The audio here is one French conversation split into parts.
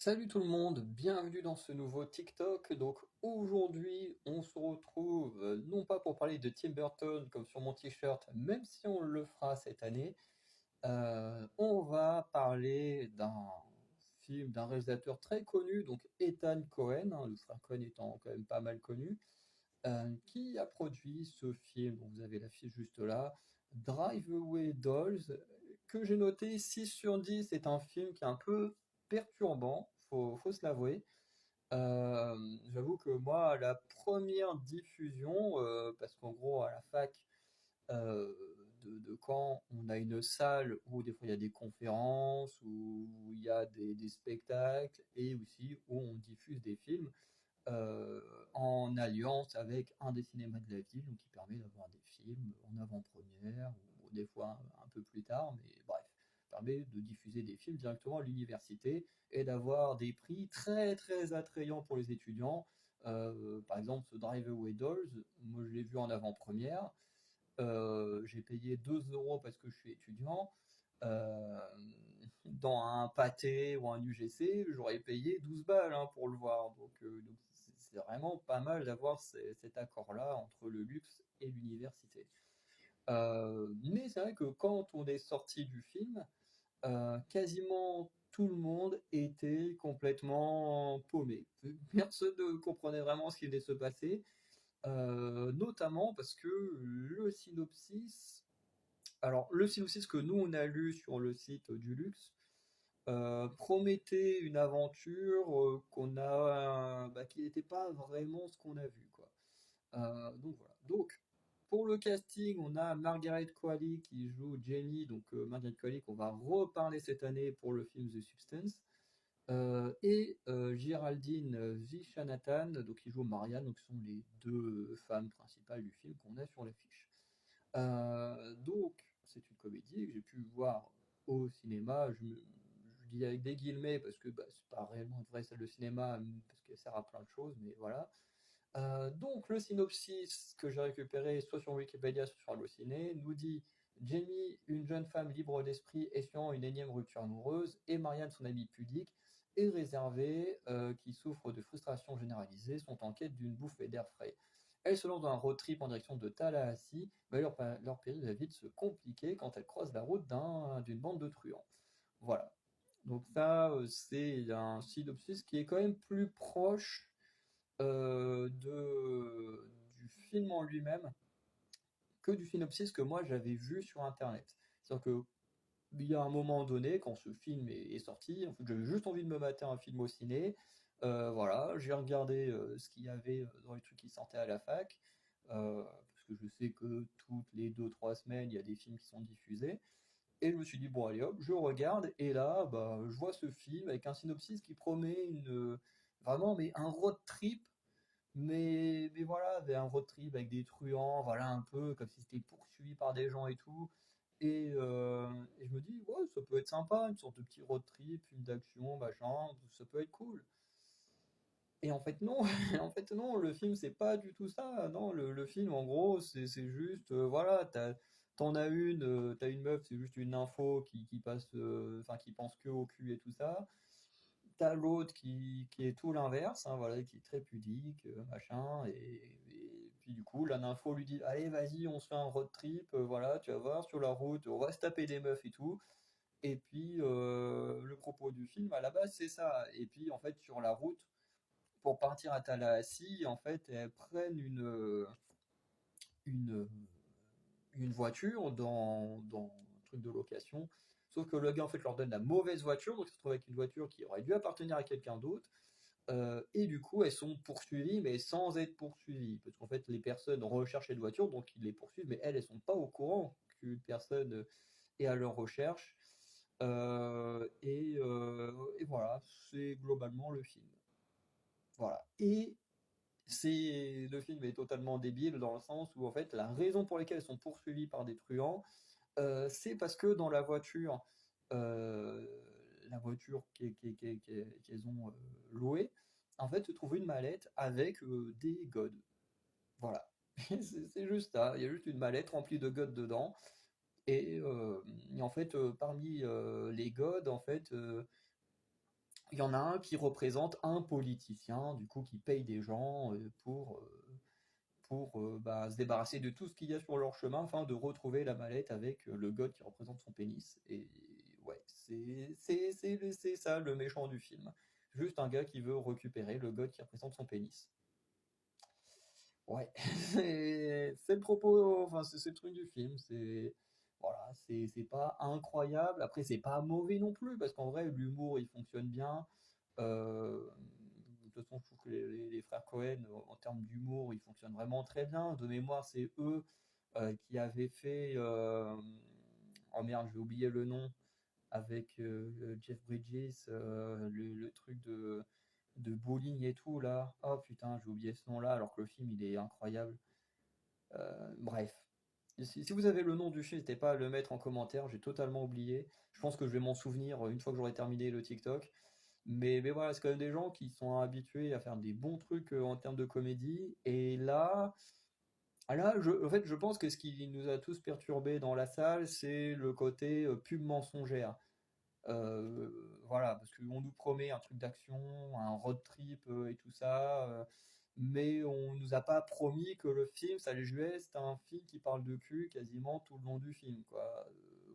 Salut tout le monde, bienvenue dans ce nouveau TikTok. Donc aujourd'hui, on se retrouve non pas pour parler de Tim Burton comme sur mon t-shirt, même si on le fera cette année. On va parler d'un film d'un réalisateur très connu, donc Ethan Cohen, le frère Cohen étant quand même pas mal connu, qui a produit ce film. Donc, vous avez l'affiche juste là, Drive Away Dolls, que j'ai noté 6 sur 10. C'est un film qui est un peu perturbant, faut se l'avouer. J'avoue que moi, la première diffusion, parce qu'en gros, à la fac euh, de Caen, on a une salle où des fois il y a des conférences, où il y a des spectacles, et aussi où on diffuse des films euh, en alliance avec un des cinémas de la ville, donc qui permet d'avoir des films en avant-première, ou des fois un peu plus tard, mais bref, permet de diffuser des films directement à l'université et d'avoir des prix très très attrayants pour les étudiants. Par exemple, ce Drive Away Dolls, moi je l'ai vu en avant-première, j'ai payé 2 euros parce que je suis étudiant. Euh, Dans un pâté ou un UGC, j'aurais payé 12 balles hein, pour le voir. Donc c'est vraiment pas mal d'avoir cet accord-là entre le luxe et l'université. Mais c'est vrai que quand on est sorti du film, quasiment tout le monde était complètement paumé. Personne ne comprenait vraiment ce qui venait de se passer, notamment parce que le synopsis que nous on a lu sur le site du Luxe, promettait une aventure qui n'était pas vraiment ce qu'on a vu, quoi. Donc voilà. Donc pour le casting, on a Margaret Qualley qui joue Jenny, donc Margaret Qualley qu'on va reparler cette année pour le film The Substance, et Géraldine Viswanathan, donc qui joue Marianne, donc ce sont les deux femmes principales du film qu'on a sur l'affiche. Donc, c'est une comédie que j'ai pu voir au cinéma. Je dis avec des guillemets parce que bah, c'est pas réellement une vraie salle de cinéma, parce qu'elle sert à plein de choses, mais voilà. Donc, le synopsis que j'ai récupéré soit sur Wikipédia, soit sur Allociné, nous dit Jamie, une jeune femme libre d'esprit essuyant une énième rupture amoureuse, et Marianne, son amie pudique et réservée, qui souffre de frustration généralisée, sont en quête d'une bouffée d'air frais. Elles se lancent dans un road trip en direction de Tallahassee, mais leur périple va vite se compliquer quand elles croisent la route d'une bande de truands. Voilà. Donc ça, c'est un synopsis qui est quand même plus proche du film en lui-même que du synopsis que moi j'avais vu sur Internet. C'est-à-dire que il y a un moment donné, quand ce film est sorti, en fait, j'avais juste envie de me mater un film au ciné. Voilà, j'ai regardé ce qu'il y avait dans les trucs qui sortaient à la fac, parce que je sais que toutes les 2 3 semaines, il y a des films qui sont diffusés. Et je me suis dit, bon, allez hop, je regarde, et là, bah, je vois ce film avec un synopsis qui promet vraiment mais un road trip, mais voilà, un road trip avec des truands, voilà, un peu comme si c'était poursuivi par des gens et tout. Et je me dis, ouais, ça peut être sympa, une sorte de petit road trip, film d'action, machin, ça peut être cool. Et en fait, non, en fait, non, le film, c'est pas du tout ça. Non, le film, en gros, c'est juste, voilà, t'as une meuf, c'est juste une info qui passe, enfin, qui pense que au cul et tout ça. T'as l'autre qui est tout l'inverse, hein, voilà, qui est très pudique, machin, et puis du coup, la nympho lui dit, allez, vas-y, on se fait un road trip, voilà, tu vas voir, sur la route, on va se taper des meufs et tout. Et puis, le propos du film, à la base, c'est ça. Et puis, en fait, sur la route, pour partir à Tallahassee, en fait, elles prennent une, une voiture dans un truc de location. Sauf que le gars, en fait, leur donne la mauvaise voiture, donc ils se retrouvent avec une voiture qui aurait dû appartenir à quelqu'un d'autre. Et du coup, elles sont poursuivies, mais sans être poursuivies. Parce qu'en fait, les personnes recherchent cette voiture, donc ils les poursuivent, mais elles sont pas au courant qu'une personne est à leur recherche. Et voilà, c'est globalement le film. Voilà. Et le film est totalement débile dans le sens où en fait la raison pour laquelle elles sont poursuivies par des truands, c'est parce que dans euh, la voiture qu'elles ont louée, en fait se trouve une mallette avec des godes. Voilà. C'est juste ça. Il y a juste une mallette remplie de godes dedans. Et en fait, parmi les godes, en fait, Il y en a un qui représente un politicien, du coup, qui paye des gens pour se débarrasser de tout ce qu'il y a sur leur chemin afin de retrouver la mallette avec le god qui représente son pénis. Et ouais, c'est ça le méchant du film. Juste un gars qui veut récupérer le god qui représente son pénis. Ouais, c'est le propos, enfin c'est le truc du film. C'est voilà, c'est pas incroyable. Après, c'est pas mauvais non plus parce qu'en vrai, l'humour il fonctionne bien. De toute façon, je trouve que les frères Cohen, en termes d'humour, ils fonctionnent vraiment très bien. De mémoire, c'est eux qui avaient fait. Oh merde, je vais oublier le nom. Avec Jeff Bridges, le truc de bowling et tout là. Oh putain, j'ai oublié ce nom-là alors que le film il est incroyable. Bref. Si vous avez le nom du film, n'hésitez pas à le mettre en commentaire, j'ai totalement oublié. Je pense que je vais m'en souvenir une fois que j'aurai terminé le TikTok. Mais voilà, c'est quand même des gens qui sont habitués à faire des bons trucs en termes de comédie. Et là, en fait, je pense que ce qui nous a tous perturbés dans la salle, c'est le côté pub mensongère. Voilà, parce qu'on nous promet un truc d'action, un road trip et tout ça, mais on nous a pas promis que le film, ça allait jouer, c'est un film qui parle de cul quasiment tout le long du film, quoi.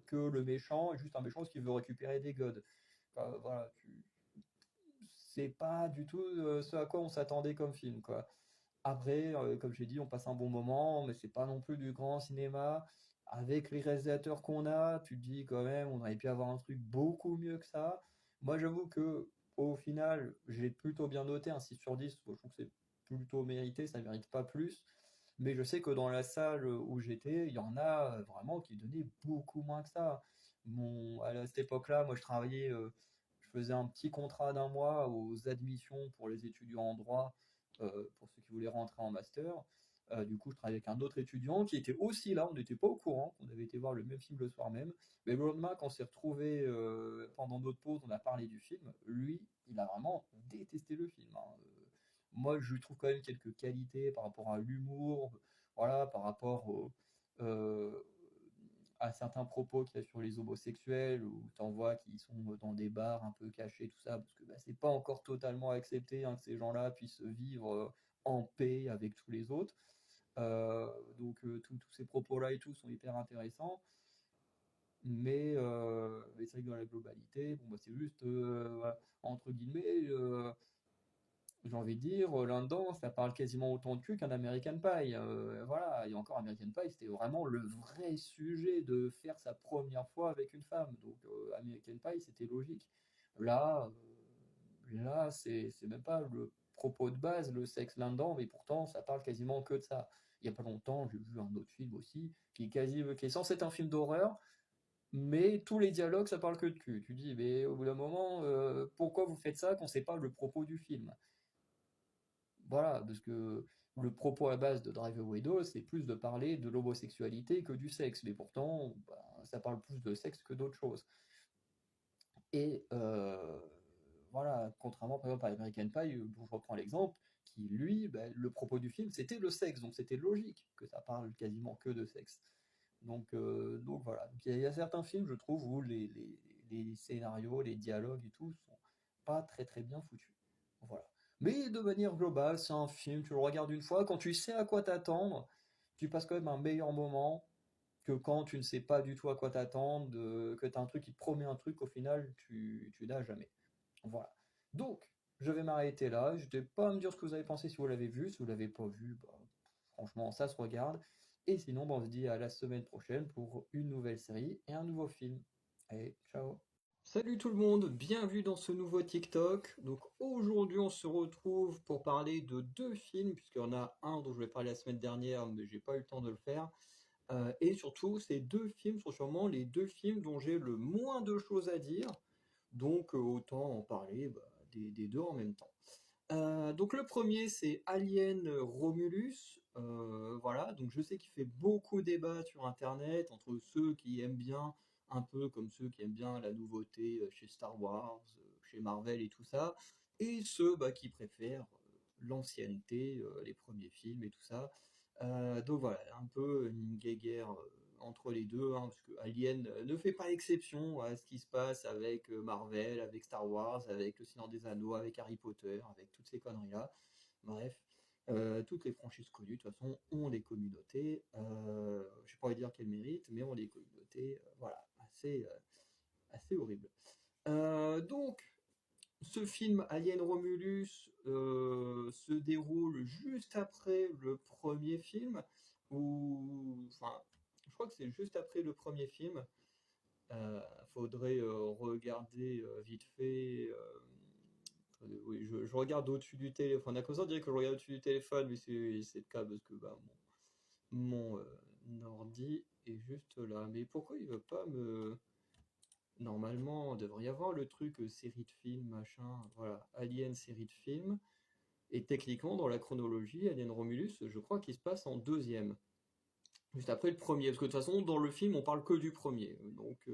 Que le méchant est juste un méchant qui veut récupérer des godes. Voilà, c'est pas du tout ce à quoi on s'attendait comme film, quoi. Après, comme j'ai dit, on passe un bon moment, mais c'est pas non plus du grand cinéma. Avec les réalisateurs qu'on a, tu te dis quand même, on aurait pu avoir un truc beaucoup mieux que ça. Moi, j'avoue que au final, j'ai plutôt bien noté un 6 sur 10. Moi, je trouve que c'est plutôt mérité, ça mérite pas plus. Mais je sais que dans la salle où j'étais, il y en a vraiment qui donnaient beaucoup moins que ça. À cette époque-là, moi, je faisais un petit contrat d'un mois aux admissions pour les étudiants en droit pour ceux qui voulaient rentrer en master. Du coup, je travaillais avec un autre étudiant qui était aussi là, on n'était pas au courant, qu'on avait été voir le même film le soir même. Mais le lendemain, quand on s'est retrouvés pendant notre pause, on a parlé du film, lui, il a vraiment détesté le film, hein. Moi, je lui trouve quand même quelques qualités par rapport à l'humour, voilà, par rapport euh, à certains propos qu'il y a sur les homosexuels, où tu en vois qui sont dans des bars un peu cachés, tout ça, parce que bah, c'est pas encore totalement accepté hein, que ces gens-là puissent vivre en paix avec tous les autres. Donc tous ces propos-là et tout sont hyper intéressants. Mais c'est vrai que dans la globalité, bon, bah, c'est juste, voilà, entre guillemets, j'ai envie de dire, là-dedans, ça parle quasiment autant de cul qu'un American Pie. Voilà, et encore American Pie, c'était vraiment le vrai sujet de faire sa première fois avec une femme. Donc American Pie, c'était logique. Là, c'est même pas le propos de base, le sexe là-dedans, mais pourtant, ça parle quasiment que de ça. Il y a pas longtemps, j'ai vu un autre film aussi, qui est censé être un film d'horreur, mais tous les dialogues, ça parle que de cul. Tu dis, mais au bout d'un moment, pourquoi vous faites ça quand c'est pas le propos du film? Voilà, parce que le propos à la base de Drive Away Doll, c'est plus de parler de l'homosexualité que du sexe. Mais pourtant, bah, ça parle plus de sexe que d'autres choses. Et voilà, contrairement par exemple à American Pie, dont je reprends l'exemple, qui lui, bah, le propos du film, c'était le sexe. Donc c'était logique que ça parle quasiment que de sexe. Donc voilà. Donc, il y a certains films, je trouve, où les scénarios, les dialogues et tout sont pas très très bien foutus. Voilà. Mais de manière globale, c'est un film, tu le regardes une fois, quand tu sais à quoi t'attendre, tu passes quand même un meilleur moment que quand tu ne sais pas du tout à quoi t'attendre, que tu as un truc qui te promet un truc, au final, tu n'as jamais. Voilà. Donc, je vais m'arrêter là. Je n'ai pas à me dire ce que vous avez pensé si vous l'avez vu. Si vous l'avez pas vu, bah, franchement, ça se regarde. Et sinon, bah, on se dit à la semaine prochaine pour une nouvelle série et un nouveau film. Allez, ciao. Salut tout le monde, bienvenue dans ce nouveau TikTok. Donc aujourd'hui on se retrouve pour parler de deux films, puisqu'il y en a un dont je vais parler la semaine dernière, mais j'ai pas eu le temps de le faire. Et surtout, ces deux films sont sûrement les deux films dont j'ai le moins de choses à dire. Donc autant en parler bah, des deux en même temps. Donc le premier c'est Alien Romulus. Voilà, donc je sais qu'il fait beaucoup débat sur Internet entre ceux qui aiment bien, un peu comme ceux qui aiment bien la nouveauté chez Star Wars, chez Marvel et tout ça, et ceux bah, qui préfèrent l'ancienneté, les premiers films et tout ça. Donc voilà, un peu une guéguerre entre les deux, hein, parce que Alien ne fait pas exception à ce qui se passe avec Marvel, avec Star Wars, avec Le Seigneur des Anneaux, avec Harry Potter, avec toutes ces conneries-là. Bref, toutes les franchises connues, de toute façon, ont des communautés. Je ne pas dire qu'elles méritent, mais ont des communautés, voilà, assez horribles. Donc, ce film Alien Romulus se déroule juste après le premier film, enfin, je crois que c'est juste après le premier film. Faudrait regarder vite fait. Oui, je regarde au-dessus du téléphone. On a comme ça, on dirait que je regarde au-dessus du téléphone, mais c'est le cas parce que bah, mon ordi est juste là. Mais pourquoi il veut pas me. Normalement, il devrait y avoir le truc série de films, machin. Voilà, Alien série de films. Et techniquement, dans la chronologie, Alien Romulus, je crois qu'il se passe en deuxième. Juste après le premier. Parce que de toute façon, dans le film, on parle que du premier. Donc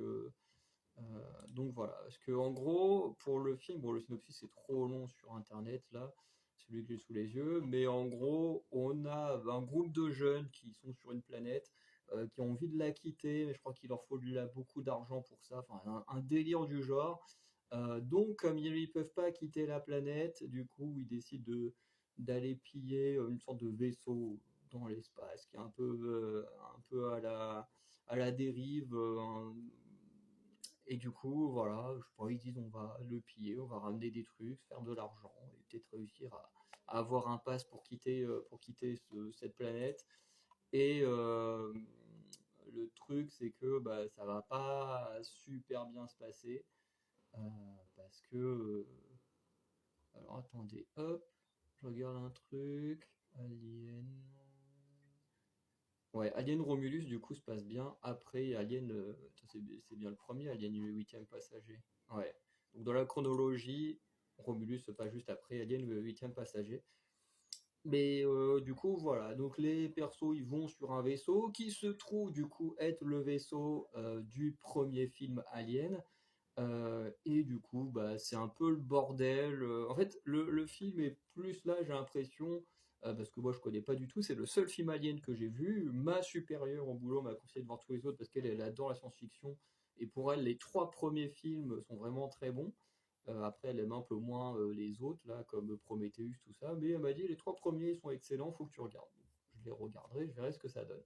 voilà. Parce que en gros, pour le film, bon, le synopsis est trop long sur internet là, celui que j'ai sous les yeux. Mais en gros, on a un groupe de jeunes qui sont sur une planète. Qui ont envie de la quitter, mais je crois qu'il leur faut beaucoup d'argent pour ça, enfin un délire du genre. Donc, comme ils ne peuvent pas quitter la planète, du coup, ils décident d'aller piller une sorte de vaisseau dans l'espace, qui est un peu à la dérive. Et du coup, voilà, je sais pas, ils disent on va le piller, on va ramener des trucs, faire de l'argent, et peut-être réussir à avoir un pass pour quitter cette planète. Et le truc, c'est que bah, ça va pas super bien se passer. Euh, Parce que. Alors attendez, hop, je regarde un truc. Alien. Ouais, Alien Romulus, du coup, se passe bien. Après, Alien. C'est bien le premier, Alien le huitième passager. Ouais. Donc dans la chronologie, Romulus se passe juste après Alien le huitième passager. Mais du coup, voilà. Donc les persos, ils vont sur un vaisseau qui se trouve du coup être le vaisseau du premier film Alien. Et du coup, bah, c'est un peu le bordel. En fait, le film est plus là, j'ai l'impression, parce que moi je connais pas du tout. C'est le seul film Alien que j'ai vu. Ma supérieure au boulot m'a conseillé de voir tous les autres parce qu'elle elle adore la science-fiction. Et pour elle, les trois premiers films sont vraiment très bons. Après, elle aime un peu moins les autres, là, comme Prometheus, tout ça. Mais elle m'a dit les trois premiers sont excellents, faut que tu regardes. Je les regarderai, je verrai ce que ça donne.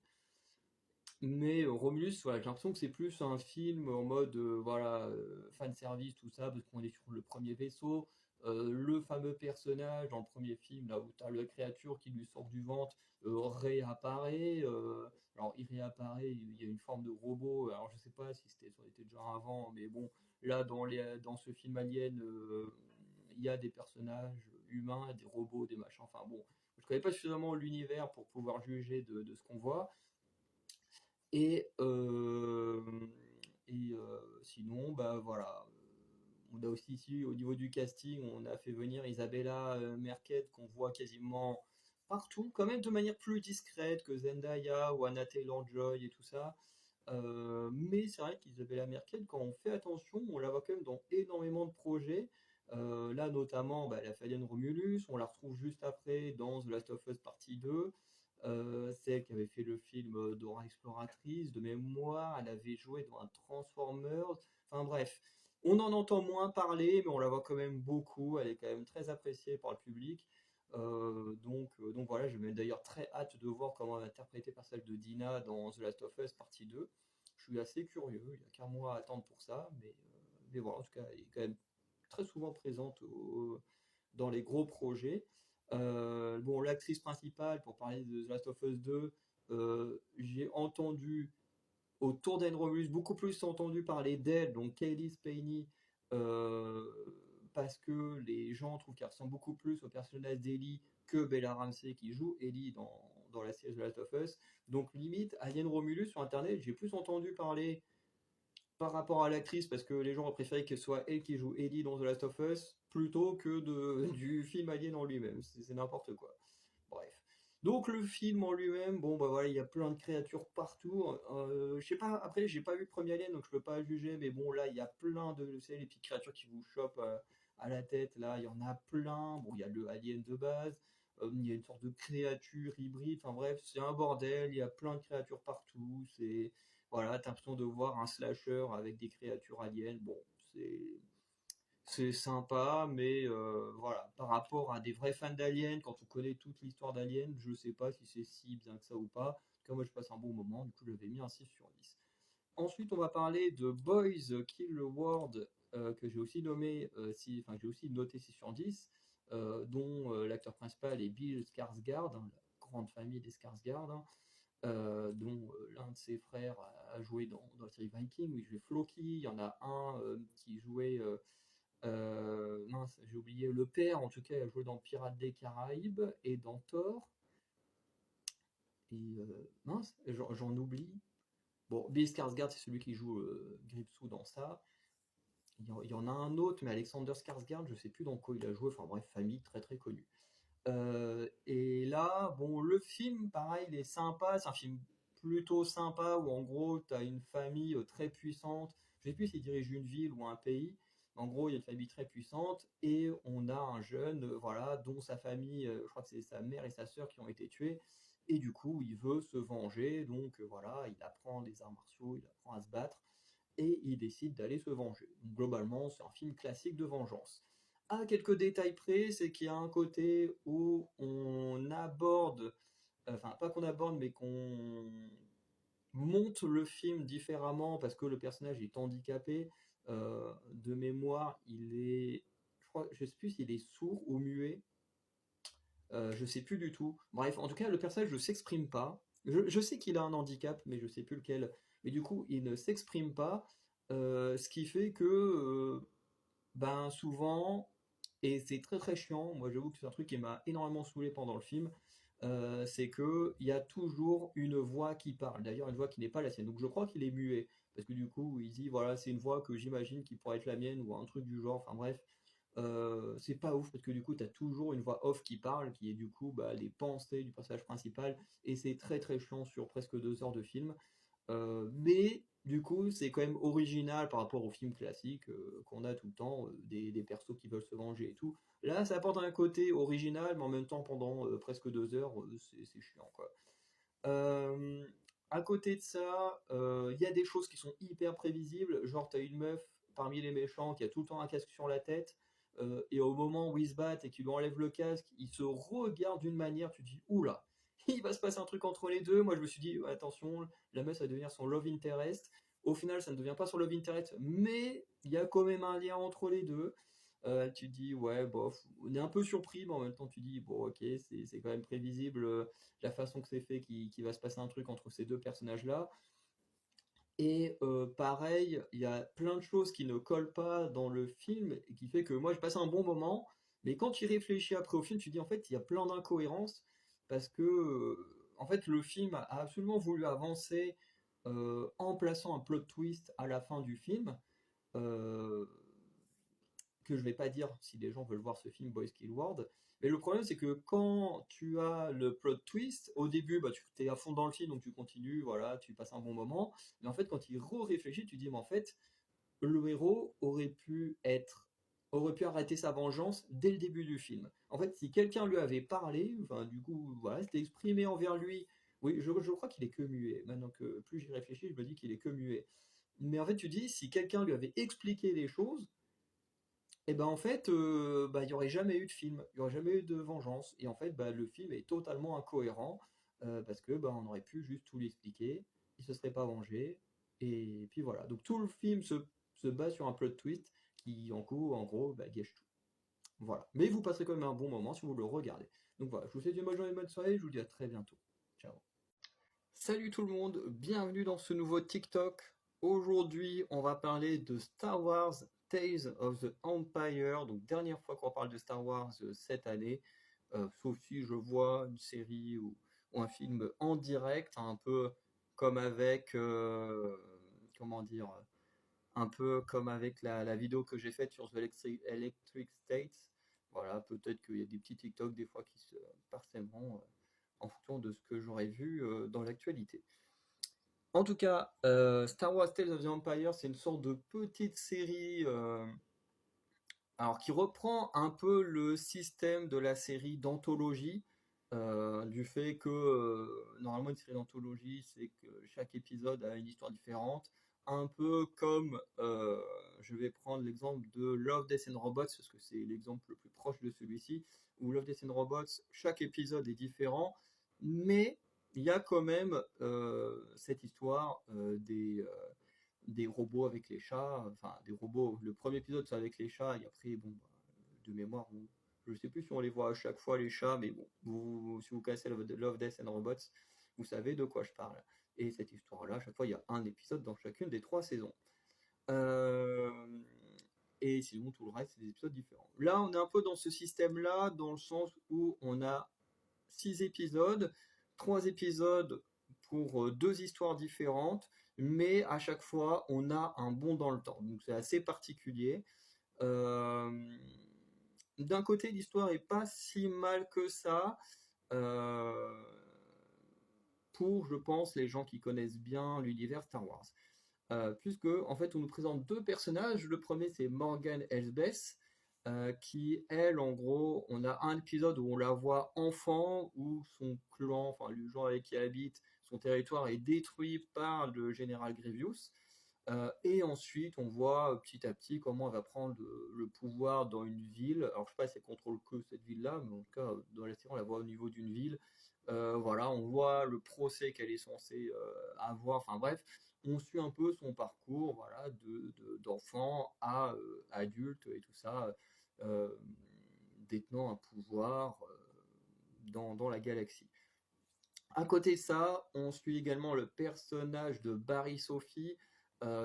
Mais Romulus, voilà, j'ai l'impression que c'est plus un film en mode voilà, fan service, tout ça, parce qu'on est sur le premier vaisseau. Le fameux personnage dans le premier film, là où tu as la créature qui lui sort du ventre, réapparaît. Alors, il réapparaît, il y a une forme de robot. Alors, je sais pas si ça aurait été déjà avant, mais bon, là, dans ce film Alien, il y a des personnages humains, des robots, des machins. Enfin, bon, je connais pas suffisamment l'univers pour pouvoir juger de ce qu'on voit. Et, euh, Sinon, bah voilà. On a aussi ici, au niveau du casting, on a fait venir Isabella Merced, qu'on voit quasiment partout, quand même de manière plus discrète que Zendaya ou Anna Taylor-Joy et tout ça. Mais c'est vrai qu'Isabella Merced, quand on fait attention, on la voit quand même dans énormément de projets. Là, notamment, bah, elle a fait Alien Romulus, on la retrouve juste après dans The Last of Us Partie 2. C'est elle qui avait fait le film Dora Exploratrice. De mémoire, elle avait joué dans un Transformers. Enfin bref, on en entend moins parler, mais on la voit quand même beaucoup. Elle est quand même très appréciée par le public. Donc voilà, j'ai d'ailleurs très hâte de voir comment elle va interpréter le personnage de Dina dans The Last of Us Partie 2. Je suis assez curieux, il n'y a qu'un mois à attendre pour ça, mais voilà, en tout cas, elle est quand même très souvent présente dans les gros projets. Bon, l'actrice principale, pour parler de The Last of Us 2, j'ai entendu autour d'Anne Romulus beaucoup plus entendu parler d'elle, donc Kaylee Spaeny, euh, parce que les gens trouvent qu'elle ressemble beaucoup plus au personnage d'Ellie que Bella Ramsey qui joue Ellie dans la série The Last of Us. Donc limite, Alien Romulus sur internet, j'ai plus entendu parler par rapport à l'actrice, parce que les gens ont préféré que ce soit elle qui joue Ellie dans The Last of Us, plutôt que du film Alien en lui-même. C'est n'importe quoi. Bref. Donc le film en lui-même, bon bah voilà, il y a plein de créatures partout. Je sais pas, après j'ai pas vu le premier Alien, donc je peux pas juger, mais bon là il y a plein de, vous savez, les petites créatures qui vous chopent à la tête, là il y en a plein. Bon, il y a le Alien de base. Il y a une sorte de créature hybride, enfin bref, c'est un bordel, il y a plein de créatures partout, voilà, t'as l'impression de voir un slasher avec des créatures aliens, bon, c'est sympa, mais voilà, par rapport à des vrais fans d'Alien, quand on connaît toute l'histoire d'Alien, je sais pas si c'est si bien que ça ou pas. En tout cas, moi je passe un bon moment, du coup j'avais mis un 6 sur 10. Ensuite, on va parler de Boys Kill the World, que j'ai aussi nommé, enfin j'ai aussi noté 6 sur 10, dont l'acteur principal est Bill Skarsgård, hein, la grande famille des Skarsgård, hein, dont l'un de ses frères a joué dans la série Viking, où il jouait Floki. Il y en a un qui jouait mince, j'ai oublié le père, en tout cas, il a joué dans Pirates des Caraïbes et dans Thor. Et mince, j'en oublie. Bon, Bill Skarsgård, c'est celui qui joue Gripsou dans ça. Il y en a un autre, mais Alexander Skarsgård, je sais plus dans quoi il a joué. Enfin bref, famille très très connue. Et là, bon, le film, pareil, il est sympa. C'est un film plutôt sympa où en gros, tu as une famille très puissante. Je sais plus s'il dirige une ville ou un pays. En gros, il y a une famille très puissante et on a un jeune, voilà, dont sa famille, je crois que c'est sa mère et sa sœur qui ont été tués. Et du coup, il veut se venger. Donc voilà, il apprend les arts martiaux, il apprend à se battre et il décide d'aller se venger. Donc, globalement, c'est un film classique de vengeance. À quelques détails près, c'est qu'il y a un côté où on aborde, enfin pas qu'on aborde, mais qu'on monte le film différemment parce que le personnage est handicapé. De mémoire, je sais plus s'il est sourd ou muet. Je sais plus du tout. Bref, en tout cas, le personnage ne s'exprime pas. Je sais qu'il a un handicap, mais je sais plus lequel. Mais du coup, il ne s'exprime pas, ce qui fait que, ben souvent, et c'est très très chiant. Moi, j'avoue que c'est un truc qui m'a énormément saoulé pendant le film. C'est que il y a toujours une voix qui parle. D'ailleurs, une voix qui n'est pas la sienne. Donc, je crois qu'il est muet, parce que du coup, il dit voilà, c'est une voix que j'imagine qui pourrait être la mienne ou un truc du genre. Enfin bref. C'est pas ouf parce que du coup tu as toujours une voix off qui parle qui est du coup bah, les pensées du personnage principal et c'est très très chiant sur presque 2 heures de film. Mais du coup c'est quand même original par rapport aux films classiques qu'on a tout le temps, des persos qui veulent se venger et tout. Là ça apporte un côté original mais en même temps pendant presque 2 heures c'est chiant quoi. Euh, à côté de ça, il y a des choses qui sont hyper prévisibles, genre t'as une meuf parmi les méchants qui a tout le temps un casque sur la tête, et au moment où ils se battent et qu'il lui enlève le casque, ils se regardent d'une manière, tu te dis oula, il va se passer un truc entre les deux. Moi je me suis dit attention, la meuf va devenir son love interest. Au final, ça ne devient pas son love interest, mais il y a quand même un lien entre les deux. Tu te dis ouais bof, on est un peu surpris, mais en même temps tu dis bon ok, c'est quand même prévisible la façon que c'est fait, qu'il va se passer un truc entre ces deux personnages-là. Et pareil, il y a plein de choses qui ne collent pas dans le film et qui fait que moi je passe un bon moment, mais quand tu y réfléchis après au film, tu dis en fait il y a plein d'incohérences parce que en fait le film a absolument voulu avancer en plaçant un plot twist à la fin du film. Euh, que je vais pas dire si les gens veulent voir ce film Boys Kill World. Mais le problème, c'est que quand tu as le plot twist, au début, bah, tu es à fond dans le film, donc tu continues, voilà, tu passes un bon moment. Mais en fait, quand il réfléchit, tu dis, mais en fait, le héros aurait pu arrêter sa vengeance dès le début du film. En fait, si quelqu'un lui avait parlé, enfin, du coup, voilà, c'était exprimé envers lui. Oui, je crois qu'il est que muet. Maintenant que plus j'y réfléchis, je me dis qu'il est que muet. Mais en fait, tu dis, si quelqu'un lui avait expliqué les choses, et ben en fait, bah, il n'y aurait jamais eu de film, il n'y aurait jamais eu de vengeance. Et en fait, bah, le film est totalement incohérent parce que bah, on aurait pu juste tout lui expliquer, il se serait pas vengé. Et puis voilà. Donc tout le film se base sur un plot twist qui en gros bah, gâche tout. Voilà. Mais vous passerez quand même un bon moment si vous le regardez. Donc voilà, je vous souhaite une bonne journée, une bonne soirée, je vous dis à très bientôt. Ciao. Salut tout le monde, bienvenue dans ce nouveau TikTok. Aujourd'hui, on va parler de Star Wars Tales of the Empire. Donc, dernière fois qu'on parle de Star Wars cette année, sauf si je vois une série ou un film en direct, hein, un peu comme avec, comment dire, un peu comme avec la vidéo que j'ai faite sur The Electric States. Voilà, peut-être qu'il y a des petits TikTok des fois qui se parsemmeront en fonction de ce que j'aurais vu dans l'actualité. En tout cas, Star Wars Tales of the Empire, c'est une sorte de petite série alors qui reprend un peu le système de la série d'anthologie. du fait que normalement une série d'anthologie, c'est que chaque épisode a une histoire différente, un peu comme je vais prendre l'exemple de Love, Death and Robots parce que c'est l'exemple le plus proche de celui-ci, où Love, Death and Robots, chaque épisode est différent, mais il y a quand même cette histoire des robots avec les chats, enfin des robots. Le premier épisode c'est avec les chats et après bon bah, de mémoire je sais plus si on les voit à chaque fois les chats, mais bon, si vous connaissez Love, Death and Robots, vous savez de quoi je parle. Et cette histoire-là, à chaque fois, il y a un épisode dans chacune des 3 saisons. Euh, et sinon, tout le reste, c'est des épisodes différents. Là, on est un peu dans ce système-là, dans le sens où on a 6 épisodes, 3 épisodes pour 2 histoires différentes, mais à chaque fois, on a un bond dans le temps. Donc c'est assez particulier. Euh, D'un côté, l'histoire est pas si mal que ça. euh, pour, je pense, les gens qui connaissent bien l'univers Star Wars. Puisque, en fait, on nous présente 2 personnages. Le premier, c'est Morgan Elsbeth, qui, elle, en gros, on a un épisode où on la voit enfant, où son clan, enfin, les gens avec qui elle habite, son territoire est détruit par le général Grievous. Et ensuite, on voit petit à petit comment elle va prendre le pouvoir dans une ville. Alors, je sais pas si elle contrôle que cette ville-là, mais en tout cas, dans la série, on la voit au niveau d'une ville. Voilà, on voit le procès qu'elle est censée avoir. Enfin bref, on suit un peu son parcours, voilà, d'enfant à adulte et tout ça, euh, détenant un pouvoir dans la galaxie. À côté de ça, on suit également le personnage de Barry Sophie,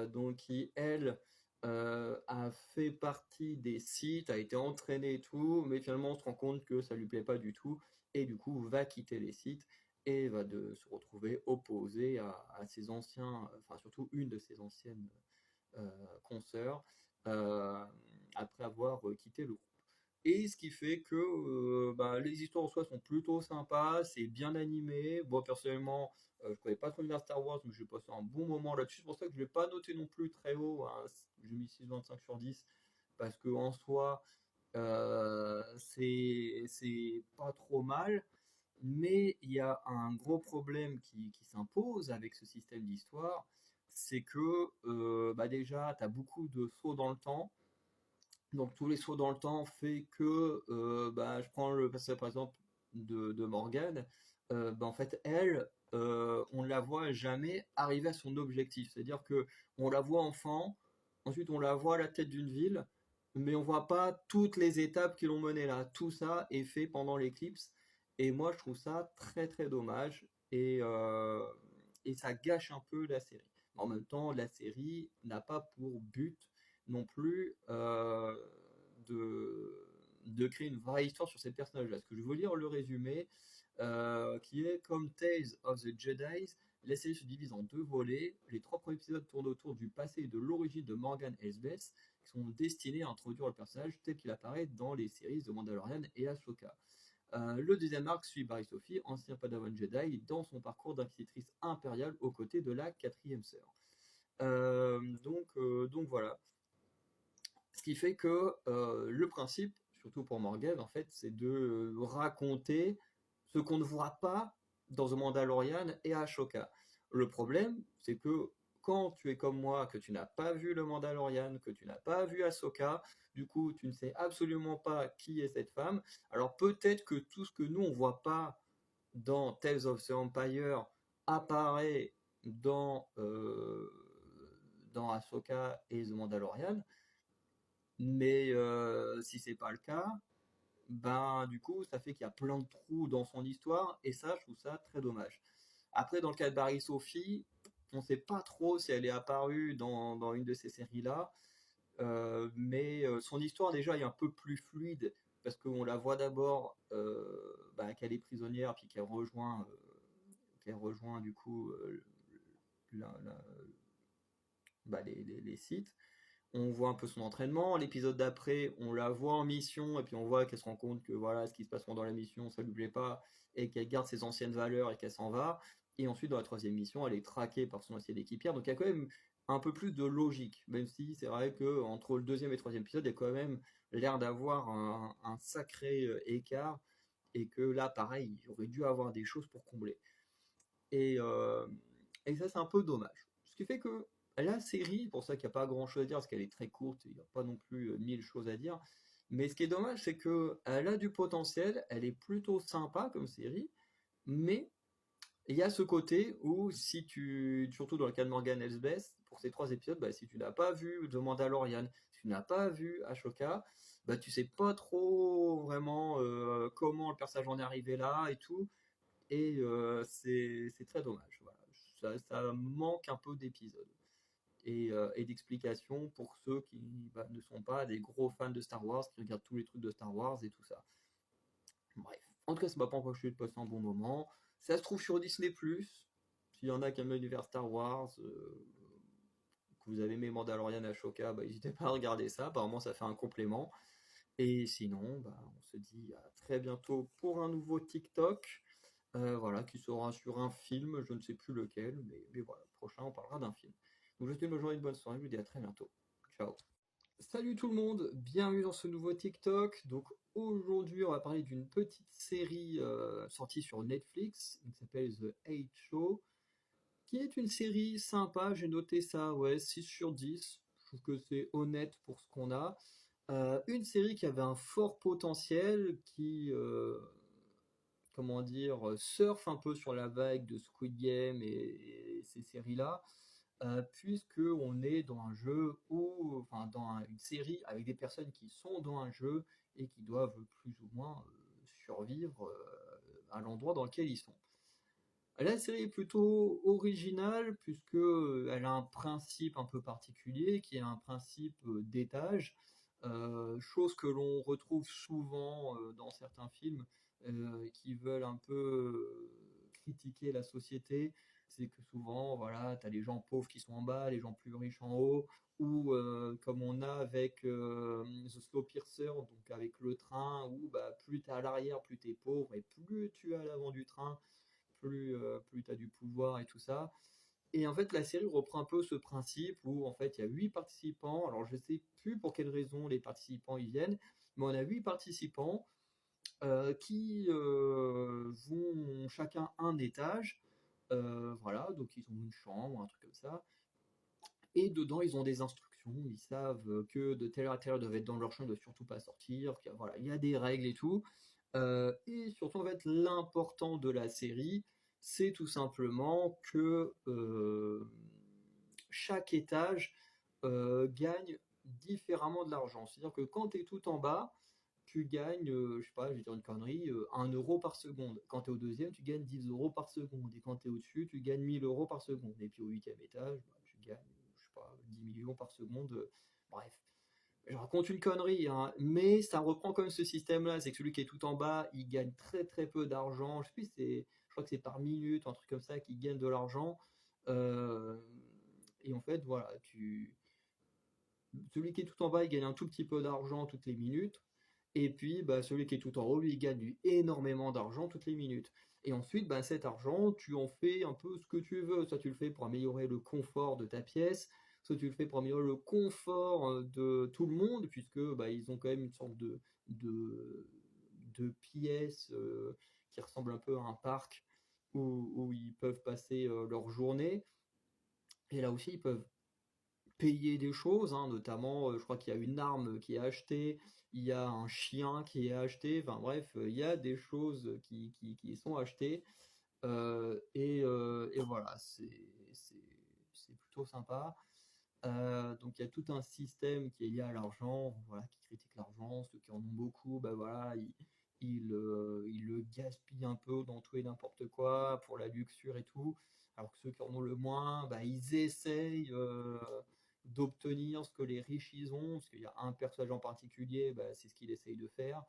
donc qui, elle, a fait partie des Sith, a été entraînée et tout, mais finalement on se rend compte que ça lui plaît pas du tout, et du coup va quitter les Sith et va se retrouver opposée à ses anciens, enfin surtout une de ses anciennes consoeurs, euh, après avoir quitté le groupe. Et ce qui fait que bah, les histoires en soi sont plutôt sympas, c'est bien animé. Moi personnellement, je connais pas trop l'univers Star Wars, mais j'ai passé un bon moment là-dessus. C'est pour ça que je ne l'ai pas noté non plus très haut, hein. J'ai mis 6,25 sur 10, parce que en soi, c'est pas trop mal. Mais il y a un gros problème qui s'impose avec ce système d'histoire, c'est que bah déjà, tu as beaucoup de sauts dans le temps. Donc tous les sauts dans le temps fait que, bah, je prends le passage par exemple de Morgane, bah, en fait elle, on la voit jamais arriver à son objectif. C'est-à-dire que on la voit enfant, ensuite on la voit à la tête d'une ville, mais on voit pas toutes les étapes qui l'ont menée là. Tout ça est fait pendant l'éclipse, et moi je trouve ça très très dommage, et ça gâche un peu la série. En même temps, la série n'a pas pour but non plus de créer une vraie histoire sur ces personnages-là. Ce que je veux lire le résumé, qui est comme Tales of the Jedi. La série se divise en 2 volets. Les 3 premiers épisodes tournent autour du passé et de l'origine de Morgan Elsbeth, qui sont destinés à introduire le personnage tel qu'il apparaît dans les séries de Mandalorian et Ahsoka. Le deuxième arc suit Barry Sophie, ancien Padawan Jedi, dans son parcours d'inquisitrice impériale aux côtés de la 4e sœur. Donc voilà. Ce qui fait que le principe, surtout pour Morgan, en fait, c'est de raconter ce qu'on ne voit pas dans The Mandalorian et Ashoka. Le problème, c'est que quand tu es comme moi, que tu n'as pas vu le Mandalorian, que tu n'as pas vu Ahsoka, du coup, tu ne sais absolument pas qui est cette femme. Alors peut-être que tout ce que nous, on voit pas dans Tales of the Empire apparaît dans Ahsoka et The Mandalorian, mais si c'est pas le cas, ben du coup ça fait qu'il y a plein de trous dans son histoire et ça je trouve ça très dommage. Après dans le cas de Barry Sophie, on sait pas trop si elle est apparue dans une de ces séries-là, mais son histoire déjà est un peu plus fluide parce qu'on la voit d'abord bah, qu'elle est prisonnière puis qu'elle rejoint du coup la- la- bah, les sites. On voit un peu son entraînement. L'épisode d'après, on la voit en mission et puis on voit qu'elle se rend compte que voilà, ce qui se passe pendant la mission, ça lui plaît pas et qu'elle garde ses anciennes valeurs et qu'elle s'en va. Et ensuite, dans la 3e mission, elle est traquée par son ancienne équipière. Donc il y a quand même un peu plus de logique, même si c'est vrai que entre le 2e et 3e épisode, il y a quand même l'air d'avoir un sacré écart. et que là, pareil, il aurait dû avoir des choses pour combler. Et, euh, et ça, c'est un peu dommage. Ce qui fait que la série, pour ça qu'il n'y a pas grand-chose à dire, parce qu'elle est très courte, il n'y a pas non plus 1000 choses à dire. Mais ce qui est dommage, c'est qu'elle a du potentiel, elle est plutôt sympa comme série, mais il y a ce côté où si tu, surtout dans le cas de Morgan Elsbeth, pour ces 3 épisodes, bah, si tu n'as pas vu The Mandalorian, si tu n'as pas vu Ashoka, bah, tu sais pas trop vraiment comment le personnage en est arrivé là et tout, et c'est très dommage. Voilà. Ça manque un peu d'épisodes et d'explications pour ceux qui bah, ne sont pas des gros fans de Star Wars, qui regardent tous les trucs de Star Wars et tout ça. Bref. En tout cas, ça m'a pas empêché de passer un bon moment. Ça se trouve sur Disney+. S'il y en a qui aiment l'univers Star Wars, que vous avez aimé Mandalorian Ashoka, bah, n'hésitez pas à regarder ça. Apparemment, ça fait un complément. Et sinon, bah, on se dit à très bientôt pour un nouveau TikTok. Voilà, qui sera sur un film, je ne sais plus lequel, mais voilà, prochain, on parlera d'un film. Donc, je vous souhaite une bonne journée, une bonne soirée, je vous dis à très bientôt. Ciao. Salut tout le monde, bienvenue dans ce nouveau TikTok. Donc aujourd'hui, on va parler d'une petite série sortie sur Netflix qui s'appelle The Hate Show, qui est une série sympa. J'ai noté ça, ouais, 6 sur 10. Je trouve que c'est honnête pour ce qu'on a. Une série qui avait un fort potentiel, qui, comment dire, surfe un peu sur la vague de Squid Game et ces séries-là, puisque on est dans un jeu ou enfin une série avec des personnes qui sont dans un jeu et qui doivent plus ou moins survivre à l'endroit dans lequel ils sont. La série est plutôt originale puisque elle a un principe un peu particulier qui est un principe d'étage, chose que l'on retrouve souvent dans certains films qui veulent un peu critiquer la société. C'est que souvent, voilà, tu as les gens pauvres qui sont en bas, les gens plus riches en haut, ou comme on a avec The Snowpiercer, donc avec le train, où bah, plus tu es à l'arrière, plus tu es pauvre, et plus tu es à l'avant du train, plus tu as du pouvoir et tout ça. Et en fait, la série reprend un peu ce principe où en fait il y a 8 participants. Alors je sais plus pour quelle raison les participants y viennent, mais on a 8 participants qui vont chacun un étage. Voilà, donc ils ont une chambre, un truc comme ça. Et dedans, ils ont des instructions. Ils savent que de telle heure à telle heure doivent être dans leur chambre, ils ne doivent surtout pas sortir. Voilà, il y a des règles et tout. Et surtout, en fait, l'important de la série, c'est tout simplement que chaque étage gagne différemment de l'argent. C'est-à-dire que quand tu es tout en bas, tu gagnes, je sais pas, je vais dire une connerie, 1 euro par seconde. Quand tu es au deuxième, tu gagnes 10 euros par seconde. Et quand tu es au-dessus, tu gagnes 1000 euros par seconde. Et puis au huitième étage, bah, tu gagnes, je sais pas, 10 millions par seconde. Bref. Je raconte une connerie, hein, mais ça reprend quand même ce système-là. C'est que celui qui est tout en bas, il gagne très très peu d'argent. Je sais plus, je crois que c'est par minute, un truc comme ça, qui gagne de l'argent. Euh, et en fait, voilà, celui qui est tout en bas, il gagne un tout petit peu d'argent toutes les minutes. Et puis, bah, celui qui est tout en haut, lui, il gagne énormément d'argent toutes les minutes. Et ensuite, bah, cet argent, tu en fais un peu ce que tu veux. Soit tu le fais pour améliorer le confort de ta pièce, soit tu le fais pour améliorer le confort de tout le monde, puisque bah, ils ont quand même une sorte de, de pièce qui ressemble un peu à un parc où ils peuvent passer leur journée. Et là aussi, ils peuvent payer des choses, hein, notamment, je crois qu'il y a une arme qui est achetée, il y a un chien qui est acheté, enfin bref, il y a des choses qui sont achetées, et voilà, c'est plutôt sympa. Donc il y a tout un système qui est lié à l'argent, voilà, qui critique l'argent, ceux qui en ont beaucoup, bah voilà, ils le gaspillent un peu dans tout et n'importe quoi, pour la luxure et tout, alors que ceux qui en ont le moins, bah, ils essayent d'obtenir ce que les riches ils ont, parce qu'il y a un personnage en particulier, bah, c'est ce qu'il essaye de faire.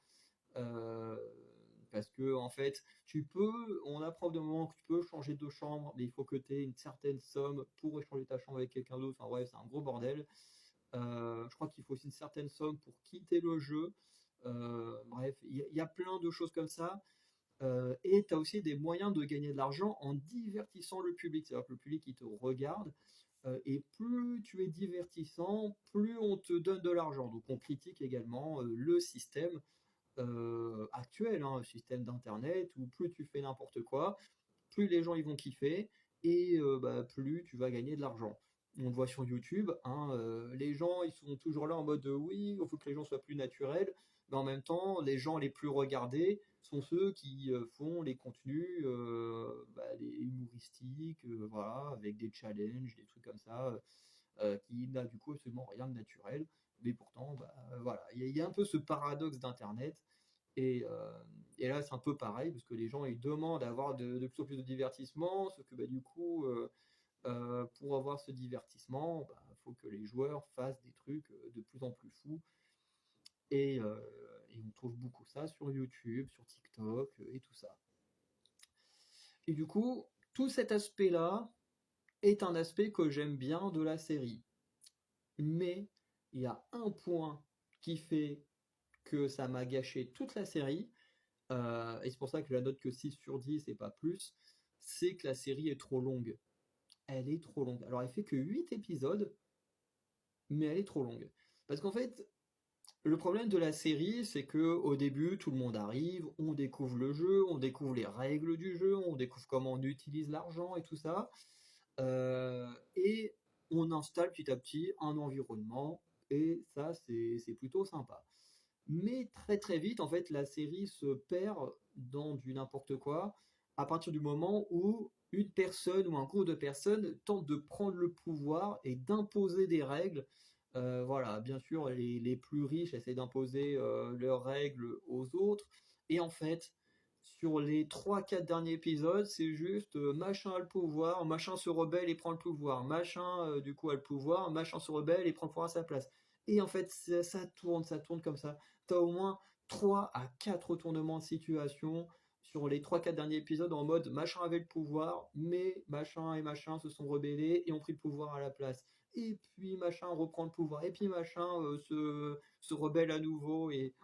Euh, Parce que en fait, on apprend de moment que tu peux changer de chambre, mais il faut que tu aies une certaine somme pour échanger ta chambre avec quelqu'un d'autre. Enfin bref, c'est un gros bordel. Je crois qu'il faut aussi une certaine somme pour quitter le jeu. Bref, il y a plein de choses comme ça. Et tu as aussi des moyens de gagner de l'argent en divertissant le public. C'est-à-dire que le public, il te regarde. Et plus tu es divertissant, plus on te donne de l'argent. Donc on critique également le système actuel, hein, système d'internet où plus tu fais n'importe quoi, plus les gens ils vont kiffer et bah, plus tu vas gagner de l'argent. On le voit sur YouTube, hein, les gens ils sont toujours là en mode oui, il faut que les gens soient plus naturels, mais en même temps, les gens les plus regardés sont ceux qui font les contenus bah, les humoristiques, voilà, avec des challenges, des trucs comme ça, qui n'a du coup absolument rien de naturel. Mais pourtant, bah, voilà, il y a un peu ce paradoxe d'Internet. Et, euh, et là, c'est un peu pareil, parce que les gens, ils demandent à avoir de plus en plus de divertissement, sauf que bah, du coup, pour avoir ce divertissement, bah, faut que les joueurs fassent des trucs de plus en plus fous. Et on trouve beaucoup ça sur YouTube, sur TikTok et tout ça. Et du coup, tout cet aspect-là est un aspect que j'aime bien de la série. Mais il y a un point qui fait que ça m'a gâché toute la série, et c'est pour ça que je la note que 6 sur 10 et pas plus, c'est que la série est trop longue. Elle est trop longue. Alors elle fait que 8 épisodes, mais elle est trop longue. Parce qu'en fait, le problème de la série, c'est que au début, tout le monde arrive, on découvre le jeu, on découvre les règles du jeu, on découvre comment on utilise l'argent et tout ça. Et on installe petit à petit un environnement, et ça, c'est plutôt sympa. Mais très très vite, en fait, la série se perd dans du n'importe quoi à partir du moment où une personne ou un groupe de personnes tente de prendre le pouvoir et d'imposer des règles. Voilà, bien sûr, les plus riches essaient d'imposer leurs règles aux autres. Et en fait, sur les trois quatre derniers épisodes, c'est juste machin a le pouvoir, machin se rebelle et prend le pouvoir, machin du coup a le pouvoir, machin se rebelle et prend le pouvoir à sa place. Et en fait, ça tourne comme ça. T'as au moins 3 à 4 retournements de situation sur les trois quatre derniers épisodes en mode machin avait le pouvoir, mais machin et machin se sont rebellés et ont pris le pouvoir à la place. Et puis machin reprend le pouvoir, et puis machin se rebelle à nouveau, et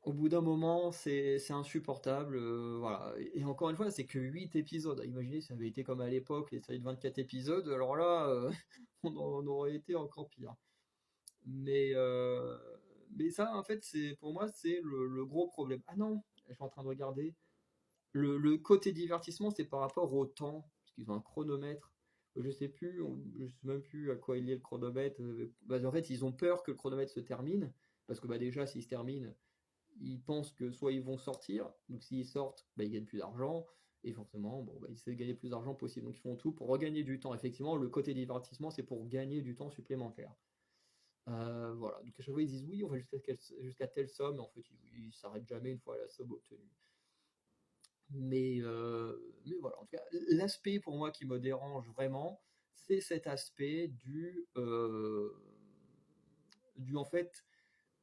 au bout d'un moment, c'est insupportable. Voilà. Et encore une fois, c'est que 8 épisodes. Imaginez si ça avait été comme à l'époque, les séries de 24 épisodes, alors là, on aurait été encore pire. Mais, euh, mais ça, en fait, pour moi, c'est le gros problème. Ah non, je suis en train de regarder. Le côté divertissement, c'est par rapport au temps, parce qu'ils ont un chronomètre. Je sais plus, je sais même plus à quoi il est le chronomètre. Bah, en fait, ils ont peur que le chronomètre se termine, parce que bah, déjà, s'il se termine, ils pensent que soit ils vont sortir, donc s'ils sortent, bah, ils gagnent plus d'argent, et forcément, bon, bah, ils essaient de gagner plus d'argent possible. Donc ils font tout pour regagner du temps. Effectivement, le côté divertissement, c'est pour gagner du temps supplémentaire. Voilà, donc à chaque fois ils disent oui, on va jusqu'à telle somme, et en fait ils s'arrêtent jamais une fois la somme obtenue. Mais voilà, en tout cas, l'aspect pour moi qui me dérange vraiment, c'est cet aspect du en fait,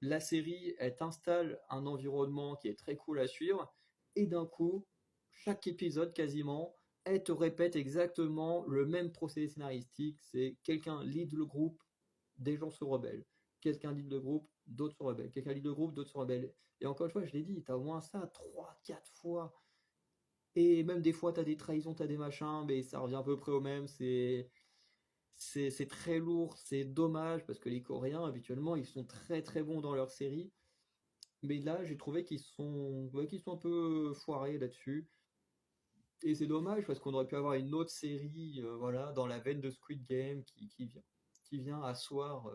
la série, elle t'installe un environnement qui est très cool à suivre, et d'un coup, chaque épisode quasiment, elle te répète exactement le même procédé scénaristique, c'est quelqu'un lead le groupe, des gens se rebellent. Quelqu'un lead le groupe, d'autres se rebellent. Quelqu'un lead le groupe, d'autres se rebellent. Et encore une fois, je l'ai dit, t'as au moins ça 3 4 fois. Et même des fois, t'as des trahisons, t'as des machins, mais ça revient à peu près au même. C'est très lourd, c'est dommage, parce que les Coréens, habituellement, ils sont très très bons dans leur série. Mais là, j'ai trouvé qu'ils sont, ouais, qu'ils sont un peu foirés là-dessus. Et c'est dommage, parce qu'on aurait pu avoir une autre série voilà, dans la veine de Squid Game qui vient asseoir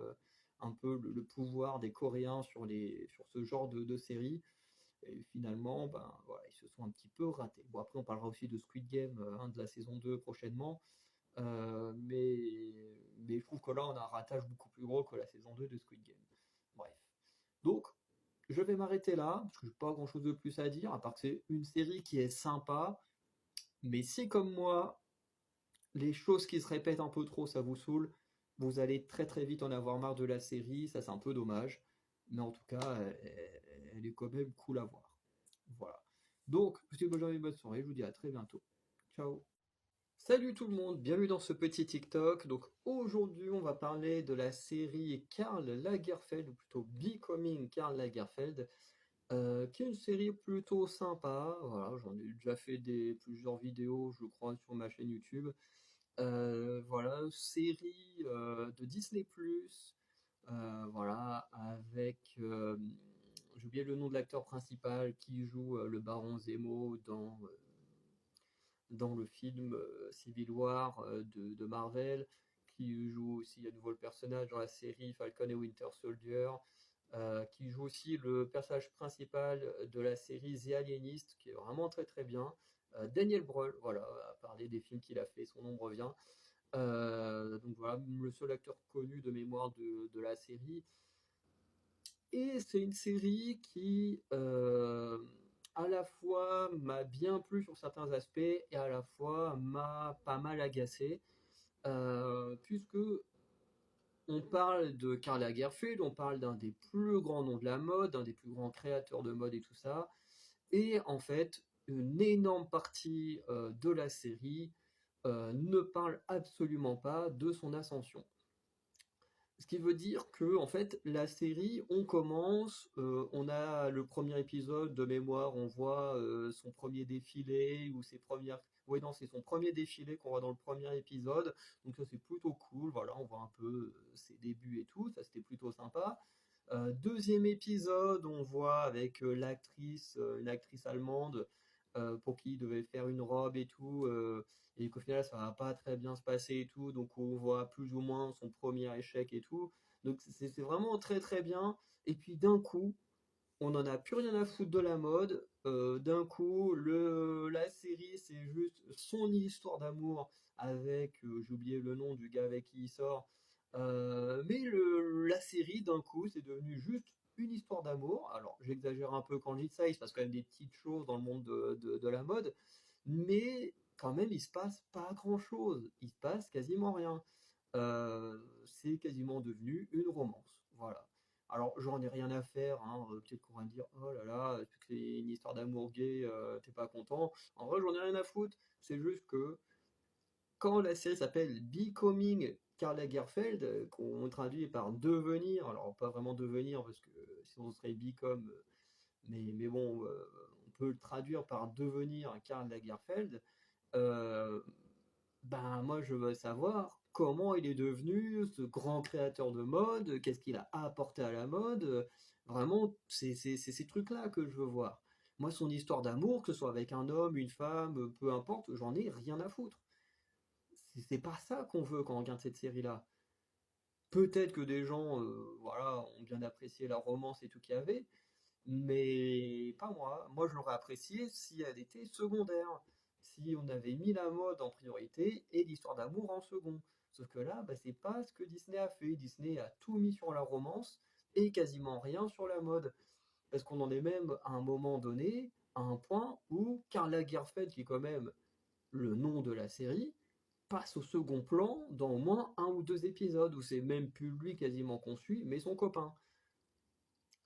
un peu le pouvoir des Coréens sur ce genre de série. Et finalement, ben, voilà, ils se sont un petit peu ratés. Bon, après, on parlera aussi de Squid Game de la saison 2 prochainement. Mais je trouve que là, on a un ratage beaucoup plus gros que la saison 2 de Squid Game. Bref. Donc, je vais m'arrêter là, parce que je n'ai pas grand-chose de plus à dire, à part que c'est une série qui est sympa. Mais si, comme moi, les choses qui se répètent un peu trop, ça vous saoule, vous allez très très vite en avoir marre de la série. Ça, c'est un peu dommage. Mais en tout cas, elle est quand même cool à voir. Voilà. Donc, je vous dis bonne journée, bonne soirée. Je vous dis à très bientôt. Ciao. Salut tout le monde, bienvenue dans ce petit TikTok. Donc aujourd'hui, on va parler de la série Karl Lagerfeld, ou plutôt Becoming Karl Lagerfeld, qui est une série plutôt sympa. Voilà, j'en ai déjà fait plusieurs vidéos, je crois, sur ma chaîne YouTube. Voilà, série de Disney+, voilà, avec, j'ai oublié le nom de l'acteur principal qui joue le baron Zemo dans le film Civil War de Marvel, qui joue aussi à nouveau le personnage dans la série Falcon et Winter Soldier, qui joue aussi le personnage principal de la série The Alienist, qui est vraiment très très bien. Daniel Brühl, voilà, à parler des films qu'il a fait, son nom revient. Donc voilà, le seul acteur connu de mémoire de la série. Et c'est une série qui, à la fois m'a bien plu sur certains aspects et à la fois m'a pas mal agacé, puisque on parle de Karl Lagerfeld, on parle d'un des plus grands noms de la mode, d'un des plus grands créateurs de mode et tout ça, et en fait, une énorme partie de la série ne parle absolument pas de son ascension. Ce qui veut dire que, en fait, la série, on commence, on a le premier épisode de mémoire, on voit son premier défilé ou ses premières. Oui, non, c'est son premier défilé qu'on voit dans le premier épisode. Donc ça, c'est plutôt cool. Voilà, on voit un peu ses débuts et tout. Ça, c'était plutôt sympa. Deuxième épisode, on voit avec l'actrice, une actrice allemande, pour qui il devait faire une robe et tout, et qu'au final ça va pas très bien se passer et tout, donc on voit plus ou moins son premier échec et tout. Donc c'est vraiment très très bien. Et puis d'un coup, on n'en a plus rien à foutre de la mode. D'un coup, la série, c'est juste son histoire d'amour avec, j'ai oublié le nom du gars avec qui il sort. Mais la série, d'un coup, c'est devenu juste une histoire d'amour. Alors, j'exagère un peu quand je dis ça, il se passe quand même des petites choses dans le monde de la mode, mais quand même, il se passe pas grand-chose. Il se passe quasiment rien. C'est quasiment devenu une romance. Voilà. Alors, j'en ai rien à faire, hein. Peut-être qu'on va me dire, oh là là, vu que c'est une histoire d'amour gay, t'es pas content. En vrai, j'en ai rien à foutre. C'est juste que quand la série s'appelle Becoming Karl Lagerfeld, qu'on traduit par devenir, alors pas vraiment devenir, parce que sinon ce serait Become, mais bon, on peut le traduire par devenir Karl Lagerfeld. Euh, ben moi je veux savoir comment il est devenu ce grand créateur de mode, qu'est-ce qu'il a apporté à la mode. Vraiment, c'est ces trucs-là que je veux voir. Moi, son histoire d'amour, que ce soit avec un homme, une femme, peu importe, j'en ai rien à foutre. C'est pas ça qu'on veut quand on regarde cette série-là. Peut-être que des gens, voilà, ont bien apprécié la romance et tout qu'il y avait, mais pas moi. Moi, je l'aurais apprécié si elle était secondaire, si on avait mis la mode en priorité et l'histoire d'amour en second. Sauf que là, bah, c'est pas ce que Disney a fait. Disney a tout mis sur la romance et quasiment rien sur la mode. Parce qu'on en est même à un moment donné, à un point où Karl Lagerfeld, qui est quand même le nom de la série, passe au second plan dans au moins un ou deux épisodes où c'est même plus lui quasiment qu'on suit, mais son copain.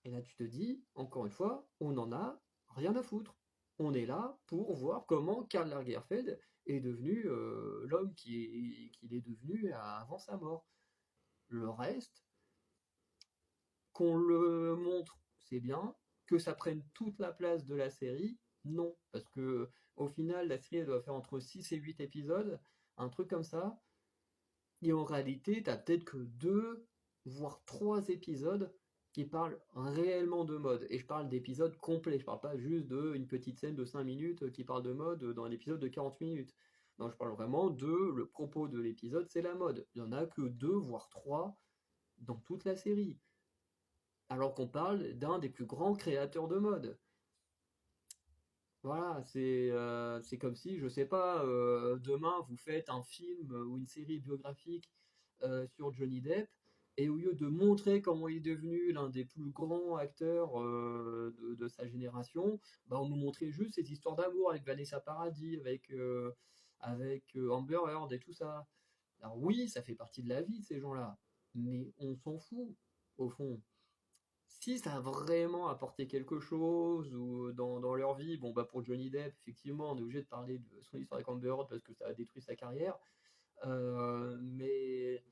Et là, tu te dis, encore une fois, on n'en a rien à foutre. On est là pour voir comment Karl Lagerfeld est devenu l'homme qu'il est devenu avant sa mort. Le reste, qu'on le montre, c'est bien. Que ça prenne toute la place de la série, non. Parce que au final, la série elle doit faire entre 6 et 8 épisodes, un truc comme ça. Et en réalité, t'as peut-être que deux, voire trois épisodes qui parlent réellement de mode. Et je parle d'épisodes complets. Je parle pas juste d'une petite scène de 5 minutes qui parle de mode dans un épisode de 40 minutes. Non, je parle vraiment de le propos de l'épisode, c'est la mode. Il y en a que deux, voire trois dans toute la série. Alors qu'on parle d'un des plus grands créateurs de mode. Voilà, c'est comme si, je sais pas, demain vous faites un film ou une série biographique sur Johnny Depp, et au lieu de montrer comment il est devenu l'un des plus grands acteurs de sa génération, bah, on nous montrait juste ses histoires d'amour avec Vanessa Paradis, avec Amber Heard et tout ça. Alors oui, ça fait partie de la vie de ces gens-là, mais on s'en fout, au fond. Si ça a vraiment apporté quelque chose ou dans leur vie, bon bah pour Johnny Depp, effectivement, on est obligé de parler de son histoire avec Amber Heard parce que ça a détruit sa carrière. Mais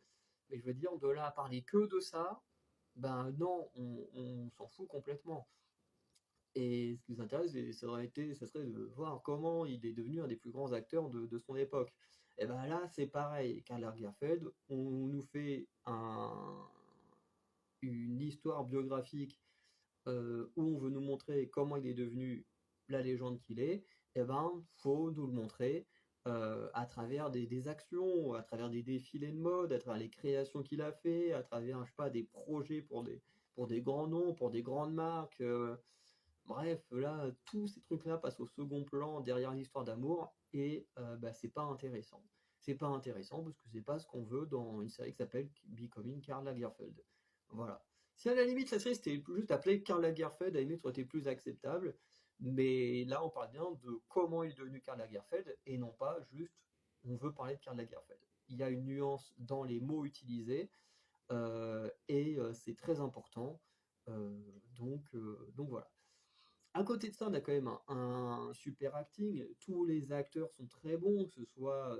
je veux dire, de là à parler que de ça, ben non, on s'en fout complètement. Et ce qui nous intéresse, ça serait de voir comment il est devenu un des plus grands acteurs de son époque. Et ben là, c'est pareil. Karl Lagerfeld, on nous fait une histoire biographique où on veut nous montrer comment il est devenu la légende qu'il est, eh ben, faut nous le montrer à travers des actions, à travers des défilés de mode, à travers les créations qu'il a fait, à travers, je sais pas, des projets pour des grands noms, pour des grandes marques. Bref, là, tous ces trucs-là passent au second plan derrière l'histoire d'amour et bah, c'est pas intéressant. C'est pas intéressant parce que c'est pas ce qu'on veut dans une série qui s'appelle Becoming Karl Lagerfeld. Voilà. Si à la limite la série c'était juste appelée Karl Lagerfeld, à la limite ça aurait été plus acceptable. Mais là, on parle bien de comment il est devenu Karl Lagerfeld et non pas juste on veut parler de Karl Lagerfeld. Il y a une nuance dans les mots utilisés c'est très important. Donc voilà. À côté de ça, on a quand même un super acting. Tous les acteurs sont très bons, que ce soit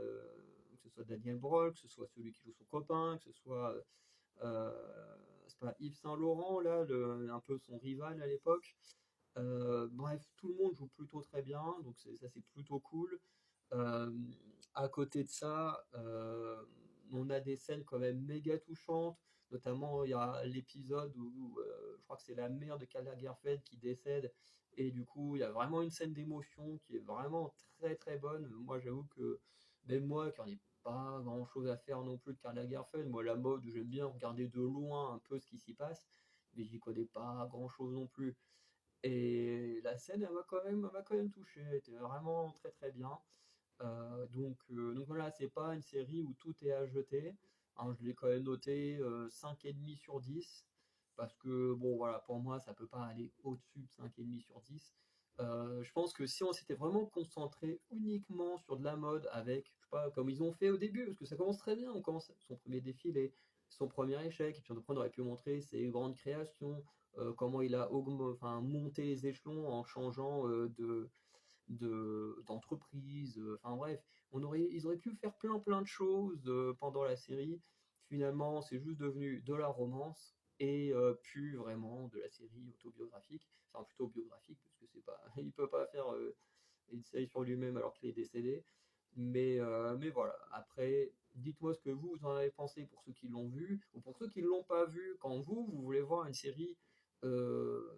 Daniel Brühl, que ce soit celui qui joue son copain, que ce soit c'est pas Yves Saint Laurent là, un peu son rival à l'époque. Bref, tout le monde joue plutôt très bien, donc ça c'est plutôt cool. Euh, à côté de ça, on a des scènes quand même méga touchantes. Notamment, il y a l'épisode où je crois que c'est la mère de Karl Lagerfeld qui décède. Et du coup, il y a vraiment une scène d'émotion qui est vraiment très très bonne. Moi, j'avoue que même moi, qui n'en ai pas grand chose à faire non plus de Karl Lagerfeld, moi, la mode, j'aime bien regarder de loin un peu ce qui s'y passe, mais j'y connais pas grand chose non plus. Et la scène, elle m'a quand même touché. Elle était vraiment très très bien. Donc voilà, c'est pas une série où tout est à jeter. Hein, je l'ai quand même noté 5,5 sur 10 parce que bon voilà, pour moi ça peut pas aller au-dessus de 5,5 sur 10. Je pense que si on s'était vraiment concentré uniquement sur de la mode avec, je sais pas, comme ils ont fait au début, parce que ça commence très bien, on commence son premier défilé, son premier échec, et puis après on aurait pu montrer ses grandes créations, comment il a monté les échelons en changeant d'entreprise. Enfin bref, ils auraient pu faire plein de choses pendant la série. Finalement, c'est juste devenu de la romance et plus vraiment de la série autobiographique. Enfin plutôt biographique parce que c'est pas, il peut pas faire une série sur lui-même alors qu'il est décédé. Mais voilà. Après, dites-moi ce que vous en avez pensé pour ceux qui l'ont vu ou pour ceux qui ne l'ont pas vu. Quand vous voulez voir une série euh,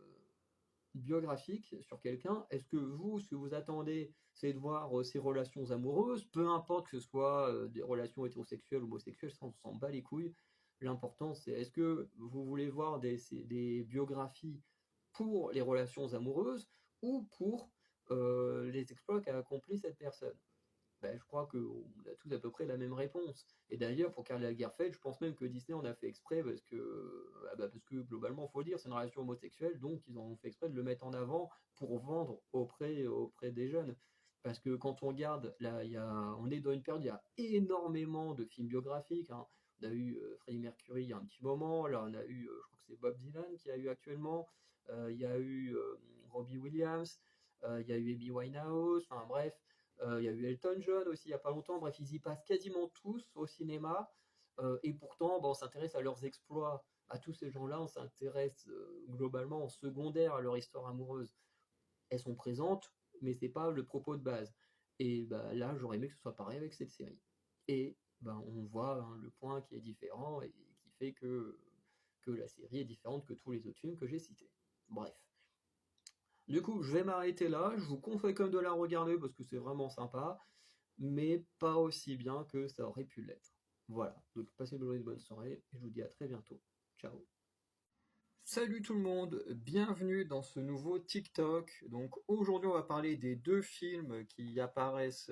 biographique sur quelqu'un, est-ce que vous, ce que vous attendez, c'est de voir ses relations amoureuses, peu importe que ce soit des relations hétérosexuelles ou homosexuelles, ça on s'en bat les couilles. L'important c'est est-ce que vous voulez voir des biographies pour les relations amoureuses ou pour les exploits qu'a accompli cette personne. Ben, je crois qu'on a tous à peu près la même réponse. Et d'ailleurs, pour Karl Lagerfeld, je pense même que Disney en a fait exprès parce que globalement, il faut le dire, c'est une relation homosexuelle, donc ils en ont fait exprès de le mettre en avant pour vendre auprès des jeunes. Parce que quand on regarde, là, on est dans une période, il y a énormément de films biographiques. Hein. On a eu Freddie Mercury il y a un petit moment, là on a eu, je crois que c'est Bob Dylan qui a eu actuellement, il y a eu Robbie Williams, il y a eu Amy Winehouse, enfin bref, il y a eu Elton John aussi il n'y a pas longtemps. Bref, ils y passent quasiment tous au cinéma. Et pourtant, on s'intéresse à leurs exploits. À tous ces gens-là, on s'intéresse globalement en secondaire à leur histoire amoureuse. Elles sont présentes, mais c'est pas le propos de base. Et bah, là, j'aurais aimé que ce soit pareil avec cette série. Et on voit hein, le point qui est différent et qui fait que la série est différente que tous les autres films que j'ai cités. Bref. Du coup, je vais m'arrêter là. Je vous conseille quand même de la regarder parce que c'est vraiment sympa, mais pas aussi bien que ça aurait pu l'être. Voilà, donc passez une bonne soirée et je vous dis à très bientôt. Ciao. Salut tout le monde, bienvenue dans ce nouveau TikTok. Donc aujourd'hui on va parler des deux films qui apparaissent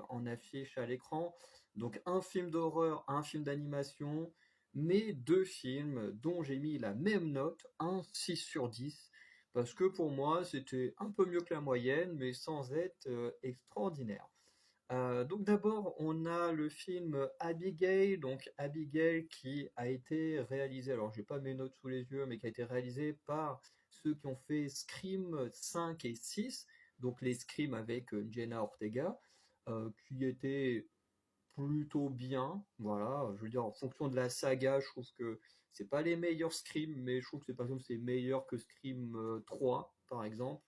en affiche à l'écran. Donc un film d'horreur, un film d'animation, mais deux films dont j'ai mis la même note, un 6 sur 10, parce que pour moi c'était un peu mieux que la moyenne, mais sans être extraordinaire. Donc d'abord, on a le film Abigail, donc Abigail qui a été réalisé, alors j'ai pas mes notes sous les yeux, mais qui a été réalisé par ceux qui ont fait Scream 5 et 6, donc les Scream avec Jenna Ortega, qui était plutôt bien, voilà, je veux dire en fonction de la saga, je trouve que c'est pas les meilleurs Scream, mais je trouve que c'est par exemple c'est meilleur que Scream 3 par exemple.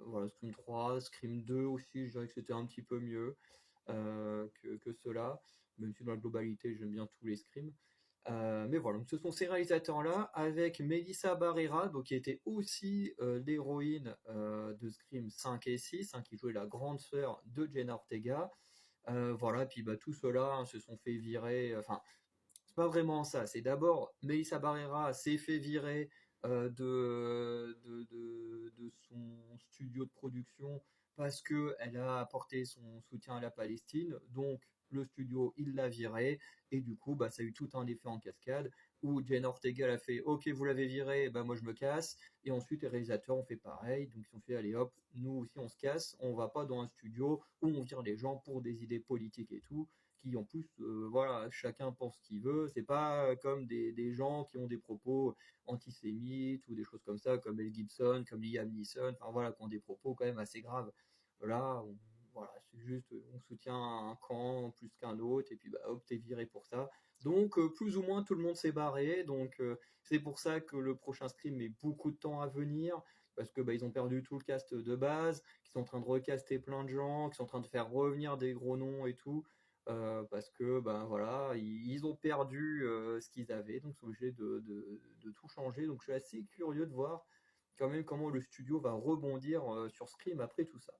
Voilà, Scream 3, Scream 2 aussi, je dirais que c'était un petit peu mieux que cela, même si dans la globalité j'aime bien tous les Scream. Mais voilà, donc ce sont ces réalisateurs-là, avec Melissa Barrera, donc, qui était aussi l'héroïne de Scream 5 et 6, hein, qui jouait la grande sœur de Jenna Ortega. Voilà, puis bah, tous ceux-là, hein, se sont fait virer. Enfin, c'est pas vraiment ça. C'est d'abord Melissa Barrera s'est fait virer de son studio de production parce que elle a apporté son soutien à la Palestine. Donc le studio il l'a viré et du coup bah ça a eu tout un effet en cascade où Jane Ortega a fait OK, vous l'avez viré, bah moi je me casse, et ensuite les réalisateurs ont fait pareil. Donc ils ont fait allez hop, nous aussi on se casse, on va pas dans un studio où on vire les gens pour des idées politiques et tout, qui en plus, voilà, chacun pense ce qu'il veut. C'est pas comme des gens qui ont des propos antisémites ou des choses comme ça, comme Mel Gibson, comme Liam Neeson, enfin voilà, qui ont des propos quand même assez graves. Là, voilà, c'est juste, on soutient un camp plus qu'un autre, et puis bah, hop, t'es viré pour ça. Donc, plus ou moins, tout le monde s'est barré. Donc, c'est pour ça que le prochain stream met beaucoup de temps à venir, parce que bah, ils ont perdu tout le cast de base, qu'ils sont en train de recaster plein de gens, qu'ils sont en train de faire revenir des gros noms et tout. Parce que ben voilà, ils ont perdu ce qu'ils avaient, donc ils sont obligés de tout changer. Donc je suis assez curieux de voir quand même comment le studio va rebondir sur Scream après tout ça.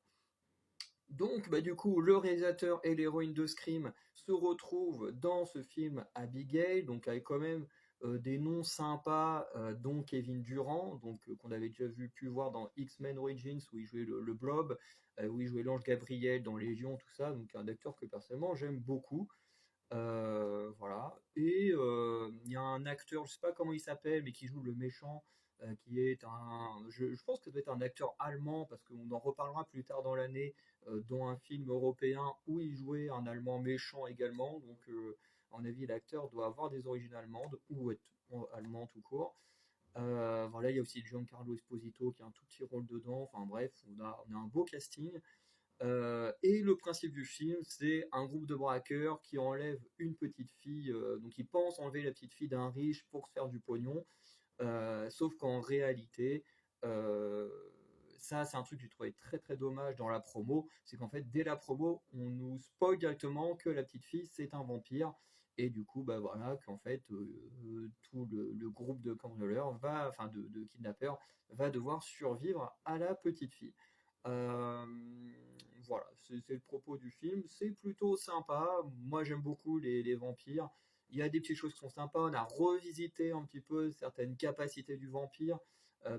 Donc bah, du coup, le réalisateur et l'héroïne de Scream se retrouvent dans ce film Abigail, donc avec quand même des noms sympas, dont Kevin Durant, donc qu'on avait déjà pu voir dans X-Men Origins où il jouait le Blob, où il jouait l'ange Gabriel dans Légion, tout ça, donc un acteur que personnellement j'aime beaucoup. Voilà. Et il y a un acteur, je sais pas comment il s'appelle, mais qui joue le méchant, qui est je pense que ça doit être un acteur allemand, parce qu'on en reparlera plus tard dans l'année, dans un film européen où il jouait un allemand méchant également. Donc, à mon avis, l'acteur doit avoir des origines allemandes ou être allemand tout court. Voilà, il y a aussi Giancarlo Esposito qui a un tout petit rôle dedans. Enfin bref, on a un beau casting. Et le principe du film, c'est un groupe de braqueurs qui enlèvent une petite fille, donc ils pensent enlever la petite fille d'un riche pour se faire du pognon, sauf qu'en réalité, euh, ça c'est un truc que j'ai trouvé très très dommage dans la promo, c'est qu'en fait dès la promo, on nous spoil directement que la petite fille c'est un vampire, et du coup bah voilà qu'en fait tout le groupe de cambrioleurs enfin de kidnappeurs va devoir survivre à la petite fille. Euh, voilà, c'est le propos du film. C'est plutôt sympa. Moi, j'aime beaucoup les vampires. Il y a des petites choses qui sont sympas. On a revisité un petit peu certaines capacités du vampire,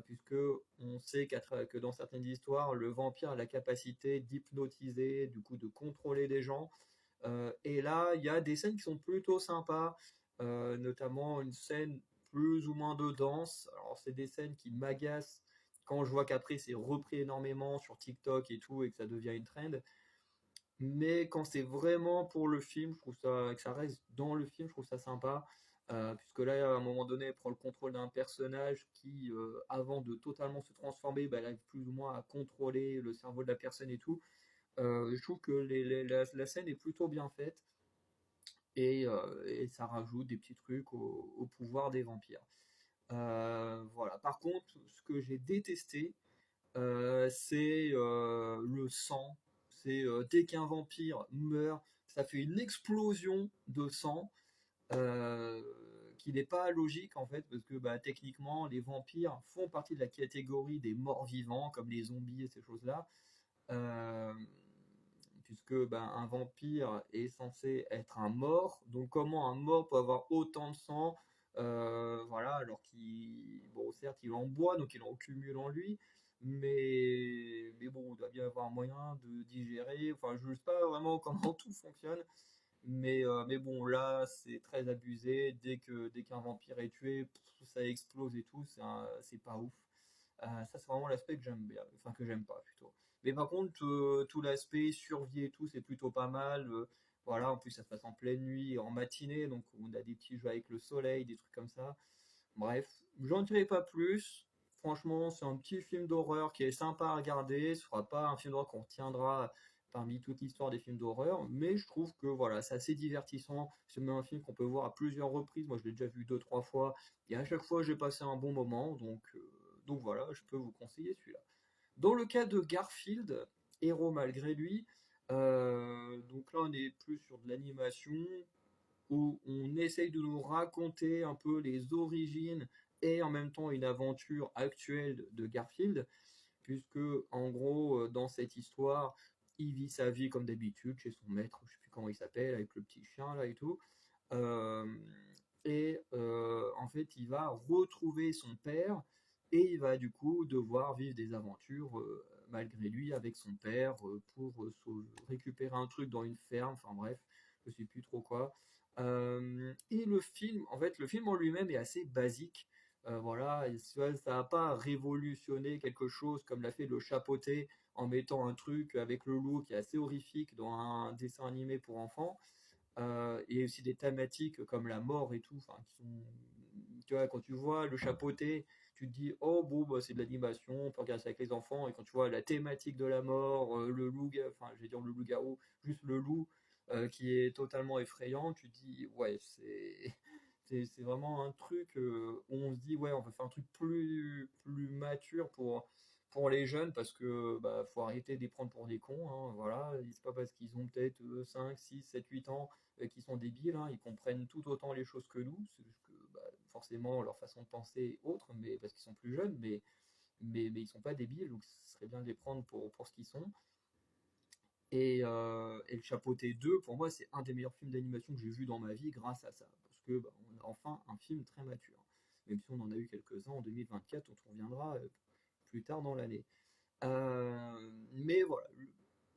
puisque on sait que dans certaines histoires, le vampire a la capacité d'hypnotiser, du coup, de contrôler les gens. Et là, il y a des scènes qui sont plutôt sympas, notamment une scène plus ou moins de danse. Alors, c'est des scènes qui m'agacent quand je vois qu'après c'est repris énormément sur TikTok et tout, et que ça devient une trend. Mais quand c'est vraiment pour le film, je trouve ça, que ça reste dans le film, je trouve ça sympa. Puisque là, à un moment donné, elle prend le contrôle d'un personnage qui, avant de totalement se transformer, bah, elle arrive plus ou moins à contrôler le cerveau de la personne et tout. Je trouve que la scène est plutôt bien faite, et ça rajoute des petits trucs au pouvoir des vampires. Voilà. Par contre, ce que j'ai détesté, c'est le sang. C'est dès qu'un vampire meurt, ça fait une explosion de sang, euh, qui n'est pas logique en fait, parce que bah, techniquement, les vampires font partie de la catégorie des morts vivants, comme les zombies et ces choses-là. Euh, Puisque ben, un vampire est censé être un mort, donc comment un mort peut avoir autant de sang, voilà, alors qu'il, bon, certes, il en boit, donc il en cumule en lui, mais bon, il doit bien avoir un moyen de digérer, enfin, je ne sais pas vraiment comment tout fonctionne, mais bon, là, c'est très abusé, dès qu'un vampire est tué, ça explose et tout, c'est pas ouf. Ça, c'est vraiment l'aspect que j'aime bien, enfin que j'aime pas plutôt. Mais par contre, tout l'aspect survie et tout, c'est plutôt pas mal. Voilà, en plus, ça se passe en pleine nuit, en matinée, donc on a des petits jeux avec le soleil, des trucs comme ça. Bref, j'en dirai pas plus. Franchement, c'est un petit film d'horreur qui est sympa à regarder. Ce sera pas un film d'horreur qu'on retiendra parmi toute l'histoire des films d'horreur, mais je trouve que voilà, c'est assez divertissant. C'est même un film qu'on peut voir à plusieurs reprises. Moi, je l'ai déjà vu deux, trois fois, et à chaque fois, j'ai passé un bon moment. Donc voilà, je peux vous conseiller celui-là. Dans le cas de Garfield, héros malgré lui, donc là, on est plus sur de l'animation. où on essaye de nous raconter un peu les origines et en même temps une aventure actuelle de Garfield, puisque en gros, dans cette histoire, il vit sa vie comme d'habitude chez son maître, je sais plus comment il s'appelle, avec le petit chien là et tout. Euh, en fait, il va retrouver son père et il va du coup devoir vivre des aventures malgré lui avec son père pour récupérer un truc dans une ferme. Enfin bref, je sais plus trop quoi. Et le film, en fait, le film en lui-même est assez basique. Voilà, ça n'a pas révolutionné quelque chose comme l'a fait le chapeauté en mettant un truc avec le loup qui est assez horrifique dans un dessin animé pour enfants. Et aussi des thématiques comme la mort et tout, enfin, qui sont, tu vois, quand tu vois le chapeauté, tu te dis, oh bon, bah, c'est de l'animation, on peut regarder ça avec les enfants, et quand tu vois la thématique de la mort, le loup, enfin, je vais dire le loup-garou, juste le loup, qui est totalement effrayant, tu te dis, ouais, c'est vraiment un truc où on se dit, ouais, on va faire un truc plus mature pour les jeunes parce que bah, faut arrêter de les prendre pour des cons. Hein, voilà. C'est pas parce qu'ils ont peut-être 5, 6, 7, 8 ans qui sont débiles. Hein, ils comprennent tout autant les choses que nous. C'est juste que bah, forcément leur façon de penser est autre, mais parce qu'ils sont plus jeunes, mais ils sont pas débiles, donc ce serait bien de les prendre pour ce qu'ils sont. Et le Chapeauté 2, pour moi, c'est un des meilleurs films d'animation que j'ai vu dans ma vie grâce à ça. Parce que bah, on a enfin un film très mature. Même si on en a eu quelques-uns en 2024, on y reviendra plus tard dans l'année. Mais voilà,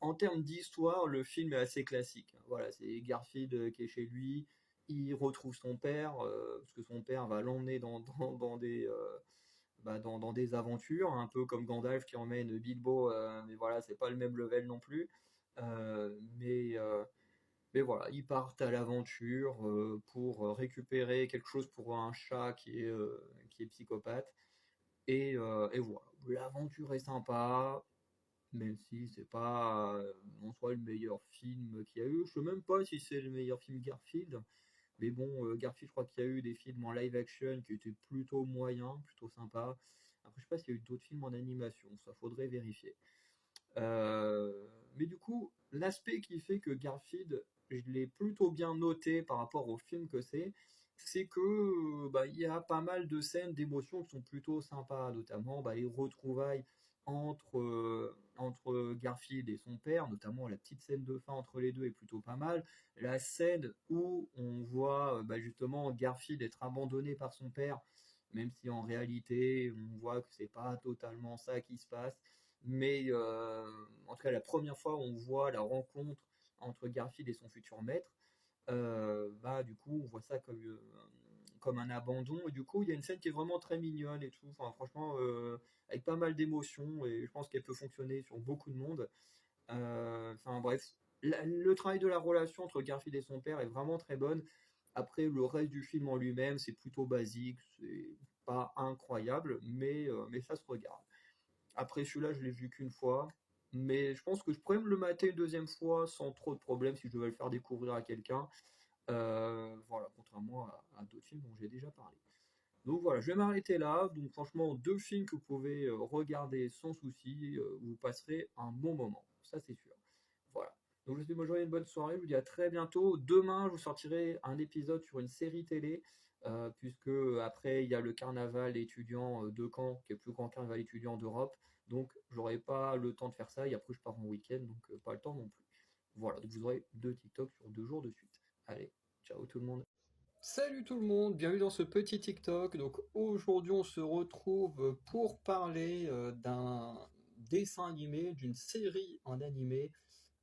en termes d'histoire, le film est assez classique. Voilà, c'est Garfield qui est chez lui, il retrouve son père, parce que son père va l'emmener dans des aventures, un peu comme Gandalf qui emmène Bilbo, mais voilà, c'est pas le même level non plus. Euh, mais, euh, mais voilà, ils partent à l'aventure pour récupérer quelque chose pour un chat qui est psychopathe. Et voilà, l'aventure est sympa, même si c'est pas en soi le meilleur film qu'il y a eu. Je sais même pas si c'est le meilleur film Garfield. Mais bon, Garfield, je crois qu'il y a eu des films en live action qui étaient plutôt moyens, plutôt sympas. Après, je sais pas s'il y a eu d'autres films en animation, ça faudrait vérifier. Mais du coup, l'aspect qui fait que Garfield, je l'ai plutôt bien noté par rapport au film que c'est que bah, il y a pas mal de scènes d'émotion qui sont plutôt sympas, notamment bah, les retrouvailles entre Garfield et son père, notamment la petite scène de fin entre les deux est plutôt pas mal. La scène où on voit bah, justement Garfield être abandonné par son père, même si en réalité on voit que c'est pas totalement ça qui se passe. Mais en tout cas, la première fois où on voit la rencontre entre Garfield et son futur maître, bah, du coup, on voit ça comme un abandon. Et du coup, il y a une scène qui est vraiment très mignonne et tout. Enfin, franchement, avec pas mal d'émotions. Et je pense qu'elle peut fonctionner sur beaucoup de monde. Enfin, bref. Le travail de la relation entre Garfield et son père est vraiment très bonne. Après, le reste du film en lui-même, c'est plutôt basique. C'est pas incroyable, mais ça se regarde. Après celui-là, je l'ai vu qu'une fois, mais je pense que je pourrais me le mater une deuxième fois sans trop de problème si je devais le faire découvrir à quelqu'un. Voilà, contrairement à d'autres films dont j'ai déjà parlé. Donc voilà, je vais m'arrêter là. Donc franchement, deux films que vous pouvez regarder sans souci, vous passerez un bon moment, ça c'est sûr. Voilà. Donc je vous souhaite une bonne journée, une bonne soirée, je vous dis à très bientôt. Demain, je vous sortirai un épisode sur une série télé, puisque après il y a le carnaval étudiant de Caen, qui est le plus grand carnaval étudiant d'Europe. Donc j'aurai pas le temps de faire ça, et après je pars en week-end, donc pas le temps non plus. Voilà, donc vous aurez deux TikTok sur 2 jours de suite. Allez, ciao tout le monde. Salut tout le monde, bienvenue dans ce petit TikTok. Donc aujourd'hui on se retrouve pour parler d'un dessin animé, d'une série en animé,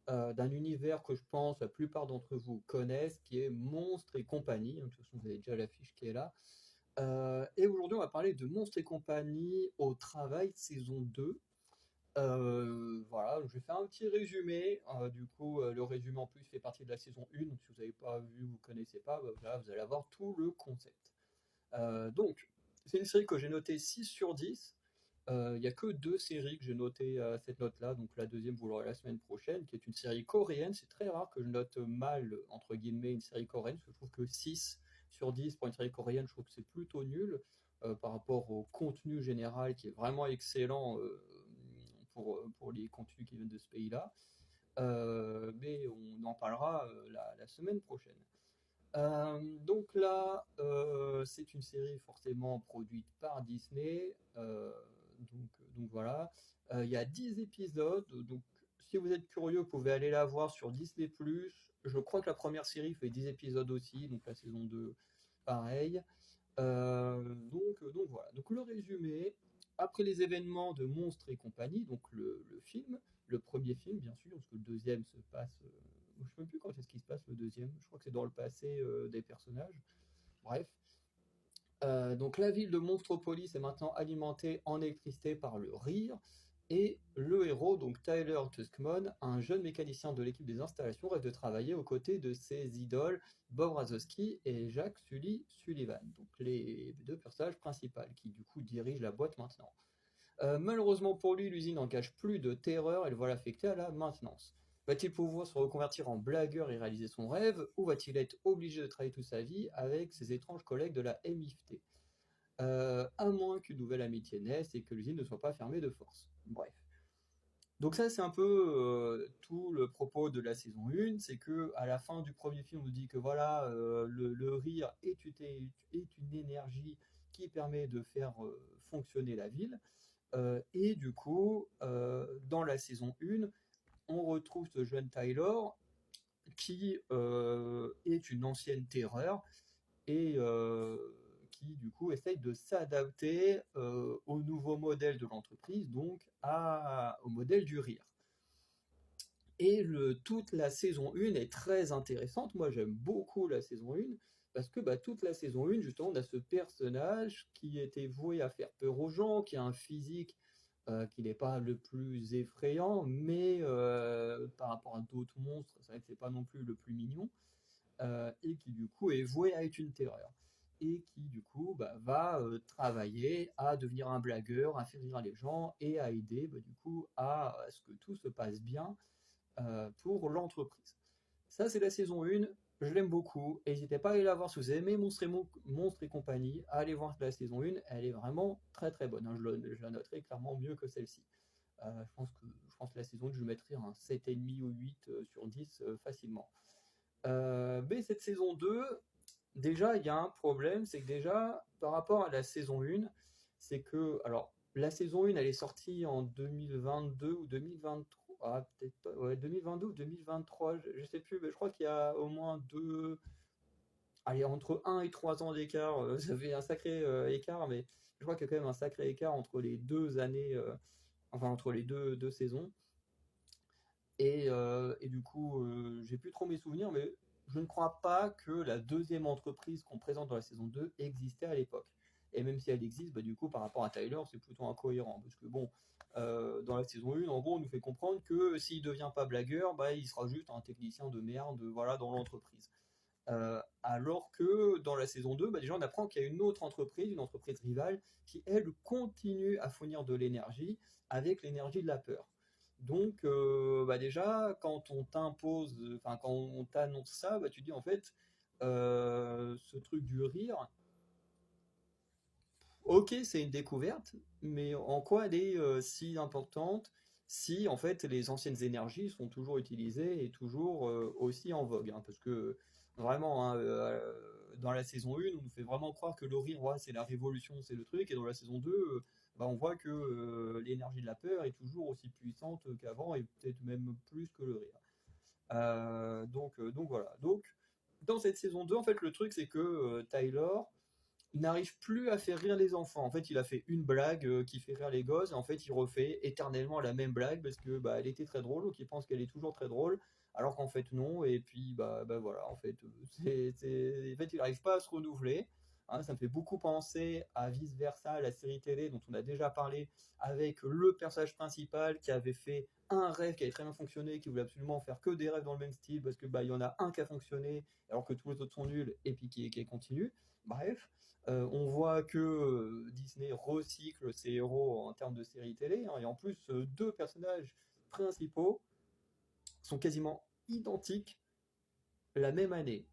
d'un univers que je pense la plupart d'entre vous connaissent, qui est Monstres et compagnie. De toute façon vous avez déjà l'affiche qui est là. Et aujourd'hui on va parler de Monstres et compagnie au travail saison 2. Voilà, je vais faire un petit résumé. Du coup, le résumé en plus fait partie de la saison 1. Donc, si vous n'avez pas vu, vous ne connaissez pas, bah, voilà, vous allez avoir tout le concept. Donc, c'est une série que j'ai notée 6 sur 10. Il n'y a que deux séries que j'ai notées à cette note-là. Donc, la deuxième, vous l'aurez la semaine prochaine, qui est une série coréenne. C'est très rare que je note mal, entre guillemets, une série coréenne, parce que je trouve que 6 sur 10 pour une série coréenne, je trouve que c'est plutôt nul par rapport au contenu général qui est vraiment excellent pour les contenus qui viennent de ce pays-là. Mais on en parlera la semaine prochaine. Donc là, c'est une série forcément produite par Disney. Donc voilà. Il y a 10 épisodes. Donc si vous êtes curieux, vous pouvez aller la voir sur Disney+. Je crois que la première série fait 10 épisodes aussi. Donc la saison 2, pareil. Donc voilà. Donc le résumé, après les événements de Monstres et compagnie, donc le film, le premier film bien sûr, parce que le deuxième se passe, je ne sais même plus quand est-ce qu'il se passe le deuxième, je crois que c'est dans le passé des personnages. Bref. Donc la ville de Monstropolis est maintenant alimentée en électricité par le rire. Et le héros, donc Tyler Tuskmon, un jeune mécanicien de l'équipe des installations, rêve de travailler aux côtés de ses idoles Bob Razowski et Jack Sully Sullivan, donc les deux personnages principaux qui du coup dirigent la boîte maintenant. Malheureusement pour lui, l'usine n'engage plus de terreur et le voit affecté à la maintenance. Va-t-il pouvoir se reconvertir en blagueur et réaliser son rêve, ou va-t-il être obligé de travailler toute sa vie avec ses étranges collègues de la MIFT, à moins qu'une nouvelle amitié naisse et que l'usine ne soit pas fermée de force. Bref. Donc ça, c'est un peu tout le propos de la saison 1, c'est que à la fin du premier film, on nous dit que voilà, le rire est une énergie qui permet de faire fonctionner la ville. Et du coup, dans la saison 1, on retrouve ce jeune Tyler qui est une ancienne terreur et qui du coup essaye de s'adapter au nouveau modèle de l'entreprise, donc au modèle du rire. Et toute la saison 1 est très intéressante. Moi, j'aime beaucoup la saison 1 parce que toute la saison 1, justement, on a ce personnage qui était voué à faire peur aux gens, qui a un physique qui n'est pas le plus effrayant, mais par rapport à d'autres monstres, c'est vrai que c'est pas non plus le plus mignon, et qui du coup est voué à être une terreur. Et qui du coup va travailler à devenir un blagueur, à faire rire les gens et à aider du coup à ce que tout se passe bien pour l'entreprise. Ça, c'est la saison 1. Je l'aime beaucoup. N'hésitez pas à aller la voir si vous aimez Monstres et compagnie. Allez voir la saison 1. Elle est vraiment très très bonne. Je la noterai clairement mieux que celle-ci. Je pense que la saison 1, je lui mettrai un 7,5 ou 8 sur 10 facilement. Mais cette saison 2, déjà, il y a un problème. C'est que déjà, par rapport à la saison 1, c'est que. Alors, la saison 1, elle est sortie en 2022 ou 2023. Ah, peut-être pas. Ouais, 2022 ou 2023, je ne sais plus, mais je crois qu'il y a au moins allez, entre 1 et 3 ans d'écart. Ça fait un sacré écart, mais je crois qu'il y a quand même un sacré écart entre les 2 années, enfin entre les deux saisons. Et du coup, j'ai plus trop mes souvenirs, mais je ne crois pas que la deuxième entreprise qu'on présente dans la saison 2 existait à l'époque. Et même si elle existe, du coup, par rapport à Tyler, c'est plutôt incohérent. Parce que bon, dans la saison 1, en gros, on nous fait comprendre que s'il ne devient pas blagueur, il sera juste un technicien de merde voilà, dans l'entreprise. Alors que dans la saison 2, déjà on apprend qu'il y a une autre entreprise, une entreprise rivale, qui elle continue à fournir de l'énergie avec l'énergie de la peur. Donc déjà quand on t'impose, enfin quand on t'annonce ça, tu dis en fait ce truc du rire, ok c'est une découverte, mais en quoi elle est si importante si en fait les anciennes énergies sont toujours utilisées et toujours aussi en vogue, hein, parce que vraiment hein, dans la saison 1 on nous fait vraiment croire que le rire ouais, c'est la révolution, c'est le truc, et dans la saison 2 on voit que l'énergie de la peur est toujours aussi puissante qu'avant et peut-être même plus que le rire. Donc voilà. Donc dans cette saison 2 en fait le truc c'est que Tyler il n'arrive plus à faire rire les enfants. En fait, il a fait une blague qui fait rire les gosses, et en fait, il refait éternellement la même blague parce que elle était très drôle, donc il pense qu'elle est toujours très drôle, alors qu'en fait non. Et puis voilà, en fait, en fait, il n'arrive pas à se renouveler. Hein, ça me fait beaucoup penser à Vice Versa, la série télé dont on a déjà parlé, avec le personnage principal qui avait fait un rêve qui avait très bien fonctionné, qui voulait absolument faire que des rêves dans le même style parce que il y en a un qui a fonctionné alors que tous les autres sont nuls et puis qui continue. Bref, on voit que Disney recycle ses héros en termes de séries télé, hein, et en plus, deux personnages principaux sont quasiment identiques la même année.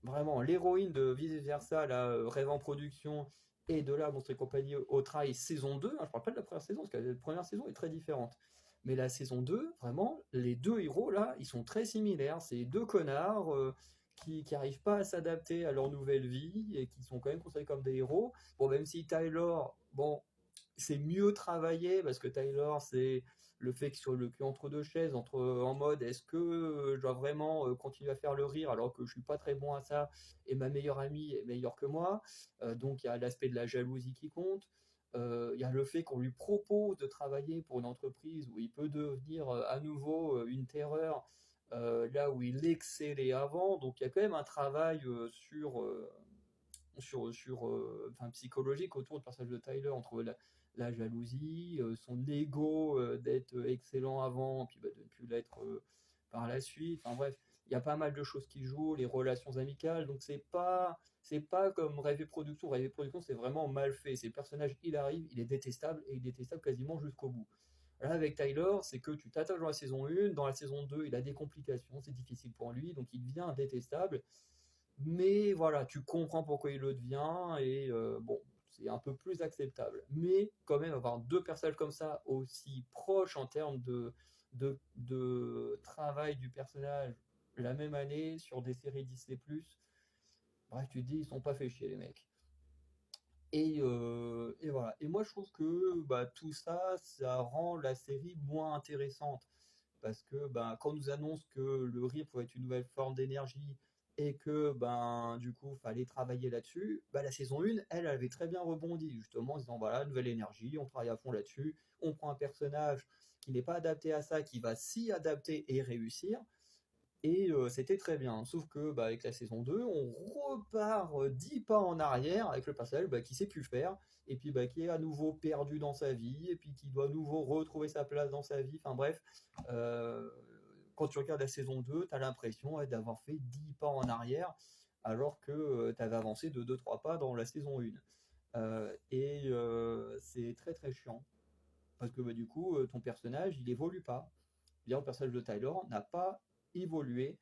Vraiment, l'héroïne de Vice Versa, Rêve en production, et de là, Monstre et compagnie au trail saison 2, hein, je parle pas de la première saison, parce que la première saison est très différente. Mais la saison 2, vraiment, les deux héros là, ils sont très similaires. C'est deux connards qui arrivent pas à s'adapter à leur nouvelle vie et qui sont quand même considérés comme des héros. Bon, même si Tyler, bon, c'est mieux travaillé parce que Tyler, c'est le fait que sur le cul entre deux chaises, en mode est-ce que je dois vraiment continuer à faire le rire alors que je suis pas très bon à ça et ma meilleure amie est meilleure que moi. Donc il y a l'aspect de la jalousie qui compte. Il y a le fait qu'on lui propose de travailler pour une entreprise où il peut devenir à nouveau une terreur là où il excellait avant. Donc il y a quand même un travail enfin, psychologique autour du personnage de Tyler, entre la jalousie, son ego d'être excellent avant, puis bah, de ne plus l'être par la suite. Enfin bref, il y a pas mal de choses qui jouent, les relations amicales, donc c'est pas comme Rêve et Production. Rêve et Production, c'est vraiment mal fait. C'est le personnage, il arrive, il est détestable, et il est détestable quasiment jusqu'au bout. Là, avec Tyler, c'est que tu t'attaches dans la saison 1, dans la saison 2, il a des complications, c'est difficile pour lui, donc il devient détestable. Mais voilà, tu comprends pourquoi il le devient et bon, c'est un peu plus acceptable. Mais quand même, avoir deux personnages comme ça, aussi proches en termes de travail du personnage, la même année, sur des séries Disney+, bref, tu te dis, ils sont pas fait chier, les mecs. Et voilà. Et moi, je trouve que bah, tout ça, ça rend la série moins intéressante. Parce que bah, quand on nous annonce que le rire pourrait être une nouvelle forme d'énergie et que ben, du coup, fallait travailler là-dessus, bah, la saison 1, elle avait très bien rebondi, justement, en disant voilà, nouvelle énergie, on travaille à fond là-dessus, on prend un personnage qui n'est pas adapté à ça, qui va s'y adapter et réussir. Et c'était très bien. Sauf que bah, avec la saison 2, on repart 10 pas en arrière avec le personnage bah, qui sait plus faire, et puis bah, qui est à nouveau perdu dans sa vie, et puis qui doit à nouveau retrouver sa place dans sa vie. Enfin bref, euh, quand tu regardes la saison 2, tu as l'impression ouais, d'avoir fait 10 pas en arrière, alors que tu avais avancé de deux trois pas dans la saison 1. C'est très très chiant, parce que bah, du coup, ton personnage, il évolue pas. Bien, le personnage de Tyler n'a pas évolué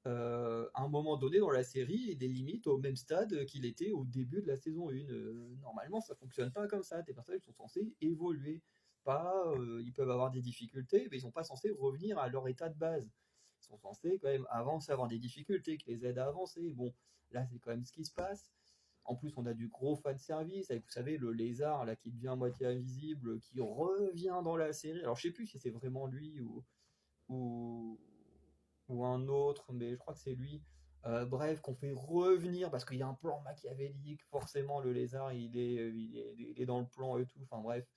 à un moment donné dans la série, il est limite au même stade qu'il était au début de la saison 1. Normalement, ça fonctionne pas comme ça. Tes personnages sont censés évoluer. Pas, ils peuvent avoir des difficultés, mais ils sont pas censés revenir à leur état de base. Ils sont censés quand même avancer, avoir des difficultés qui les aident à avancer. Bon, là, c'est quand même ce qui se passe. En plus, on a du gros fan service avec, vous savez, le lézard là qui devient à moitié invisible, qui revient dans la série. Alors, je sais plus si c'est vraiment lui ou, ou un autre, mais je crois que c'est lui. Bref, qu'on fait revenir parce qu'il y a un plan machiavélique. Forcément, le lézard, il est dans le plan et tout. Enfin bref,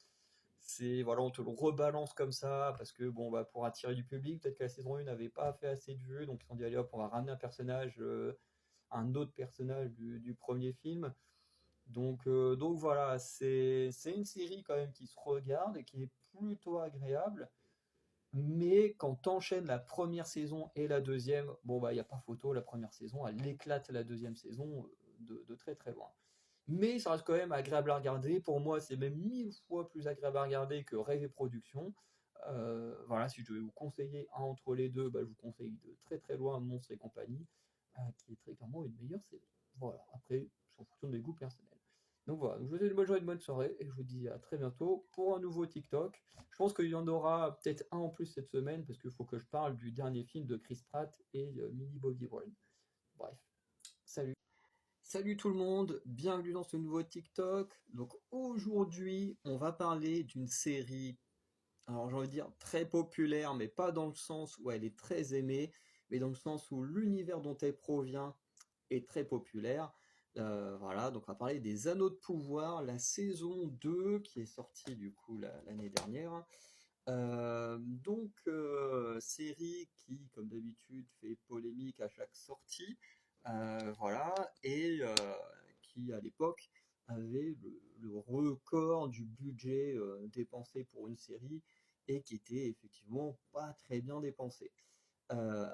c'est voilà, on te le rebalance comme ça parce que bon, bah pour attirer du public, peut-être que la saison 1 n'avait pas fait assez de vues, donc ils se sont dit allez hop, on va ramener un autre personnage du premier film. Donc voilà, c'est une série quand même qui se regarde et qui est plutôt agréable. Mais quand t'enchaînes la première saison et la deuxième, bon bah il n'y a pas photo, la première saison, elle éclate la deuxième saison de très très loin. Mais ça reste quand même agréable à regarder. Pour moi, c'est même 1000 fois plus agréable à regarder que Rêve et Production. Voilà, si je devais vous conseiller un entre les deux, bah, je vous conseille de très très loin Monstres et compagnie, qui est très clairement une meilleure série. Voilà, après, c'est en fonction des goûts personnels. Donc voilà, donc je vous souhaite une bonne journée, une bonne soirée, et je vous dis à très bientôt pour un nouveau TikTok. Je pense qu'il y en aura peut-être un en plus cette semaine, parce qu'il faut que je parle du dernier film de Chris Pratt et Millie Bobby Brown. Bref, salut. Salut tout le monde, bienvenue dans ce nouveau TikTok. Donc aujourd'hui, on va parler d'une série, alors j'ai envie de dire très populaire, mais pas dans le sens où elle est très aimée, mais dans le sens où l'univers dont elle provient est très populaire. Voilà, donc on va parler des Anneaux de pouvoir, la saison 2 qui est sortie du coup l'année dernière. Série qui, comme d'habitude, fait polémique à chaque sortie, voilà, et qui à l'époque avait le record du budget dépensé pour une série et qui était effectivement pas très bien dépensé.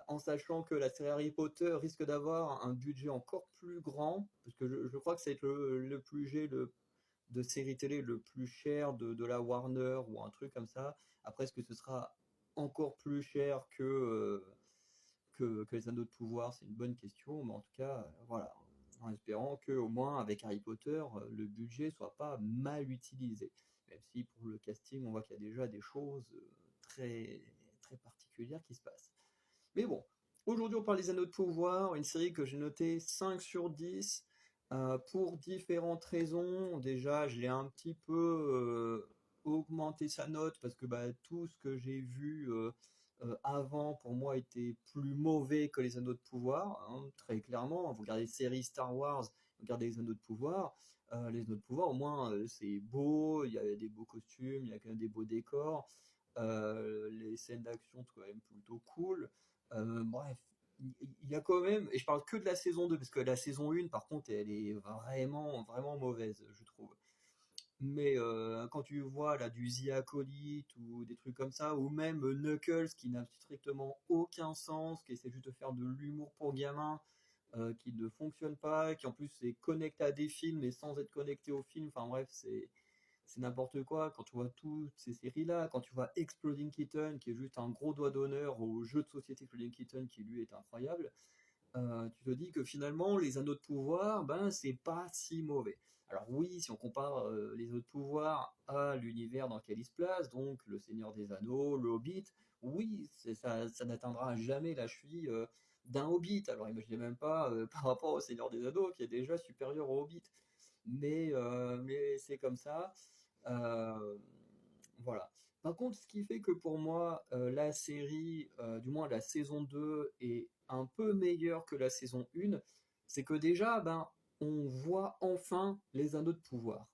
En sachant que la série Harry Potter risque d'avoir un budget encore plus grand, parce que je crois que c'est le budget de série télé le plus cher de la Warner ou un truc comme ça. Après, est-ce que ce sera encore plus cher que les Anneaux de pouvoir? C'est une bonne question, mais en tout cas, voilà, en espérant que au moins avec Harry Potter, le budget soit pas mal utilisé. Même si pour le casting, on voit qu'il y a déjà des choses très, très particulières qui se passent. Mais bon, Aujourd'hui, on parle des Anneaux de pouvoir, une série que j'ai notée 5 sur 10 pour différentes raisons. Déjà, je l'ai un petit peu augmenté sa note parce que bah, tout ce que j'ai vu avant, pour moi, était plus mauvais que les Anneaux de pouvoir, hein, très clairement. Vous regardez les séries Star Wars, vous regardez les Anneaux de pouvoir. Les Anneaux de pouvoir, au moins, c'est beau, il y a des beaux costumes, il y a quand même des beaux décors. Les scènes d'action sont quand même plutôt cool. Bref, il y a quand même, et je parle que de la saison 2 parce que la saison 1, par contre, elle est vraiment, vraiment mauvaise, je trouve. Mais quand tu vois là du The Acolyte ou des trucs comme ça, ou même Knuckles qui n'a strictement aucun sens, qui essaie juste de faire de l'humour pour gamins, qui ne fonctionne pas, qui en plus est connecté à des films mais sans être connecté aux films, enfin bref, c'est n'importe quoi. Quand tu vois toutes ces séries-là, quand tu vois Exploding Kitten, qui est juste un gros doigt d'honneur au jeu de société Exploding Kitten, qui lui est incroyable, tu te dis que finalement, les anneaux de pouvoir, ben, c'est pas si mauvais. Alors oui, si on compare les anneaux de pouvoir à l'univers dans lequel ils se placent, donc le Seigneur des Anneaux, le Hobbit, oui, ça n'atteindra jamais la cheville d'un Hobbit. Alors imaginez même pas par rapport au Seigneur des Anneaux, qui est déjà supérieur au Hobbit. Mais c'est comme ça. Euh, voilà. Par contre, ce qui fait que pour moi, la série, du moins la saison 2, est un peu meilleure que la saison 1, c'est que déjà, ben, on voit enfin les anneaux de pouvoir.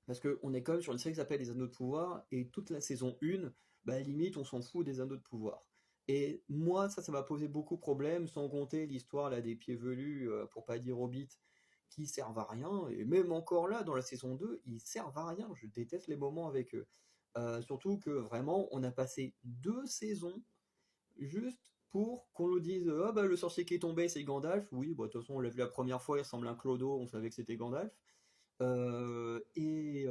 Parce qu'on est quand même sur une série qui s'appelle Les Anneaux de pouvoir, et toute la saison 1, bah, limite, on s'en fout des anneaux de pouvoir. Et moi, ça m'a posé beaucoup de problèmes, sans compter l'histoire là des pieds velus, pour pas dire Hobbit, qui servent à rien. Et même encore là, dans la saison 2, ils servent à rien. Je déteste les moments avec eux. Surtout que vraiment, on a passé 2 saisons juste pour qu'on nous dise ah bah le sorcier qui est tombé c'est Gandalf. Oui, bah, de toute façon on l'a vu la première fois, il ressemble à un clodo, on savait que c'était Gandalf. Et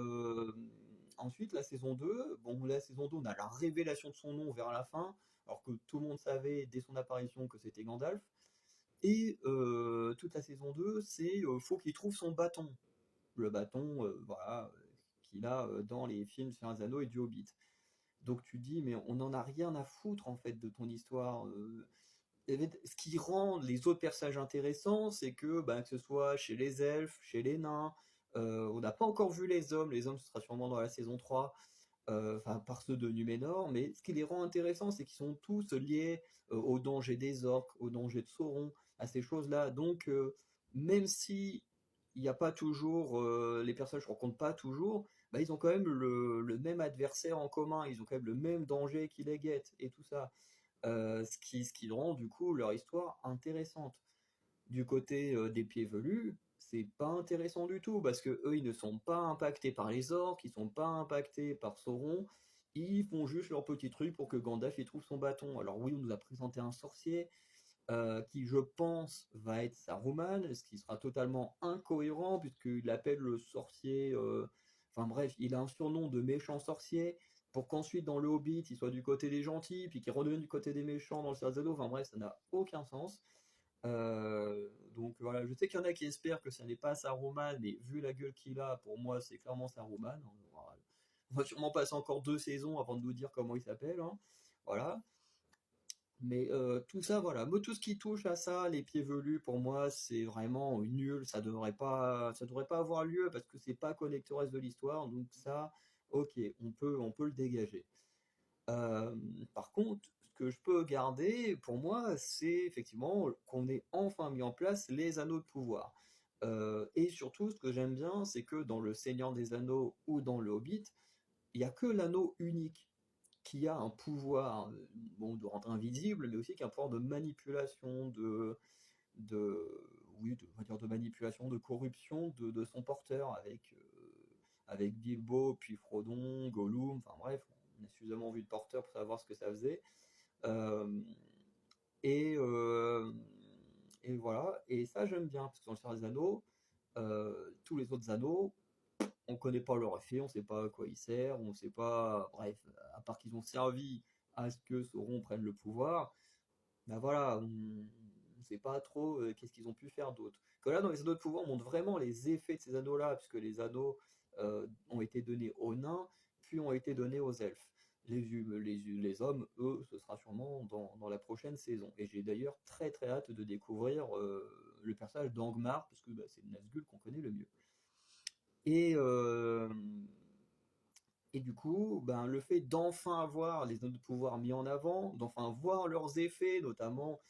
ensuite, la saison 2, bon, la saison 2, on a la révélation de son nom vers la fin, alors que tout le monde savait dès son apparition que c'était Gandalf. Et toute la saison 2, c'est faut qu'il trouve son bâton. Le bâton, voilà, qu'il a dans les films sur les Anneaux et du Hobbit. Donc tu dis, mais on n'en a rien à foutre en fait de ton histoire. Ce qui rend les autres personnages intéressants, c'est que, bah, que ce soit chez les elfes, chez les nains, on n'a pas encore vu les hommes ce sera sûrement dans la saison 3, enfin par ceux de Numénor, mais ce qui les rend intéressants, c'est qu'ils sont tous liés au danger des orques, au danger de Sauron, à ces choses-là. Donc, même si il n'y a pas toujours, les personnages ne se rencontrent pas toujours, bah, ils ont quand même le même adversaire en commun, ils ont quand même le même danger qui les guette, et tout ça. Ce qui rend du coup leur histoire intéressante. Du côté des pieds velus, c'est pas intéressant du tout parce que eux ils ne sont pas impactés par les orques, ils sont pas impactés par Sauron, ils font juste leur petit truc pour que Gandalf y trouve son bâton. Alors oui, on nous a présenté un sorcier qui je pense va être Saruman, ce qui sera totalement incohérent puisqu'il appelle le sorcier, enfin bref, il a un surnom de méchant sorcier pour qu'ensuite dans le Hobbit il soit du côté des gentils puis qu'il redevienne du côté des méchants dans le Seigneur des Anneaux. Enfin bref, ça n'a aucun sens. Donc voilà, je sais qu'il y en a qui espèrent que ça n'est pas Saruman, mais vu la gueule qu'il a, pour moi c'est clairement Saruman. On va sûrement passer encore 2 saisons avant de nous dire comment il s'appelle, hein. Voilà. Mais tout ça, voilà. Moi, tout ce qui touche à ça, les pieds velus, pour moi, c'est vraiment nul. Ça devrait pas avoir lieu parce que c'est pas connecté au reste de l'histoire. Donc ça, ok, on peut le dégager. Euh, Par contre, ce que je peux garder, pour moi, c'est effectivement qu'on ait enfin mis en place les anneaux de pouvoir. Et surtout, ce que j'aime bien, c'est que dans le Seigneur des Anneaux ou dans le Hobbit, il n'y a que l'anneau unique qui a un pouvoir, bon, de rendre invisible, mais aussi qui a un pouvoir de manipulation, de oui, on va dire de manipulation, de corruption de son porteur avec Bilbo, puis Frodon, Gollum, enfin bref, on a suffisamment vu de porteurs pour savoir ce que ça faisait. Euh, et, euh, et voilà, et ça j'aime bien, parce que dans le Seigneur des Anneaux, tous les autres anneaux, on connaît pas leur effet, on sait pas à quoi ils servent, on sait pas, bref, à part qu'ils ont servi à ce que Sauron prenne le pouvoir, ben voilà, on sait pas trop qu'est-ce qu'ils ont pu faire d'autre. Que là, dans les anneaux de pouvoir, on montre vraiment les effets de ces anneaux-là, puisque les anneaux ont été donnés aux nains, puis ont été donnés aux elfes. les hommes, eux, ce sera sûrement dans la prochaine saison. Et j'ai d'ailleurs très très hâte de découvrir le personnage d'Angmar, parce que bah, c'est le Nazgûl qu'on connaît le mieux. Et, euh, et du coup, ben, le fait d'enfin avoir les zones de pouvoir mis en avant, d'enfin voir leurs effets, notamment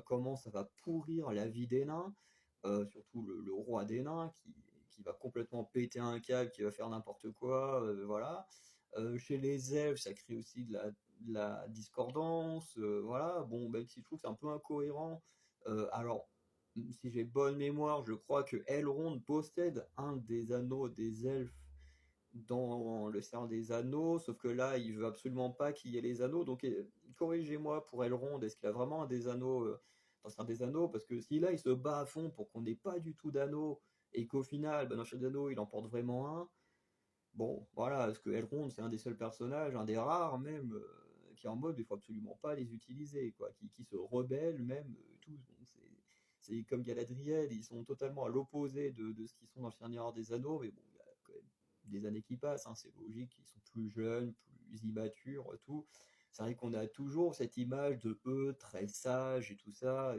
comment ça va pourrir la vie des nains, surtout le roi des nains qui va complètement péter un câble, qui va faire n'importe quoi, voilà. Chez les elfes, ça crée aussi de la discordance, voilà. Bon, même si je trouve que c'est un peu incohérent, alors, si j'ai bonne mémoire, je crois que Elrond possède un des anneaux des elfes dans le Seigneur des Anneaux, sauf que là, il veut absolument pas qu'il y ait les anneaux. Donc, corrigez-moi pour Elrond, est-ce qu'il a vraiment un des anneaux dans le Seigneur des Anneaux? Parce que si là, il se bat à fond pour qu'on n'ait pas du tout d'anneaux et qu'au final, bah, dans le Seigneur des Anneaux, il en porte vraiment un, bon, voilà, parce que Elrond, c'est un des seuls personnages, un des rares même, qui est en mode, il faut absolument pas les utiliser, quoi, qui se rebelle même, tout. Bon, c'est comme Galadriel, ils sont totalement à l'opposé de ce qu'ils sont dans le Seigneur des Anneaux, mais bon, il y a quand même des années qui passent, hein, c'est logique, ils sont plus jeunes, plus immatures, tout. C'est vrai qu'on a toujours cette image de eux très sages et tout ça,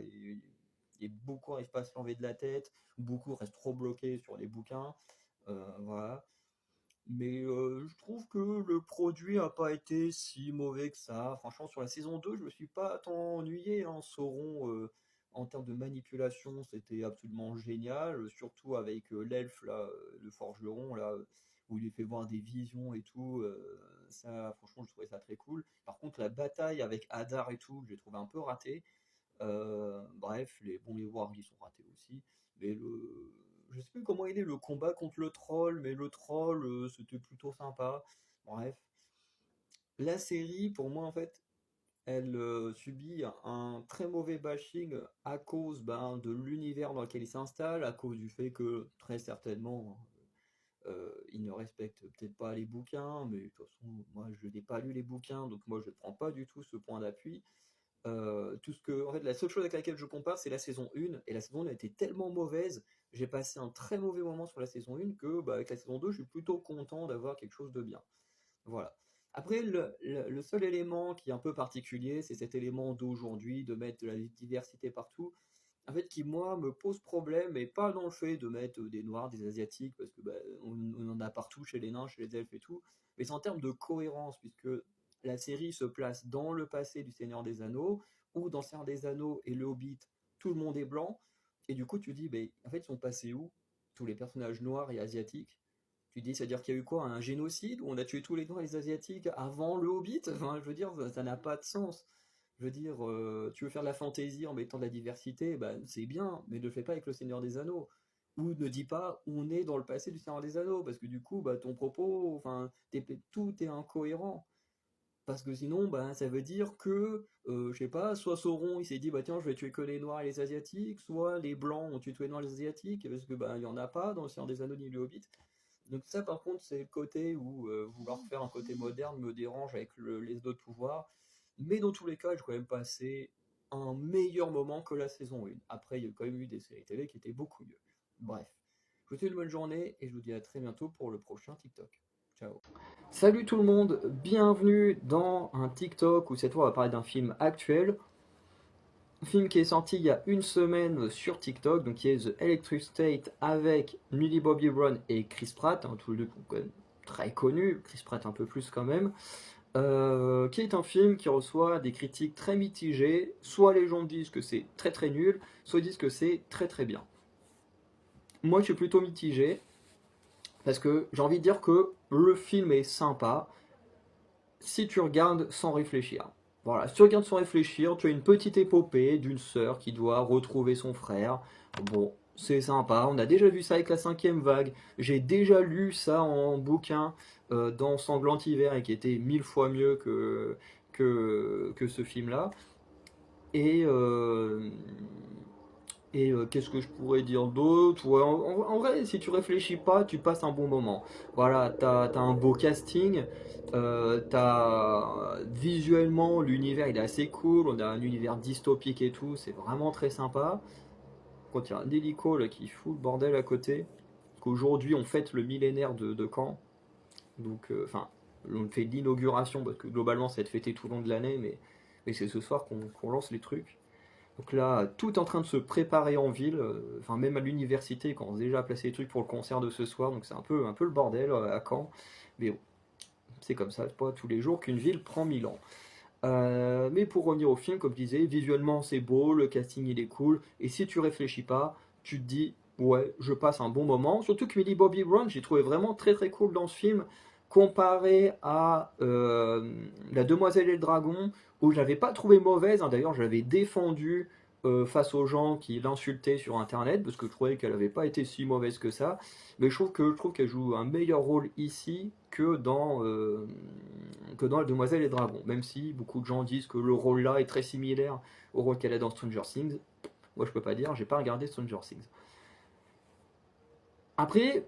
et beaucoup n'arrivent pas à se l'enlever de la tête, beaucoup restent trop bloqués sur les bouquins, voilà. Mais je trouve que le produit n'a pas été si mauvais que ça. Franchement, sur la saison 2 je me suis pas tant ennuyé, hein. Sauron, en termes de manipulation, c'était absolument génial, surtout avec l'elfe, là, le forgeron, là, où il lui fait voir des visions et tout. Ça, franchement, je trouvais ça très cool. Par contre, la bataille avec Hadar et tout, j'ai trouvé un peu raté. Bref, les wargs ils sont ratés aussi. Mais je sais plus comment il est le combat contre le troll, mais le troll c'était plutôt sympa. Bref, la série pour moi en fait, elle subit un très mauvais bashing à cause ben, de l'univers dans lequel il s'installe, à cause du fait que très certainement il ne respecte peut-être pas les bouquins, mais de toute façon moi je n'ai pas lu les bouquins, donc moi je ne prends pas du tout ce point d'appui. En fait, la seule chose avec laquelle je compare, c'est la saison 1. Et la saison 1 a été tellement mauvaise, j'ai passé un très mauvais moment sur la saison 1 que, bah, avec la saison 2, je suis plutôt content d'avoir quelque chose de bien. Voilà. Après, le seul élément qui est un peu particulier, c'est cet élément d'aujourd'hui, de mettre de la diversité partout. En fait, qui, moi, me pose problème, et pas dans le fait de mettre des noirs, des asiatiques, parce que bah, on en a partout chez les nains, chez les elfes et tout, mais c'est en termes de cohérence, puisque la série se place dans le passé du Seigneur des Anneaux, ou dans Seigneur des Anneaux et le Hobbit, tout le monde est blanc, et du coup, tu dis, ben, en fait, ils sont passés où? Tous les personnages noirs et asiatiques. Tu dis, c'est-à-dire qu'il y a eu quoi? Un génocide où on a tué tous les noirs et les asiatiques avant le Hobbit? Enfin, je veux dire, ça n'a pas de sens. Je veux dire, tu veux faire de la fantaisie en mettant de la diversité, bah, c'est bien, mais ne le fais pas avec le Seigneur des Anneaux. Ou ne dis pas on est dans le passé du Seigneur des Anneaux, parce que du coup, bah, ton propos, enfin, tout est incohérent. Parce que sinon, bah, ça veut dire que, je sais pas, soit Sauron, il s'est dit, bah tiens, je vais tuer que les Noirs et les Asiatiques, soit les Blancs ont tué tous les Noirs et les Asiatiques, parce que bah, il y en a pas dans le Seigneur des Anneaux ni le Hobbit. Donc ça, par contre, c'est le côté où vouloir faire un côté moderne me dérange avec les autres pouvoirs. Mais dans tous les cas, j'ai quand même passé un meilleur moment que la saison 1. Après, il y a quand même eu des séries télé qui étaient beaucoup mieux. Bref, je vous souhaite une bonne journée et je vous dis à très bientôt pour le prochain TikTok. Ciao. Salut tout le monde, bienvenue dans un TikTok où cette fois on va parler d'un film actuel. Un film qui est sorti il y a une semaine sur TikTok, donc qui est The Electric State avec Millie Bobby Brown et Chris Pratt, hein, tous les deux quand même très connus, Chris Pratt un peu plus quand même, qui est un film qui reçoit des critiques très mitigées, soit les gens disent que c'est très très nul, soit ils disent que c'est très très bien. Moi je suis plutôt mitigé, parce que j'ai envie de dire que le film est sympa, si tu regardes sans réfléchir. Voilà, si tu regardes sans réfléchir, tu as une petite épopée d'une sœur qui doit retrouver son frère. Bon, c'est sympa, on a déjà vu ça avec la cinquième vague. J'ai déjà lu ça en bouquin dans Sanglant Hiver et qui était 1000 fois mieux que ce film-là. Et, qu'est-ce que je pourrais dire d'autre? Ouais, en vrai, si tu réfléchis pas, tu passes un bon moment. Voilà, t'as un beau casting, visuellement l'univers il est assez cool, on a un univers dystopique et tout, c'est vraiment très sympa. Quand il y a un hélico là, qui fout le bordel à côté, parce qu'aujourd'hui on fête le millénaire de Caen, donc enfin On fait l'inauguration, parce que globalement, ça va être fêté tout le long de l'année, mais c'est ce soir qu'on lance les trucs. Donc là, tout est en train de se préparer en ville, enfin même à l'université, quand on a déjà placé les trucs pour le concert de ce soir, donc c'est un peu le bordel à Caen. Mais bon, c'est comme ça, c'est pas tous les jours qu'une ville prend 1000 ans. Mais pour revenir au film, comme je disais, visuellement c'est beau, le casting il est cool, et si tu réfléchis pas, tu te dis, ouais, je passe un bon moment. Surtout que Millie Bobby Brown, j'ai trouvé vraiment très très cool dans ce film, comparé à La Demoiselle et le Dragon, où je l'avais pas trouvé mauvaise, hein. D'ailleurs je l'avais défendue face aux gens qui l'insultaient sur internet, parce que je trouvais qu'elle avait pas été si mauvaise que ça. Mais je trouve qu'elle joue un meilleur rôle ici que dans La Demoiselle et le Dragon. Même si beaucoup de gens disent que le rôle là est très similaire au rôle qu'elle a dans Stranger Things. Moi je peux pas dire, j'ai pas regardé Stranger Things. Après,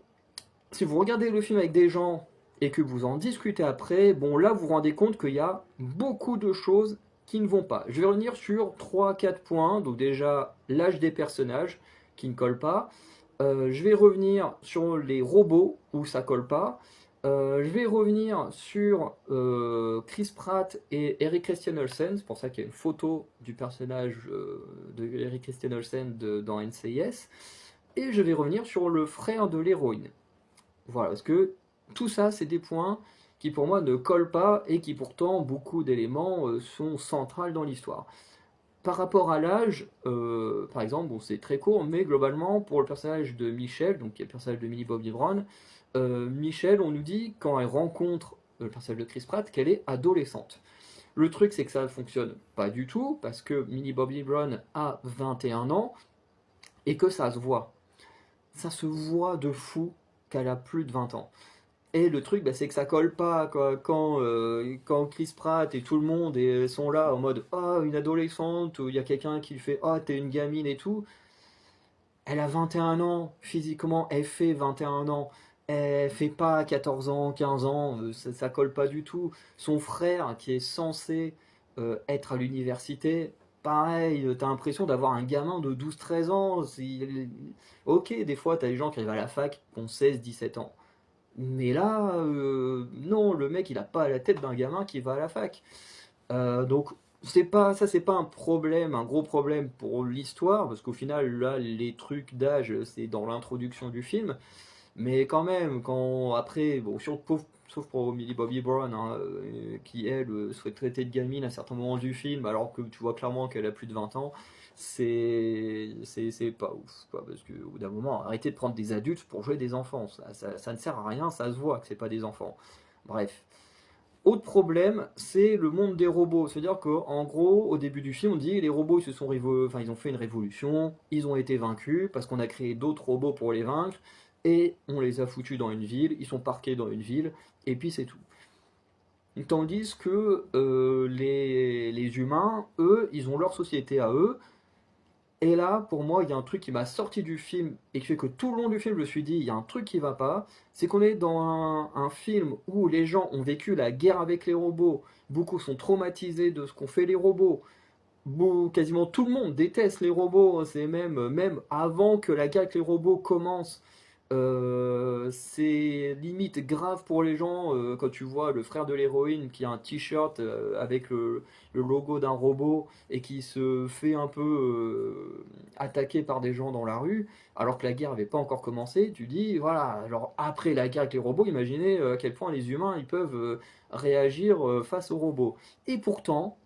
si vous regardez le film avec des gens et que vous en discutez après, bon là vous vous rendez compte qu'il y a beaucoup de choses qui ne vont pas. Je vais revenir sur trois quatre points. Donc déjà, l'âge des personnages qui ne colle pas. Je vais revenir sur les robots où ça colle pas. Je vais revenir sur Chris Pratt et Eric Christian Olsen. C'est pour ça qu'il y a une photo du personnage de Eric Christian Olsen dans NCIS. Et je vais revenir sur le frère de l'héroïne. Voilà, parce que tout ça, c'est des points qui pour moi ne collent pas et qui pourtant, beaucoup d'éléments sont centrales dans l'histoire. Par rapport à l'âge, par exemple, bon, c'est très court, mais globalement, pour le personnage de Michelle, donc qui est le personnage de Millie Bobby Brown, Michelle, on nous dit, quand elle rencontre le personnage de Chris Pratt, qu'elle est adolescente. Le truc, c'est que ça ne fonctionne pas du tout, parce que Millie Bobby Brown a 21 ans, et que ça se voit. Ça se voit de fou qu'elle a plus de 20 ans. Et le truc, bah, c'est que ça colle pas quoi. Quand Chris Pratt et tout le monde sont là en mode oh, une adolescente, ou il y a quelqu'un qui lui fait oh, t'es une gamine et tout. Elle a 21 ans, physiquement, elle fait 21 ans. Elle fait pas 14 ans, 15 ans, ça colle pas du tout. Son frère, qui est censé être à l'université, pareil, t'as l'impression d'avoir un gamin de 12-13 ans. Ok, des fois, t'as des gens qui arrivent à la fac qui ont 16-17 ans. Mais là, non, le mec, il a pas la tête d'un gamin qui va à la fac. Donc, c'est pas un problème, un gros problème pour l'histoire, parce qu'au final, là, les trucs d'âge, c'est dans l'introduction du film. Mais quand même, quand après, bon, sauf pour Millie Bobby Brown, hein, qui elle serait traitée de gamine à certains moments du film, alors que tu vois clairement qu'elle a plus de 20 ans, c'est pas ouf, quoi, parce que au bout d'un moment, arrêtez de prendre des adultes pour jouer des enfants, ça ne sert à rien, ça se voit que c'est pas des enfants. Bref. Autre problème, c'est le monde des robots. C'est-à-dire qu'en gros, au début du film, on dit les robots ils ont fait une révolution, ils ont été vaincus parce qu'on a créé d'autres robots pour les vaincre et on les a foutus dans une ville, ils sont parqués dans une ville et puis c'est tout. Tandis que les humains, eux, ils ont leur société à eux. Et là, pour moi, il y a un truc qui m'a sorti du film et qui fait que tout le long du film, je me suis dit, il y a un truc qui va pas. C'est qu'on est dans un film où les gens ont vécu la guerre avec les robots. Beaucoup sont traumatisés de ce qu'ont fait les robots. Quasiment tout le monde déteste les robots. C'est même avant que la guerre avec les robots commence. C'est limite grave pour les gens quand tu vois le frère de l'héroïne qui a un t-shirt avec le logo d'un robot et qui se fait un peu attaquer par des gens dans la rue alors que la guerre n'avait pas encore commencé. Tu dis voilà, genre après la guerre avec les robots, imaginez à quel point les humains ils peuvent réagir face aux robots. Et pourtant,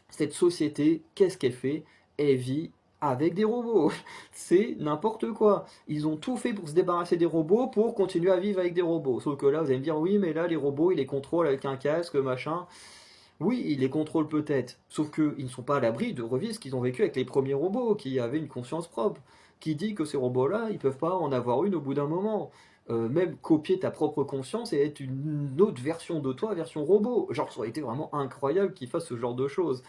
cette société, qu'est-ce qu'elle fait? Elle vit avec des robots. C'est n'importe quoi. Ils ont tout fait pour se débarrasser des robots pour continuer à vivre avec des robots. Sauf que là, vous allez me dire, oui, mais là, les robots, ils les contrôlent avec un casque, machin. Oui, ils les contrôlent peut-être. Sauf qu'ils ne sont pas à l'abri de revivre ce qu'ils ont vécu avec les premiers robots, qui avaient une conscience propre. Qui dit que ces robots-là, ils peuvent pas en avoir une au bout d'un moment. Même copier ta propre conscience et être une autre version de toi, version robot. Genre, ça aurait été vraiment incroyable qu'ils fassent ce genre de choses.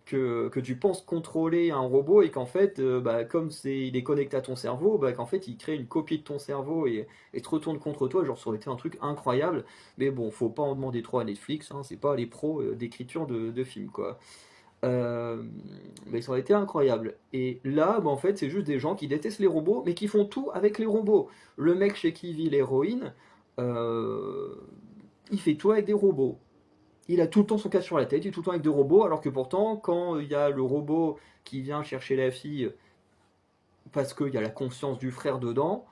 Que tu penses contrôler un robot et qu'en fait, bah, comme il est connecté à ton cerveau, bah, qu'en fait il crée une copie de ton cerveau et te retourne contre toi, genre ça aurait été un truc incroyable. Mais bon, faut pas en demander trop à Netflix, hein, c'est pas les pros d'écriture de films quoi. Euh, mais ça aurait été incroyable. Et là, bah, en fait, c'est juste des gens qui détestent les robots, mais qui font tout avec les robots. Le mec chez qui vit l'héroïne, euh, il fait tout avec des robots. Il a tout le temps son casque sur la tête, il est tout le temps avec des robots, alors que pourtant, quand il y a le robot qui vient chercher la fille parce qu'il y a la conscience du frère dedans,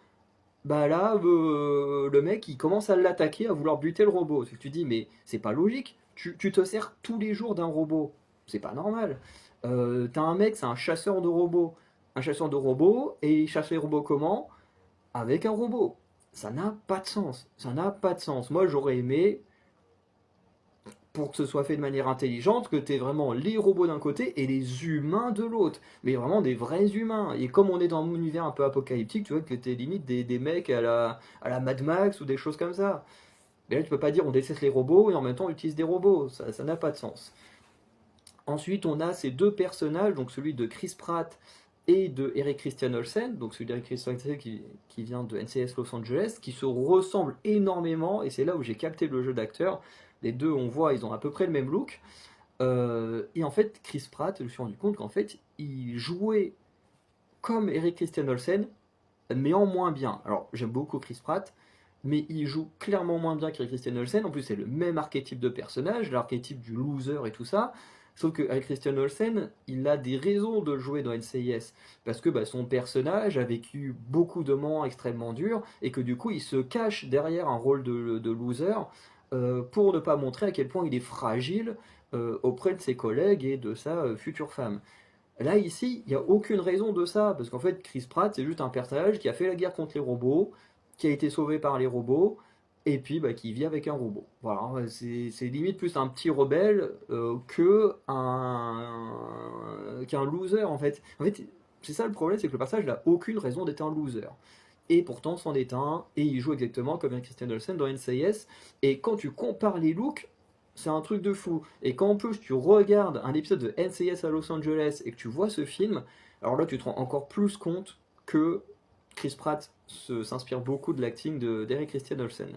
bah là, le mec, il commence à l'attaquer, à vouloir buter le robot. Tu dis, mais c'est pas logique. Tu te sers tous les jours d'un robot. C'est pas normal. T'as un mec, c'est un chasseur de robots. Un chasseur de robots, et il chasse les robots comment? Avec un robot. Ça n'a pas de sens. Ça n'a pas de sens. Moi, j'aurais aimé, pour que ce soit fait de manière intelligente, que tu aies vraiment les robots d'un côté et les humains de l'autre. Mais vraiment des vrais humains. Et comme on est dans un univers un peu apocalyptique, tu vois que tu limite des mecs à la Mad Max ou des choses comme ça. Mais là, tu peux pas dire on déteste les robots et en même temps on utilise des robots. Ça n'a pas de sens. Ensuite, on a ces deux personnages, donc celui de Chris Pratt et de Eric Christian Olsen, donc celui d'Eric Christian Olsen qui vient de NCS Los Angeles, qui se ressemblent énormément, et c'est là où j'ai capté le jeu d'acteur. Les deux, on voit, ils ont à peu près le même look. Et en fait, Chris Pratt, je me suis rendu compte qu'en fait, il jouait comme Eric Christian Olsen, mais en moins bien. Alors, j'aime beaucoup Chris Pratt, mais il joue clairement moins bien qu'Eric Christian Olsen. En plus, c'est le même archétype de personnage, l'archétype du loser et tout ça. Sauf que Eric Christian Olsen, il a des raisons de jouer dans NCIS. Parce que bah, son personnage a vécu beaucoup de moments extrêmement durs, et que du coup, il se cache derrière un rôle de loser pour ne pas montrer à quel point il est fragile auprès de ses collègues et de sa future femme. Là, ici, il n'y a aucune raison de ça, parce qu'en fait, Chris Pratt, c'est juste un personnage qui a fait la guerre contre les robots, qui a été sauvé par les robots, et puis bah, qui vit avec un robot. Voilà, c'est limite plus un petit rebelle qu'un loser, en fait. En fait, c'est ça le problème, c'est que le personnage n'a aucune raison d'être un loser. Et pourtant, c'en est un, et il joue exactement comme un Christian Olsen dans NCIS. Et quand tu compares les looks, c'est un truc de fou. Et quand en plus tu regardes un épisode de NCIS à Los Angeles et que tu vois ce film, alors là tu te rends encore plus compte que Chris Pratt s'inspire beaucoup de l'acting d'Eric Christian Olsen.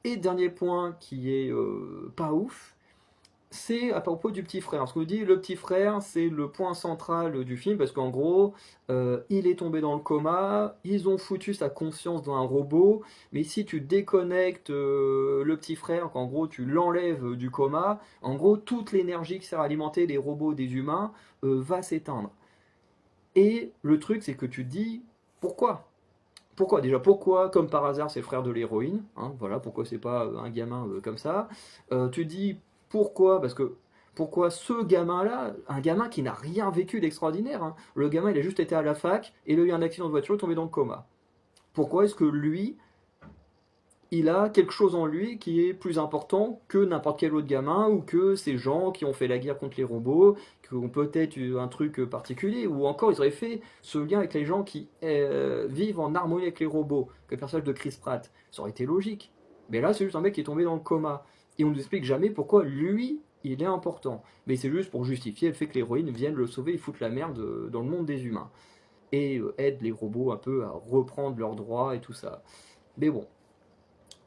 Et dernier point qui est pas ouf, c'est à propos du petit frère. Ce que vous dit, le petit frère, c'est le point central du film, parce qu'en gros, il est tombé dans le coma, ils ont foutu sa conscience dans un robot, mais si tu déconnectes le petit frère, qu'en gros tu l'enlèves du coma, en gros toute l'énergie qui sert à alimenter les robots des humains va s'éteindre. Et le truc, c'est que tu te dis, pourquoi? Pourquoi déjà? Pourquoi, comme par hasard, c'est le frère de l'héroïne, hein, voilà, pourquoi c'est pas un gamin comme ça. Tu dis pourquoi? Parce que pourquoi ce gamin-là, un gamin qui n'a rien vécu d'extraordinaire, hein. Le gamin, il a juste été à la fac et il a eu un accident de voiture, il est tombé dans le coma. Pourquoi est-ce que lui, il a quelque chose en lui qui est plus important que n'importe quel autre gamin ou que ces gens qui ont fait la guerre contre les robots, qui ont peut-être eu un truc particulier, ou encore ils auraient fait ce lien avec les gens qui vivent en harmonie avec les robots, que le personnage de Chris Pratt. Ça aurait été logique. Mais là, c'est juste un mec qui est tombé dans le coma. Et on nous explique jamais pourquoi lui, il est important. Mais c'est juste pour justifier le fait que l'héroïne vienne le sauver et foutre la merde dans le monde des humains. Et aide les robots un peu à reprendre leurs droits et tout ça. Mais bon,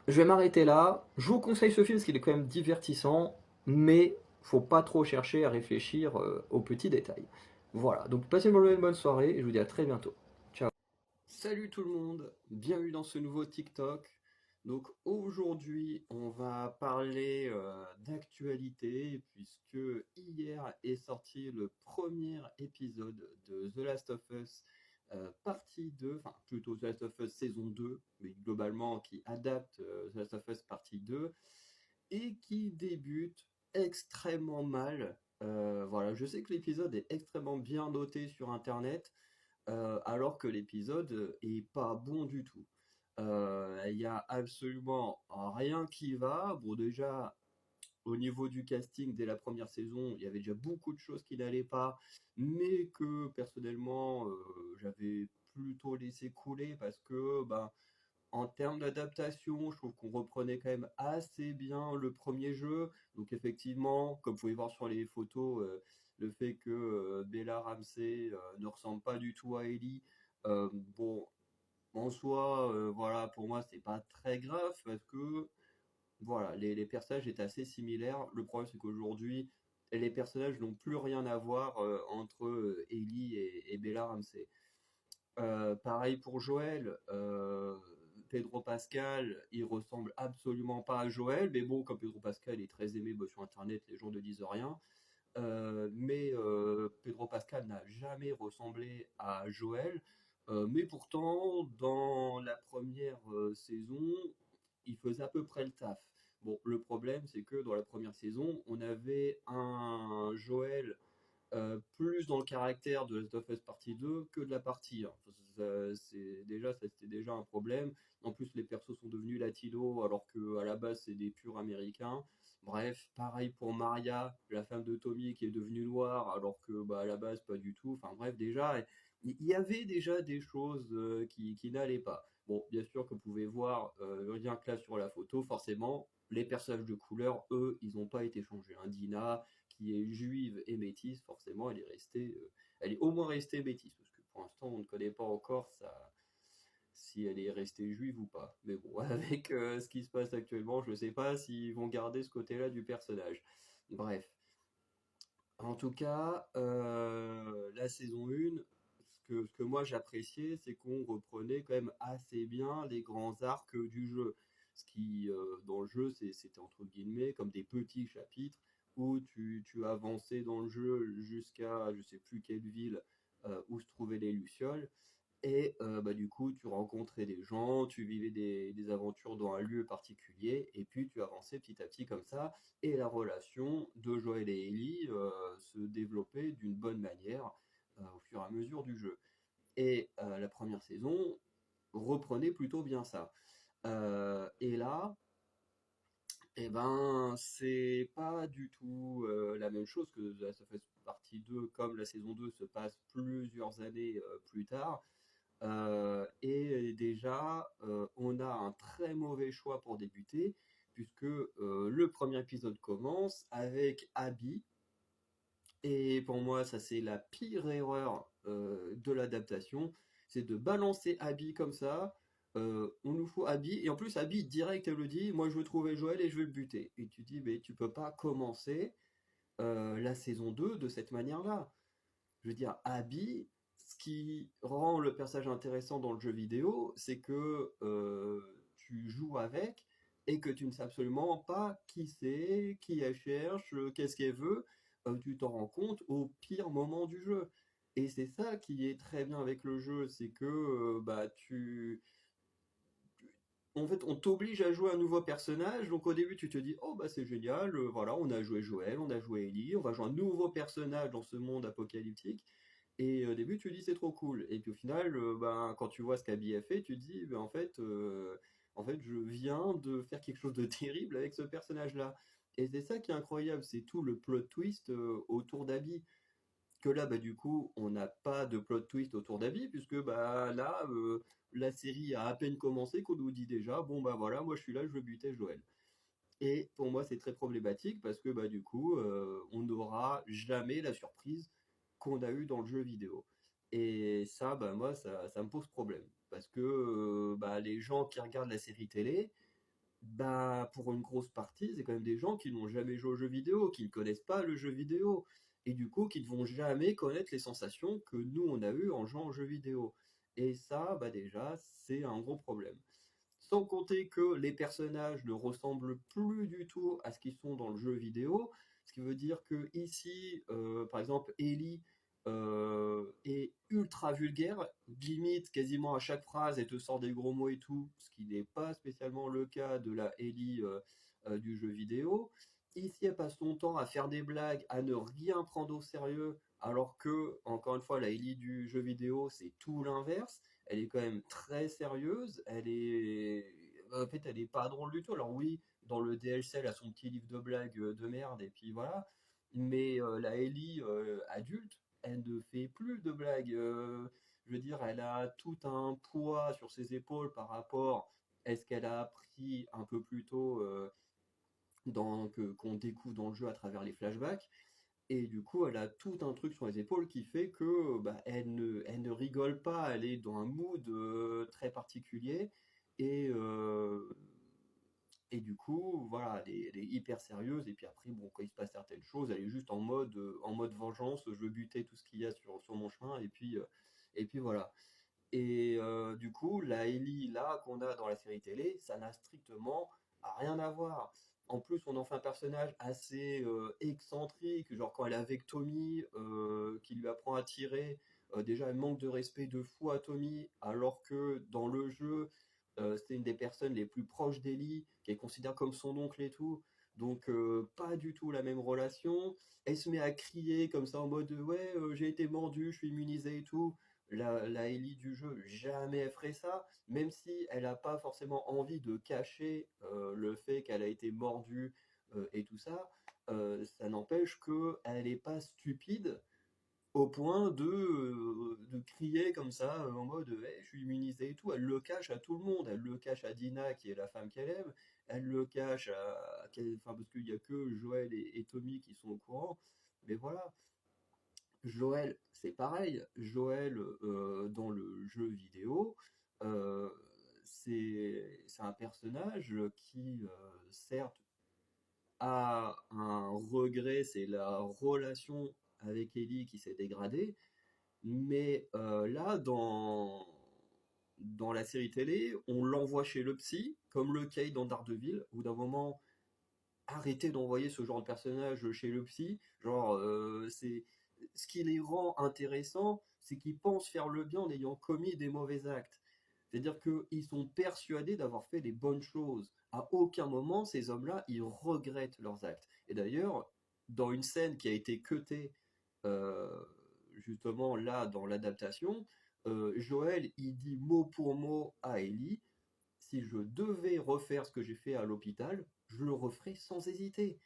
je vais m'arrêter là. Je vous conseille ce film parce qu'il est quand même divertissant, mais faut pas trop chercher à réfléchir aux petits détails. Voilà, donc passez une bonne soirée et je vous dis à très bientôt. Ciao. Salut tout le monde, bienvenue dans ce nouveau TikTok. Donc aujourd'hui, on va parler d'actualité puisque hier est sorti le premier épisode de The Last of Us partie 2, enfin plutôt The Last of Us saison 2, mais globalement qui adapte The Last of Us partie 2 et qui débute extrêmement mal. Voilà, je sais que l'épisode est extrêmement bien noté sur internet, alors que l'épisode est pas bon du tout. Il y a absolument rien qui va. Bon, déjà, au niveau du casting, dès la première saison, il y avait déjà beaucoup de choses qui n'allaient pas, mais que personnellement, j'avais plutôt laissé couler parce que, ben, en termes d'adaptation, je trouve qu'on reprenait quand même assez bien le premier jeu. Donc effectivement, comme vous pouvez voir sur les photos, le fait que Bella Ramsey ne ressemble pas du tout à Ellie, bon, en soi, voilà, pour moi, c'est pas très grave parce que voilà, les personnages étaient assez similaires. Le problème, c'est qu'aujourd'hui, les personnages n'ont plus rien à voir entre Ellie et Bella Ramsey. Pareil pour Joël. Pedro Pascal, il ressemble absolument pas à Joël, mais bon, comme Pedro Pascal est très aimé sur Internet, les gens ne disent rien. Mais Pedro Pascal n'a jamais ressemblé à Joël. Mais pourtant, dans la première saison, il faisait à peu près le taf. Bon, le problème, c'est que dans la première saison, on avait un Joël plus dans le caractère de Last of Us partie 2 que de la partie 1. C'était déjà un problème. En plus, les persos sont devenus latinos alors qu'à la base, c'est des purs américains. Bref, pareil pour Maria, la femme de Tommy qui est devenue noire alors que à la base, pas du tout. Enfin bref, déjà, il y avait déjà des choses qui n'allaient pas. Bon, bien sûr que vous pouvez voir rien que là sur la photo, forcément, les personnages de couleur, eux, ils n'ont pas été changés. Hein. Dina, qui est juive et métisse, forcément, elle est au moins restée métisse, parce que pour l'instant, on ne connaît pas encore si elle est restée juive ou pas. Mais bon, avec ce qui se passe actuellement, je ne sais pas s'ils vont garder ce côté-là du personnage. Bref. En tout cas, la saison 1, ce que moi j'appréciais, c'est qu'on reprenait quand même assez bien les grands arcs du jeu. Ce qui, dans le jeu, c'était entre guillemets comme des petits chapitres où tu avançais dans le jeu jusqu'à je sais plus quelle ville où se trouvaient les Lucioles. Et du coup, tu rencontrais des gens, tu vivais des aventures dans un lieu particulier, et puis tu avançais petit à petit comme ça, et la relation de Joël et Ellie se développait d'une bonne manière au fur et à mesure du jeu. Et la première saison reprenait plutôt bien ça. Et là, eh ben, c'est pas du tout la même chose que The Last of Us partie 2, comme la saison 2 se passe plusieurs années plus tard. Et déjà, on a un très mauvais choix pour débuter, puisque le premier épisode commence avec Abby. Et pour moi, ça c'est la pire erreur de l'adaptation, c'est de balancer Abby comme ça. On nous faut Abby, et en plus Abby direct elle le dit, moi je veux trouver Joël et je veux le buter. Et tu dis, mais tu peux pas commencer la saison 2 de cette manière-là. Je veux dire, Abby, ce qui rend le personnage intéressant dans le jeu vidéo, c'est que tu joues avec et que tu ne sais absolument pas qui c'est, qui elle cherche, qu'est-ce qu'elle veut. Tu t'en rends compte au pire moment du jeu. Et c'est ça qui est très bien avec le jeu, c'est que en fait, on t'oblige à jouer un nouveau personnage. Donc au début, tu te dis, oh bah c'est génial, voilà, on a joué Joël, on a joué Ellie, on va jouer un nouveau personnage dans ce monde apocalyptique. Et au début, tu dis c'est trop cool. Et puis au final, quand tu vois ce qu'Abby a fait, tu te dis, en fait, je viens de faire quelque chose de terrible avec ce personnage-là. Et c'est ça qui est incroyable, c'est tout le plot twist autour d'Abby. Que là, du coup, on n'a pas de plot twist autour d'Abby, puisque là, la série a à peine commencé qu'on nous dit déjà, bon voilà, moi je suis là, je veux buter Joël. Et pour moi, c'est très problématique parce que du coup, on n'aura jamais la surprise qu'on a eue dans le jeu vidéo. Et ça, moi, ça me pose problème. Parce que les gens qui regardent la série télé, pour une grosse partie, c'est quand même des gens qui n'ont jamais joué au jeu vidéo, qui ne connaissent pas le jeu vidéo. Et du coup, qui ne vont jamais connaître les sensations que nous, on a eues en jouant au jeu vidéo. Et ça, déjà, c'est un gros problème. Sans compter que les personnages ne ressemblent plus du tout à ce qu'ils sont dans le jeu vidéo. Ce qui veut dire que ici, par exemple, Ellie est ultra vulgaire, limite quasiment à chaque phrase, elle te sort des gros mots et tout, ce qui n'est pas spécialement le cas de la Ellie du jeu vidéo. Ici, elle passe son temps à faire des blagues, à ne rien prendre au sérieux, alors que, encore une fois, la Ellie du jeu vidéo, c'est tout l'inverse. Elle est quand même très sérieuse. En fait, elle est pas drôle du tout. Alors oui, dans le DLC, elle a son petit livre de blagues de merde, et puis voilà. Mais la Ellie adulte, elle ne fait plus de blagues. Je veux dire, elle a tout un poids sur ses épaules par rapport à ce qu'elle a appris un peu plus tôt qu'on découvre dans le jeu à travers les flashbacks. Et du coup, elle a tout un truc sur les épaules qui fait que elle ne rigole pas, elle est dans un mood très particulier. Et, euh, et du coup, voilà, elle est hyper sérieuse. Et puis après, bon, quand il se passe certaines choses, elle est juste en mode vengeance. Je veux buter tout ce qu'il y a sur mon chemin. Et puis voilà. Et du coup, la Ellie là qu'on a dans la série télé, ça n'a strictement rien à voir. En plus, on en fait un personnage assez excentrique, genre quand elle est avec Tommy, qui lui apprend à tirer, déjà elle manque de respect de fou à Tommy, alors que dans le jeu, c'était une des personnes les plus proches d'Ellie, qu'elle considère comme son oncle et tout. Donc pas du tout la même relation. Elle se met à crier comme ça en mode ouais, j'ai été mordu, je suis immunisé et tout. La Ellie du jeu, jamais elle ferait ça, même si elle n'a pas forcément envie de cacher le fait qu'elle a été mordue et tout ça. Ça n'empêche qu'elle n'est pas stupide au point de crier comme ça en mode hey, je suis immunisé et tout. Elle le cache à tout le monde. Elle le cache à Dina, qui est la femme qu'elle aime. Elle le cache enfin, parce qu'il n'y a que Joël et Tommy qui sont au courant. Mais voilà. Joël, c'est pareil. Joël, dans le jeu vidéo, euh, c'est un personnage qui, certes, a un regret, c'est la relation avec Ellie qui s'est dégradée, mais là, dans la série télé, on l'envoie chez le psy, comme le Kay dans Daredevil, où d'un moment, arrêtez d'envoyer ce genre de personnage chez le psy. Genre, c'est ce qui les rend intéressants, c'est qu'ils pensent faire le bien en ayant commis des mauvais actes. C'est-à-dire qu'ils sont persuadés d'avoir fait les bonnes choses. À aucun moment, ces hommes-là, ils regrettent leurs actes. Et d'ailleurs, dans une scène qui a été cutée, euh, justement là, dans l'adaptation, Joël, il dit mot pour mot à Ellie, si je devais refaire ce que j'ai fait à l'hôpital, je le referais sans hésiter.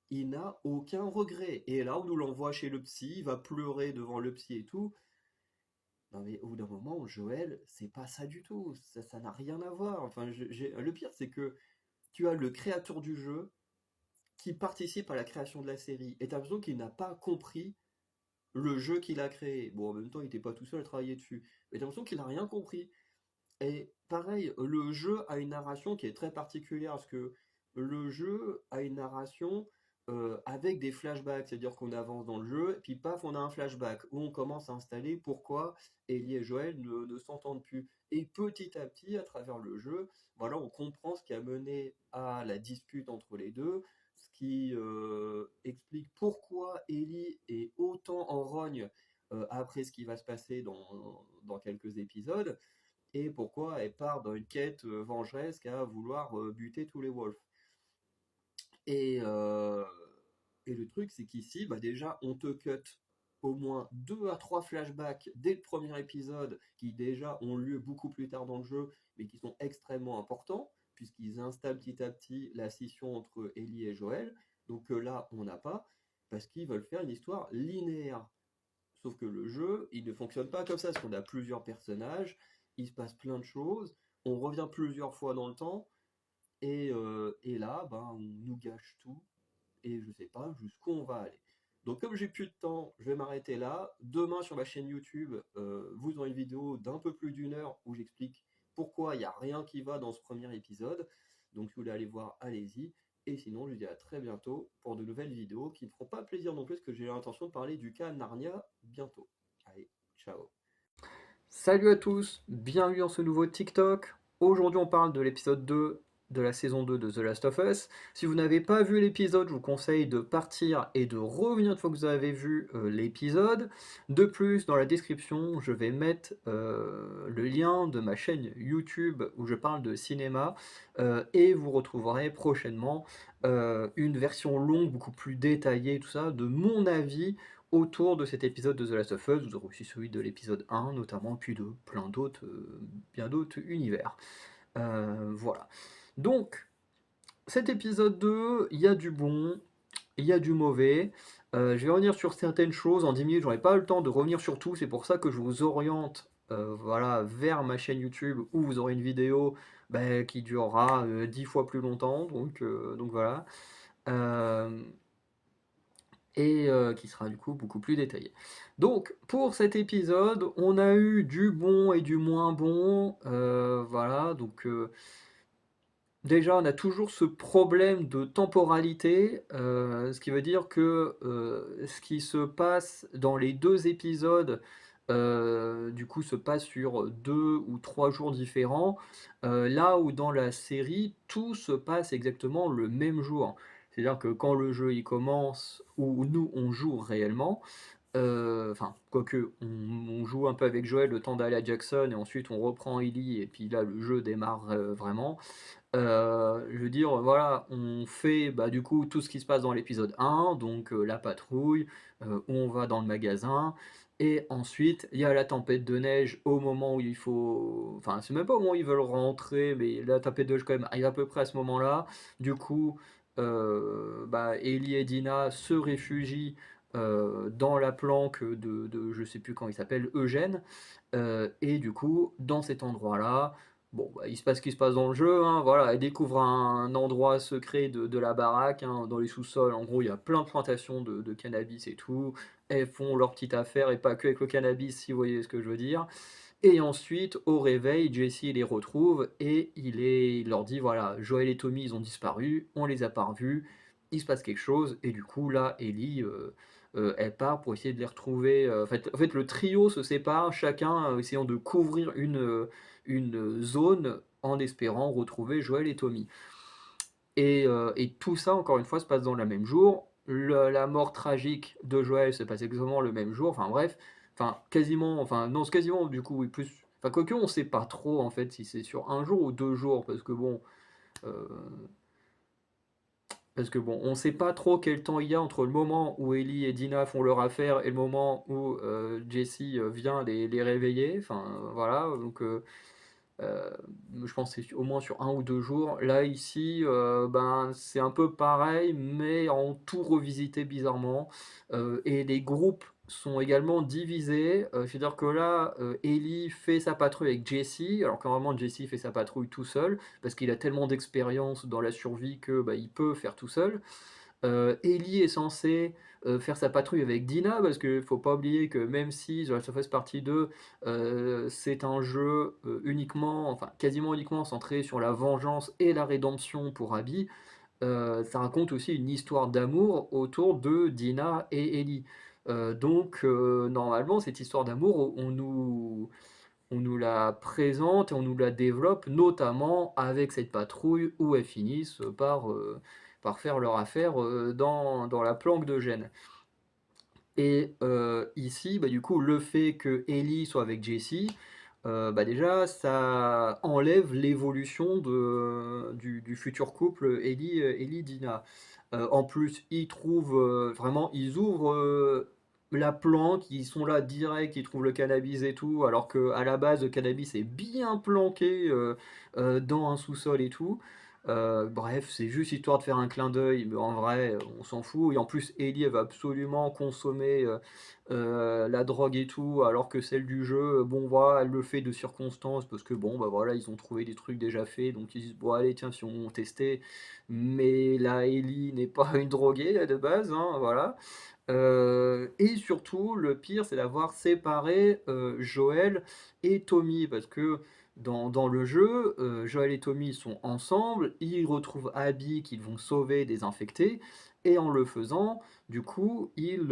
Il n'a aucun regret. Et là, on nous l'envoie chez le psy, il va pleurer devant le psy et tout. Non mais au bout d'un moment, Joël, c'est pas ça du tout. Ça n'a rien à voir. Enfin, le pire, c'est que tu as le créateur du jeu qui participe à la création de la série. Et t'as l'impression qu'il n'a pas compris le jeu qu'il a créé. Bon, en même temps, il n'était pas tout seul à travailler dessus. Mais t'as l'impression qu'il n'a rien compris. Et pareil, le jeu a une narration qui est très particulière parce que le jeu a une narration avec des flashbacks, c'est-à-dire qu'on avance dans le jeu, et puis paf, on a un flashback où on commence à installer pourquoi Ellie et Joël ne s'entendent plus. Et petit à petit, à travers le jeu, voilà, on comprend ce qui a mené à la dispute entre les deux, ce qui explique pourquoi Ellie est autant en rogne après ce qui va se passer dans quelques épisodes et pourquoi elle part dans une quête vengeresse à vouloir buter tous les wolves. Et, euh, et le truc, c'est qu'ici, bah déjà, on te cut au moins 2 à 3 flashbacks dès le premier épisode, qui déjà ont lieu beaucoup plus tard dans le jeu, mais qui sont extrêmement importants, puisqu'ils installent petit à petit la scission entre Ellie et Joël. Donc là, on n'a pas, parce qu'ils veulent faire une histoire linéaire. Sauf que le jeu, il ne fonctionne pas comme ça, parce qu'on a plusieurs personnages, il se passe plein de choses, on revient plusieurs fois dans le temps, et là, ben, on nous gâche tout, et je sais pas jusqu'où on va aller. Donc comme j'ai plus de temps, je vais m'arrêter là. Demain sur ma chaîne YouTube, vous aurez une vidéo d'un peu plus d'1 heure où j'explique pourquoi il n'y a rien qui va dans ce premier épisode. Donc si vous voulez aller voir, allez-y. Et sinon, je vous dis à très bientôt pour de nouvelles vidéos qui ne feront pas plaisir non plus, parce que j'ai l'intention de parler du cas Narnia bientôt. Allez, ciao. Salut à tous, bienvenue dans ce nouveau TikTok. Aujourd'hui on parle de l'épisode 2 de la saison 2 de The Last of Us. Si vous n'avez pas vu l'épisode, je vous conseille de partir et de revenir une fois que vous avez vu l'épisode. De plus, dans la description, je vais mettre le lien de ma chaîne YouTube où je parle de cinéma et vous retrouverez prochainement une version longue, beaucoup plus détaillée, tout ça, de mon avis autour de cet épisode de The Last of Us. Vous aurez aussi celui de l'épisode 1 notamment, puis de plein d'autres, bien d'autres univers. Voilà. Donc, cet épisode 2, il y a du bon, il y a du mauvais. Je vais revenir sur certaines choses en 10 minutes, j'aurai pas le temps de revenir sur tout, c'est pour ça que je vous oriente voilà, vers ma chaîne YouTube où vous aurez une vidéo qui durera 10 fois plus longtemps, donc voilà. Euh, et qui sera du coup beaucoup plus détaillé. Donc pour cet épisode, on a eu du bon et du moins bon, voilà, donc déjà on a toujours ce problème de temporalité, ce qui veut dire que ce qui se passe dans les 2 épisodes du coup, se passe sur 2 ou 3 jours différents, là où dans la série, tout se passe exactement le même jour. C'est-à-dire que quand le jeu il commence, où nous on joue réellement, enfin, quoique, on joue un peu avec Joël le temps d'aller à Jackson et ensuite on reprend Ellie et puis là le jeu démarre, vraiment. Je veux dire, voilà, on fait, bah, du coup, tout ce qui se passe dans l'épisode 1, donc la patrouille, on va dans le magasin et ensuite il y a la tempête de neige au moment où il faut enfin, c'est même pas au moment où ils veulent rentrer, mais la tempête de neige quand même arrive à peu près à ce moment-là. Du coup, bah, Ellie et Dina se réfugient, dans la planque de je sais plus comment il s'appelle, Eugène, et du coup, dans cet endroit-là, bon, bah, il se passe ce qui se passe dans le jeu, hein, voilà, elles découvrent un endroit secret de la baraque, hein, dans les sous-sols. En gros, il y a plein de plantations de cannabis et tout. Elles font leur petite affaire et pas que avec le cannabis, si vous voyez ce que je veux dire. Et ensuite, au réveil, Jesse les retrouve et il leur dit voilà, Joël et Tommy, ils ont disparu, on les a pas revus, il se passe quelque chose. Et du coup, là, Ellie, elle part pour essayer de les retrouver. En fait, le trio se sépare, chacun essayant de couvrir une zone en espérant retrouver Joël et Tommy. Et tout ça, encore une fois, se passe dans le même jour. La mort tragique de Joël se passe exactement le même jour. Enfin bref, enfin quasiment, enfin non, c'est quasiment du coup, oui, plus. Enfin quoique on sait pas trop en fait si c'est sur un jour ou 2 jours euh, parce que bon, on sait pas trop quel temps il y a entre le moment où Ellie et Dina font leur affaire et le moment où Jesse vient les réveiller. Enfin voilà, donc euh, je pense que c'est au moins sur 1 ou 2 jours. Là, ici, ben, c'est un peu pareil, mais en tout revisité bizarrement. Et les groupes sont également divisés. C'est-à-dire que là, Ellie fait sa patrouille avec Jesse, alors que normalement Jesse fait sa patrouille tout seul, parce qu'il a tellement d'expérience dans la survie que bah, il peut faire tout seul. Ellie est censé faire sa patrouille avec Dina, parce qu'il faut pas oublier que même si The Last of Us Partie 2, c'est un jeu uniquement, enfin quasiment uniquement centré sur la vengeance et la rédemption pour Abby, ça raconte aussi une histoire d'amour autour de Dina et Ellie. Donc normalement cette histoire d'amour, on nous la présente et on nous la développe, notamment avec cette patrouille où elles finissent par faire leur affaire dans la planque de Gênes. Et ici, bah, du coup, le fait que Ellie soit avec Jesse, bah, déjà, ça enlève l'évolution du futur couple Ellie-Dina. En plus, ils ouvrent la planque, ils sont là direct, ils trouvent le cannabis et tout, alors que à la base, le cannabis est bien planqué dans un sous-sol et tout. Bref, c'est juste histoire de faire un clin d'œil, mais en vrai, on s'en fout. Et en plus, Ellie, elle va absolument consommer la drogue et tout, alors que celle du jeu, bon, voilà, elle le fait de circonstance, parce que bon, bah voilà, ils ont trouvé des trucs déjà faits, donc ils disent, bon, allez, tiens, si on testait. Mais la Ellie n'est pas une droguée de base, hein, voilà. Et surtout, le pire, c'est d'avoir séparé Joël et Tommy, parce que dans le jeu, Joël et Tommy sont ensemble, ils retrouvent Abby qu'ils vont sauver des infectés, et en le faisant, du coup, ils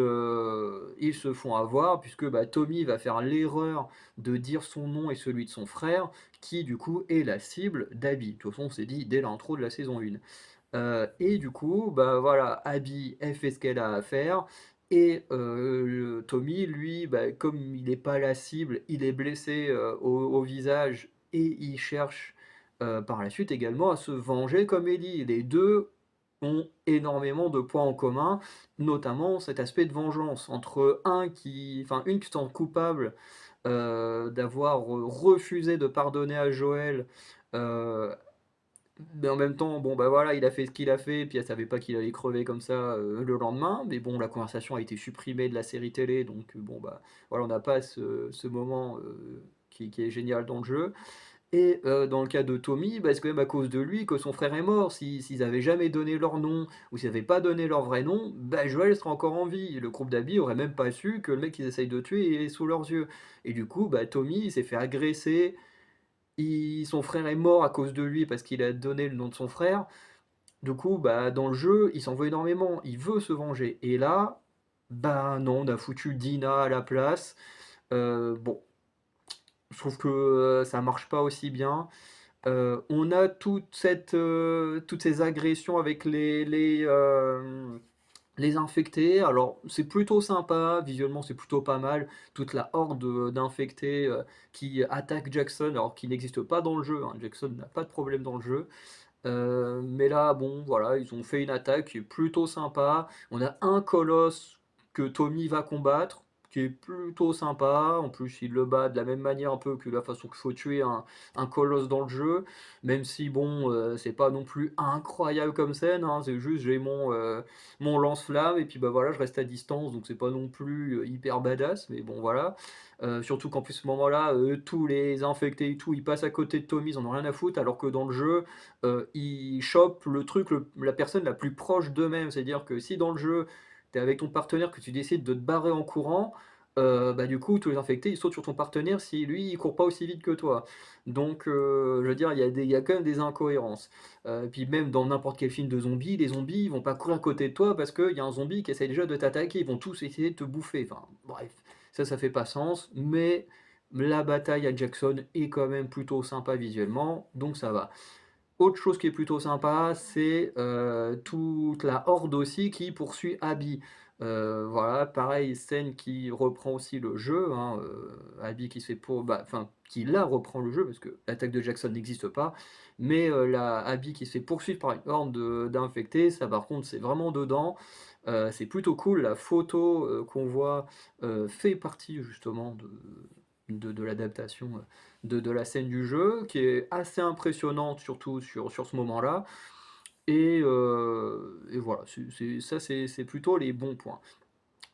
se font avoir, puisque bah, Tommy va faire l'erreur de dire son nom et celui de son frère, qui du coup est la cible d'Abby. De toute façon, on s'est dit dès l'intro de la saison 1. Et du coup, bah voilà, Abby, elle fait ce qu'elle a à faire. Et Tommy, lui, bah, comme il n'est pas la cible, il est blessé au visage et il cherche par la suite également à se venger comme Ellie. Les deux ont énormément de points en commun, notamment cet aspect de vengeance entre une qui se sent coupable d'avoir refusé de pardonner à Joël. euh, mais en même temps, bon bah voilà, il a fait ce qu'il a fait, puis elle savait pas qu'il allait crever comme ça le lendemain. Mais bon, la conversation a été supprimée de la série télé, donc bon bah voilà, on n'a pas ce moment qui est génial dans le jeu. Et dans le cas de Tommy, bah, c'est quand même à cause de lui que son frère est mort. S'ils avaient jamais donné leur nom, ou s'ils n'avaient pas donné leur vrai nom, bah Joël serait encore en vie. Le groupe d'Abby aurait même pas su que le mec qu'ils essayent de tuer est sous leurs yeux. Et du coup, bah Tommy il s'est fait agresser, son frère est mort à cause de lui parce qu'il a donné le nom de son frère. Du coup, bah, dans le jeu, il s'en veut énormément. Il veut se venger. Et là, bah non, on a foutu Dina à la place. Bon, je trouve que ça marche pas aussi bien. On a toutes ces agressions avec les infectés. Alors, c'est plutôt sympa, visuellement, c'est plutôt pas mal. Toute la horde d'infectés qui attaque Jackson, alors qu'il n'existe pas dans le jeu, hein. Jackson n'a pas de problème dans le jeu. Mais là, bon, voilà, ils ont fait une attaque qui est plutôt sympa. On a un colosse que Tommy va combattre, qui est plutôt sympa. En plus, il le bat de la même manière un peu que la façon qu'il faut tuer un colosse dans le jeu. Même si, bon, c'est pas non plus incroyable comme scène, hein. C'est juste, j'ai mon lance-flamme, et puis bah voilà, je reste à distance, donc c'est pas non plus hyper badass, mais bon, voilà. Surtout qu'en plus, à ce moment-là, tous les infectés et tout, ils passent à côté de Tommy, ils en ont rien à foutre, alors que dans le jeu, ils chopent le truc, la personne la plus proche d'eux-mêmes. C'est-à-dire que si dans le jeu, tu es avec ton partenaire, que tu décides de te barrer en courant, bah du coup, tous les infectés, ils sautent sur ton partenaire si lui, il court pas aussi vite que toi. Donc, je veux dire, il y a quand même des incohérences. Puis même dans n'importe quel film de zombies, les zombies, ils vont pas courir à côté de toi parce qu'il y a un zombie qui essaie déjà de t'attaquer. Ils vont tous essayer de te bouffer. Enfin, bref, ça fait pas sens. Mais la bataille à Jackson est quand même plutôt sympa visuellement, donc ça va. Autre chose qui est plutôt sympa, c'est toute la horde aussi qui poursuit Abby. Voilà, pareil, scène qui reprend aussi le jeu, hein, Abby qui se fait enfin, qui là reprend le jeu parce que l'attaque de Jackson n'existe pas, mais la Abby qui se fait poursuivre par une horde d'infectés, ça par contre c'est vraiment dedans. C'est plutôt cool. La photo qu'on voit fait partie justement de l'adaptation de la scène du jeu, qui est assez impressionnante, surtout sur ce moment-là. Et voilà, c'est plutôt les bons points.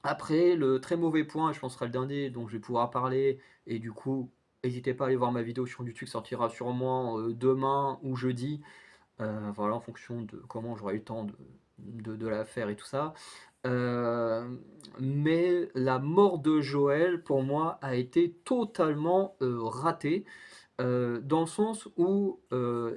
Après, le très mauvais point, je pense que ce sera le dernier dont je vais pouvoir parler, et du coup, n'hésitez pas à aller voir ma vidéo sur YouTube qui sortira sûrement demain ou jeudi, voilà, en fonction de comment j'aurai eu le temps de la faire et tout ça. Mais la mort de Joël, pour moi, a été totalement ratée. Dans le sens où,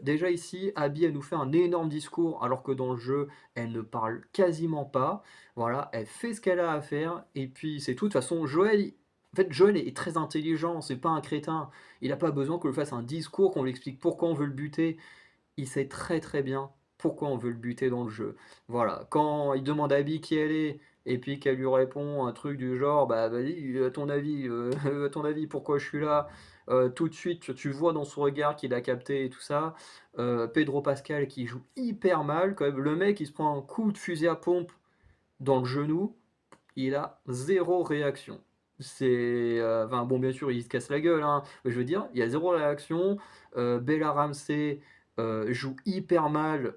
déjà ici, Abby, elle nous fait un énorme discours, alors que dans le jeu, elle ne parle quasiment pas. Voilà, elle fait ce qu'elle a à faire, et puis c'est tout. De toute façon, en fait, Joël est très intelligent, c'est pas un crétin. Il n'a pas besoin qu'on lui fasse un discours, qu'on lui explique pourquoi on veut le buter. Il sait très très bien pourquoi on veut le buter dans le jeu. Voilà, quand il demande à Abby qui elle est, et puis qu'elle lui répond un truc du genre, bah vas-y, à ton avis, à ton avis, pourquoi je suis là? Tout de suite, tu vois dans son regard qu'il a capté et tout ça. Pedro Pascal qui joue hyper mal, quand même. Le mec, il se prend un coup de fusil à pompe dans le genou, il a zéro réaction. Enfin, bon, bien sûr, il se casse la gueule, hein, mais je veux dire, il y a zéro réaction. Bella Ramsey joue hyper mal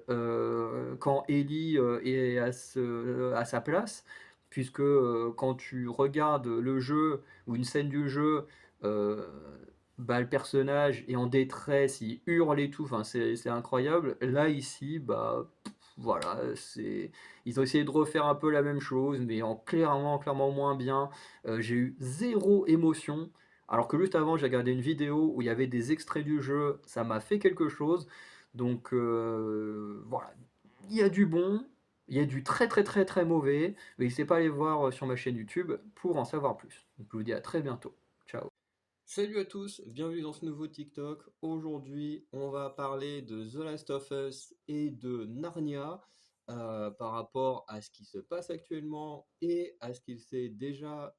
quand Ellie est à sa place, puisque quand tu regardes le jeu ou une scène du jeu, euh, bah, le personnage est en détresse, il hurle et tout, enfin, c'est incroyable. Là, ici, bah, voilà, ils ont essayé de refaire un peu la même chose, mais en clairement moins bien. J'ai eu zéro émotion, alors que juste avant, j'ai regardé une vidéo où il y avait des extraits du jeu, ça m'a fait quelque chose. Donc voilà, il y a du bon, il y a du très très très très mauvais, mais n'hésitez pas à aller voir sur ma chaîne YouTube pour en savoir plus. Donc je vous dis à très bientôt. Ciao. Salut à tous, bienvenue dans ce nouveau TikTok. Aujourd'hui, on va parler de The Last of Us et de Narnia par rapport à ce qui se passe actuellement et à ce qu'il s'est déjà,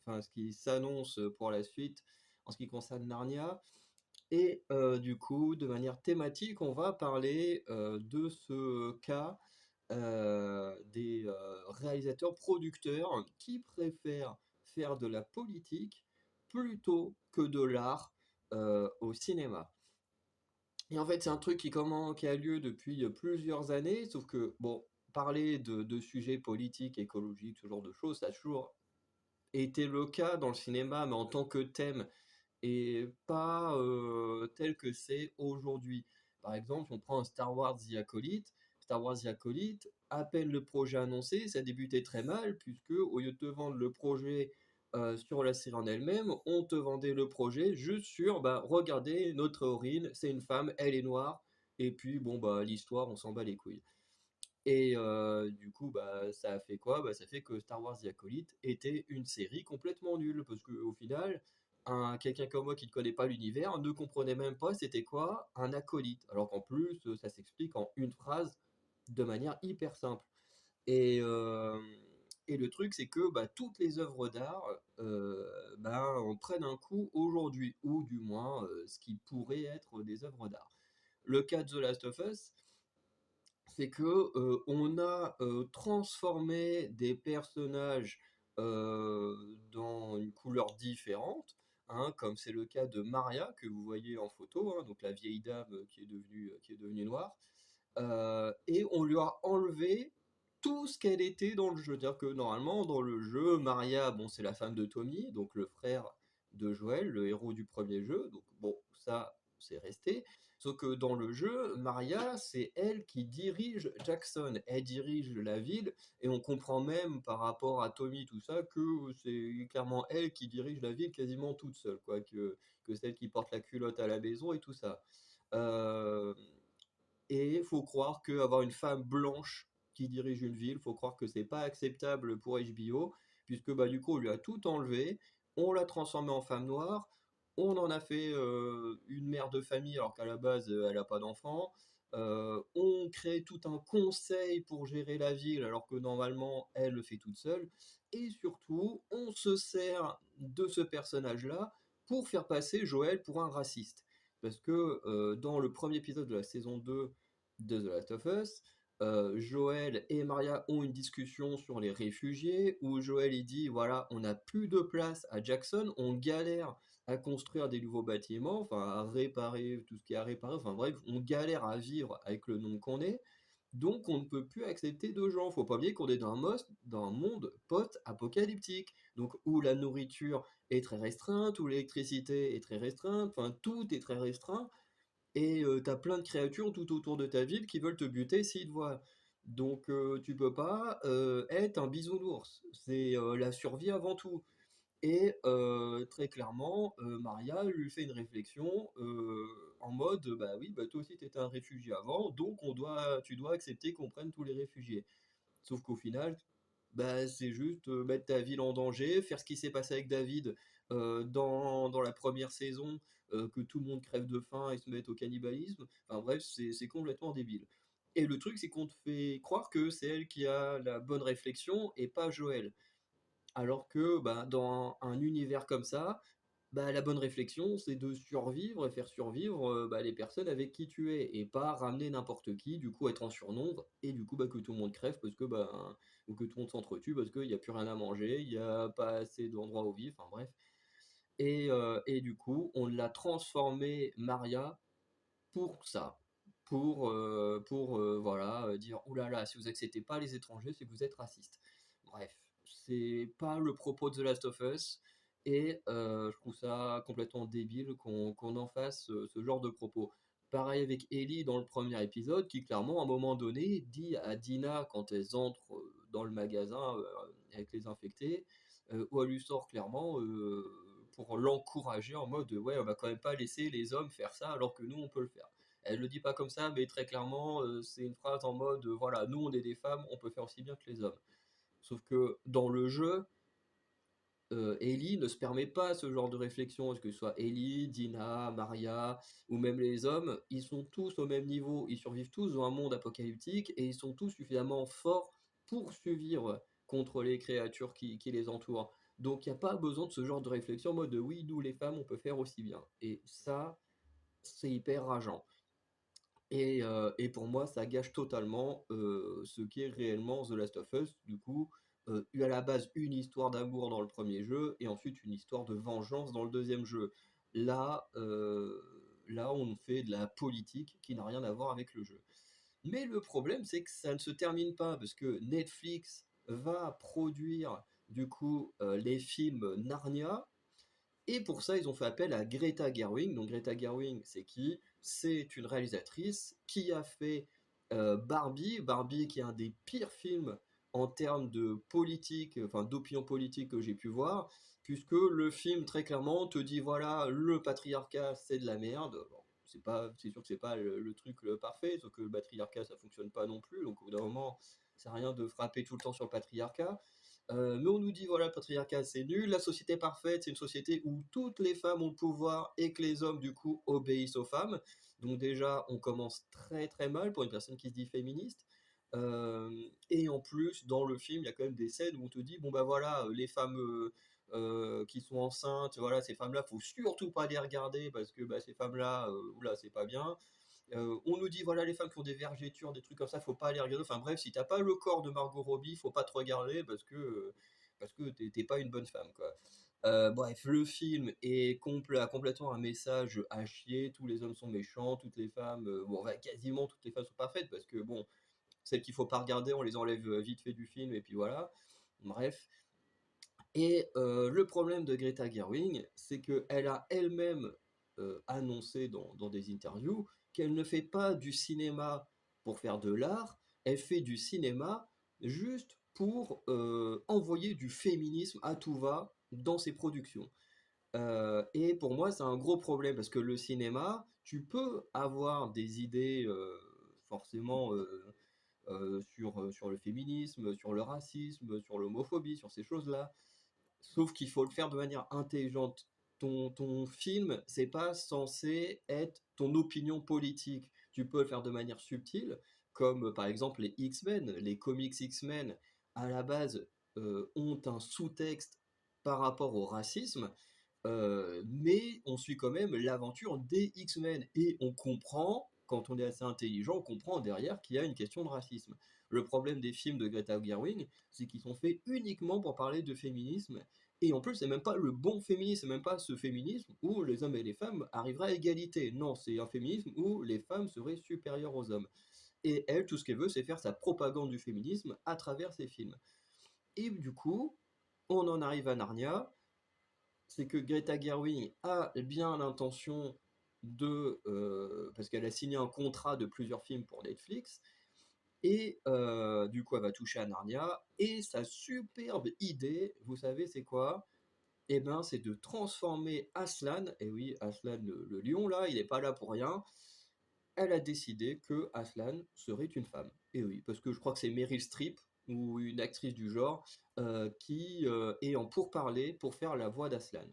enfin, ce qui s'annonce pour la suite en ce qui concerne Narnia. Et du coup, de manière thématique, on va parler de ce cas des réalisateurs producteurs qui préfèrent faire de la politique plutôt que de l'art au cinéma. Et en fait, c'est un truc qui a lieu depuis plusieurs années, sauf que, bon, parler de sujets politiques, écologiques, ce genre de choses, ça a toujours été le cas dans le cinéma, mais en tant que thème et pas tel que c'est aujourd'hui. Par exemple, on prend un Star Wars The Acolyte. Star Wars The Acolyte, à peine le projet annoncé, ça débutait très mal, puisque au lieu de te vendre le projet sur la série en elle-même, on te vendait le projet juste sur, bah, regardez, notre héroïne, c'est une femme, elle est noire, et puis, bon, bah, l'histoire, on s'en bat les couilles. Et du coup, bah, ça a fait quoi? Bah, ça fait que Star Wars The Acolyte était une série complètement nulle, parce qu'au final, quelqu'un comme moi qui ne connaît pas l'univers ne comprenait même pas c'était quoi un acolyte. Alors qu'en plus, ça s'explique en une phrase de manière hyper simple. Et, euh, et le truc, c'est que bah, toutes les œuvres d'art bah, en prennent un coup aujourd'hui, ou du moins ce qui pourrait être des œuvres d'art. Le cas de The Last of Us, c'est que on a transformé des personnages dans une couleur différente, hein, comme c'est le cas de Maria que vous voyez en photo, hein, donc la vieille dame qui est devenue noire, et on lui a enlevé tout ce qu'elle était dans le jeu. C'est-à-dire que normalement dans le jeu, Maria, bon, c'est la femme de Tommy, donc le frère de Joël, le héros du premier jeu, donc bon, ça c'est resté. Sauf que dans le jeu, Maria, c'est elle qui dirige Jackson. Elle dirige la ville, et on comprend même par rapport à Tommy, tout ça, que c'est clairement elle qui dirige la ville quasiment toute seule, quoi, que celle qui porte la culotte à la maison et tout ça. Euh, et il faut croire qu'avoir une femme blanche qui dirige une ville, faut croire que c'est pas acceptable pour HBO, puisque bah, du coup, on lui a tout enlevé, on l'a transformée en femme noire, on en a fait une mère de famille alors qu'à la base, elle n'a pas d'enfant. On crée tout un conseil pour gérer la ville alors que normalement, elle le fait toute seule. Et surtout, on se sert de ce personnage-là pour faire passer Joël pour un raciste. Parce que dans le premier épisode de la saison 2 de The Last of Us, Joël et Maria ont une discussion sur les réfugiés, où Joël il dit, voilà, on n'a plus de place à Jackson, on galère à construire des nouveaux bâtiments, enfin à réparer tout ce qui est à réparer, enfin bref, on galère à vivre avec le nombre qu'on est, donc on ne peut plus accepter de gens. Faut pas oublier qu'on est dans un monde post-apocalyptique, donc où la nourriture est très restreinte, où l'électricité est très restreinte, enfin tout est très restreint, et t'as plein de créatures tout autour de ta ville qui veulent te buter s'ils te voient. Donc tu peux pas être un bisounours. C'est la survie avant tout. Et très clairement, Maria lui fait une réflexion en mode, bah oui, bah toi aussi t'étais un réfugié avant, donc tu dois accepter qu'on prenne tous les réfugiés. Sauf qu'au final, bah, c'est juste mettre ta ville en danger, faire ce qui s'est passé avec David dans la première saison, que tout le monde crève de faim et se mette au cannibalisme. Enfin bref, c'est complètement débile. Et le truc, c'est qu'on te fait croire que c'est elle qui a la bonne réflexion et pas Joël. Alors que bah, dans un univers comme ça, bah, la bonne réflexion, c'est de survivre et faire survivre bah, les personnes avec qui tu es, et pas ramener n'importe qui, du coup être en surnombre, et du coup bah, que tout le monde crève parce que bah, ou que tout le monde s'entretue parce qu'il n'y a plus rien à manger, il n'y a pas assez d'endroits où vivre, enfin bref. Et du coup, on l'a transformé Maria pour ça, pour voilà, dire oh là là, si vous acceptez pas les étrangers, c'est que vous êtes raciste. Bref, c'est pas le propos de The Last of Us, et je trouve ça complètement débile qu'on en fasse ce genre de propos. Pareil avec Ellie dans le premier épisode, qui clairement à un moment donné dit à Dina quand elles entrent dans le magasin avec les infectés, où elle lui sort clairement pour l'encourager en mode ouais, on va quand même pas laisser les hommes faire ça alors que nous on peut le faire. Elle le dit pas comme ça, mais très clairement, c'est une phrase en mode voilà, nous on est des femmes, on peut faire aussi bien que les hommes. Sauf que dans le jeu, Ellie ne se permet pas ce genre de réflexion, que ce soit Ellie, Dina, Maria, ou même les hommes, ils sont tous au même niveau, ils survivent tous dans un monde apocalyptique, et ils sont tous suffisamment forts pour survivre contre les créatures qui les entourent. Donc il n'y a pas besoin de ce genre de réflexion en mode de, oui, nous les femmes, on peut faire aussi bien. Et ça, c'est hyper rageant. Et pour moi, ça gâche totalement ce qu'est réellement The Last of Us. Du coup, à la base une histoire d'amour dans le premier jeu, et ensuite une histoire de vengeance dans le deuxième jeu. Là, on fait de la politique qui n'a rien à voir avec le jeu. Mais le problème, c'est que ça ne se termine pas, parce que Netflix va produire du coup les films Narnia, et pour ça, ils ont fait appel à Greta Gerwig. Donc Greta Gerwig, c'est qui? C'est une réalisatrice qui a fait Barbie. Barbie qui est un des pires films en termes de politique, enfin d'opinion politique que j'ai pu voir, puisque le film très clairement te dit voilà, le patriarcat c'est de la merde. Bon, c'est sûr que c'est pas le truc parfait, sauf que le patriarcat ça fonctionne pas non plus, donc au bout d'un moment, ça sert à rien de frapper tout le temps sur le patriarcat. Mais on nous dit voilà, le patriarcat c'est nul, la société parfaite c'est une société où toutes les femmes ont le pouvoir et que les hommes du coup obéissent aux femmes. Donc déjà, on commence très très mal pour une personne qui se dit féministe. Euh, et en plus, dans le film, il y a quand même des scènes où on te dit bon bah voilà, les femmes qui sont enceintes, voilà, ces femmes-là, faut surtout pas les regarder parce que bah, ces femmes-là, oula, c'est pas bien. On nous dit voilà, les femmes qui ont des vergetures, des trucs comme ça, faut pas les regarder. Enfin bref, si t'as pas le corps de Margot Robbie, faut pas te regarder parce que t'es pas une bonne femme, quoi. Bref, le film est a complètement un message à chier. Tous les hommes sont méchants, toutes les femmes, bon, bah, quasiment toutes les femmes sont parfaites parce que bon, celles qu'il faut pas regarder, on les enlève vite fait du film et puis voilà. Bref. Et le problème de Greta Gerwig, c'est qu'elle a elle-même annoncé dans des interviews qu'elle ne fait pas du cinéma pour faire de l'art, elle fait du cinéma juste pour envoyer du féminisme à tout va dans ses productions. Et pour moi, c'est un gros problème parce que le cinéma, tu peux avoir des idées forcément sur le féminisme, sur le racisme, sur l'homophobie, sur ces choses-là. Sauf qu'il faut le faire de manière intelligente. Ton film, c'est pas censé être ton opinion politique. Tu peux le faire de manière subtile, comme par exemple les X-Men, les comics X-Men, à la base, ont un sous-texte par rapport au racisme, mais on suit quand même l'aventure des X-Men et on comprend, quand on est assez intelligent, on comprend derrière qu'il y a une question de racisme. Le problème des films de Greta Gerwig, c'est qu'ils sont faits uniquement pour parler de féminisme et en plus c'est même pas le bon féminisme, c'est même pas ce féminisme où les hommes et les femmes arriveraient à égalité. Non, c'est un féminisme où les femmes seraient supérieures aux hommes. Et elle, tout ce qu'elle veut, c'est faire sa propagande du féminisme à travers ses films. Et du coup, on en arrive à Narnia, c'est que Greta Gerwig a bien l'intention parce qu'elle a signé un contrat de plusieurs films pour Netflix, et du coup elle va toucher à Narnia, et sa superbe idée, vous savez c'est quoi? Eh ben c'est de transformer Aslan, et oui Aslan le lion là, il n'est pas là pour rien, elle a décidé que Aslan serait une femme. Et oui, parce que je crois que c'est Meryl Streep, ou une actrice du genre, qui est en pourparlers pour faire la voix d'Aslan.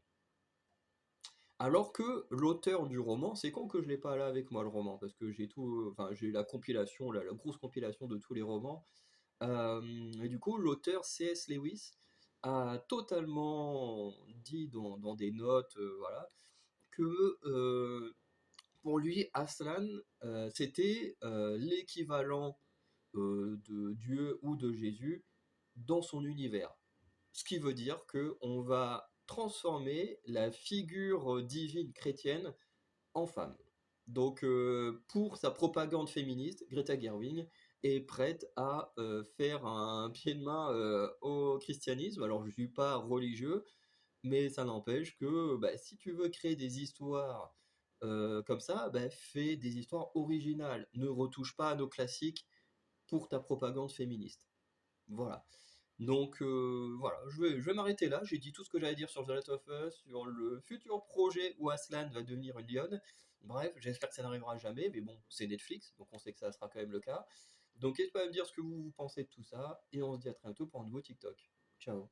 Alors que l'auteur du roman, c'est con que je l'ai pas là avec moi le roman, parce que j'ai tout, enfin j'ai la compilation, la grosse compilation de tous les romans. Et du coup, l'auteur C.S. Lewis a totalement dit dans des notes, voilà, que pour lui, Aslan, c'était l'équivalent de Dieu ou de Jésus dans son univers. Ce qui veut dire que on va transformer la figure divine chrétienne en femme. Donc, pour sa propagande féministe, Greta Gerwig est prête à faire un pied de main au christianisme. Alors, je ne suis pas religieux, mais ça n'empêche que bah, si tu veux créer des histoires comme ça, bah, fais des histoires originales. Ne retouche pas à nos classiques pour ta propagande féministe. Voilà. Donc voilà, je vais m'arrêter là. J'ai dit tout ce que j'allais dire sur The Last of Us, sur le futur projet où Aslan va devenir une lionne. Bref, j'espère que ça n'arrivera jamais, mais bon, c'est Netflix, donc on sait que ça sera quand même le cas. Donc n'hésitez pas à me dire ce que vous pensez de tout ça, et on se dit à très bientôt pour un nouveau TikTok. Ciao.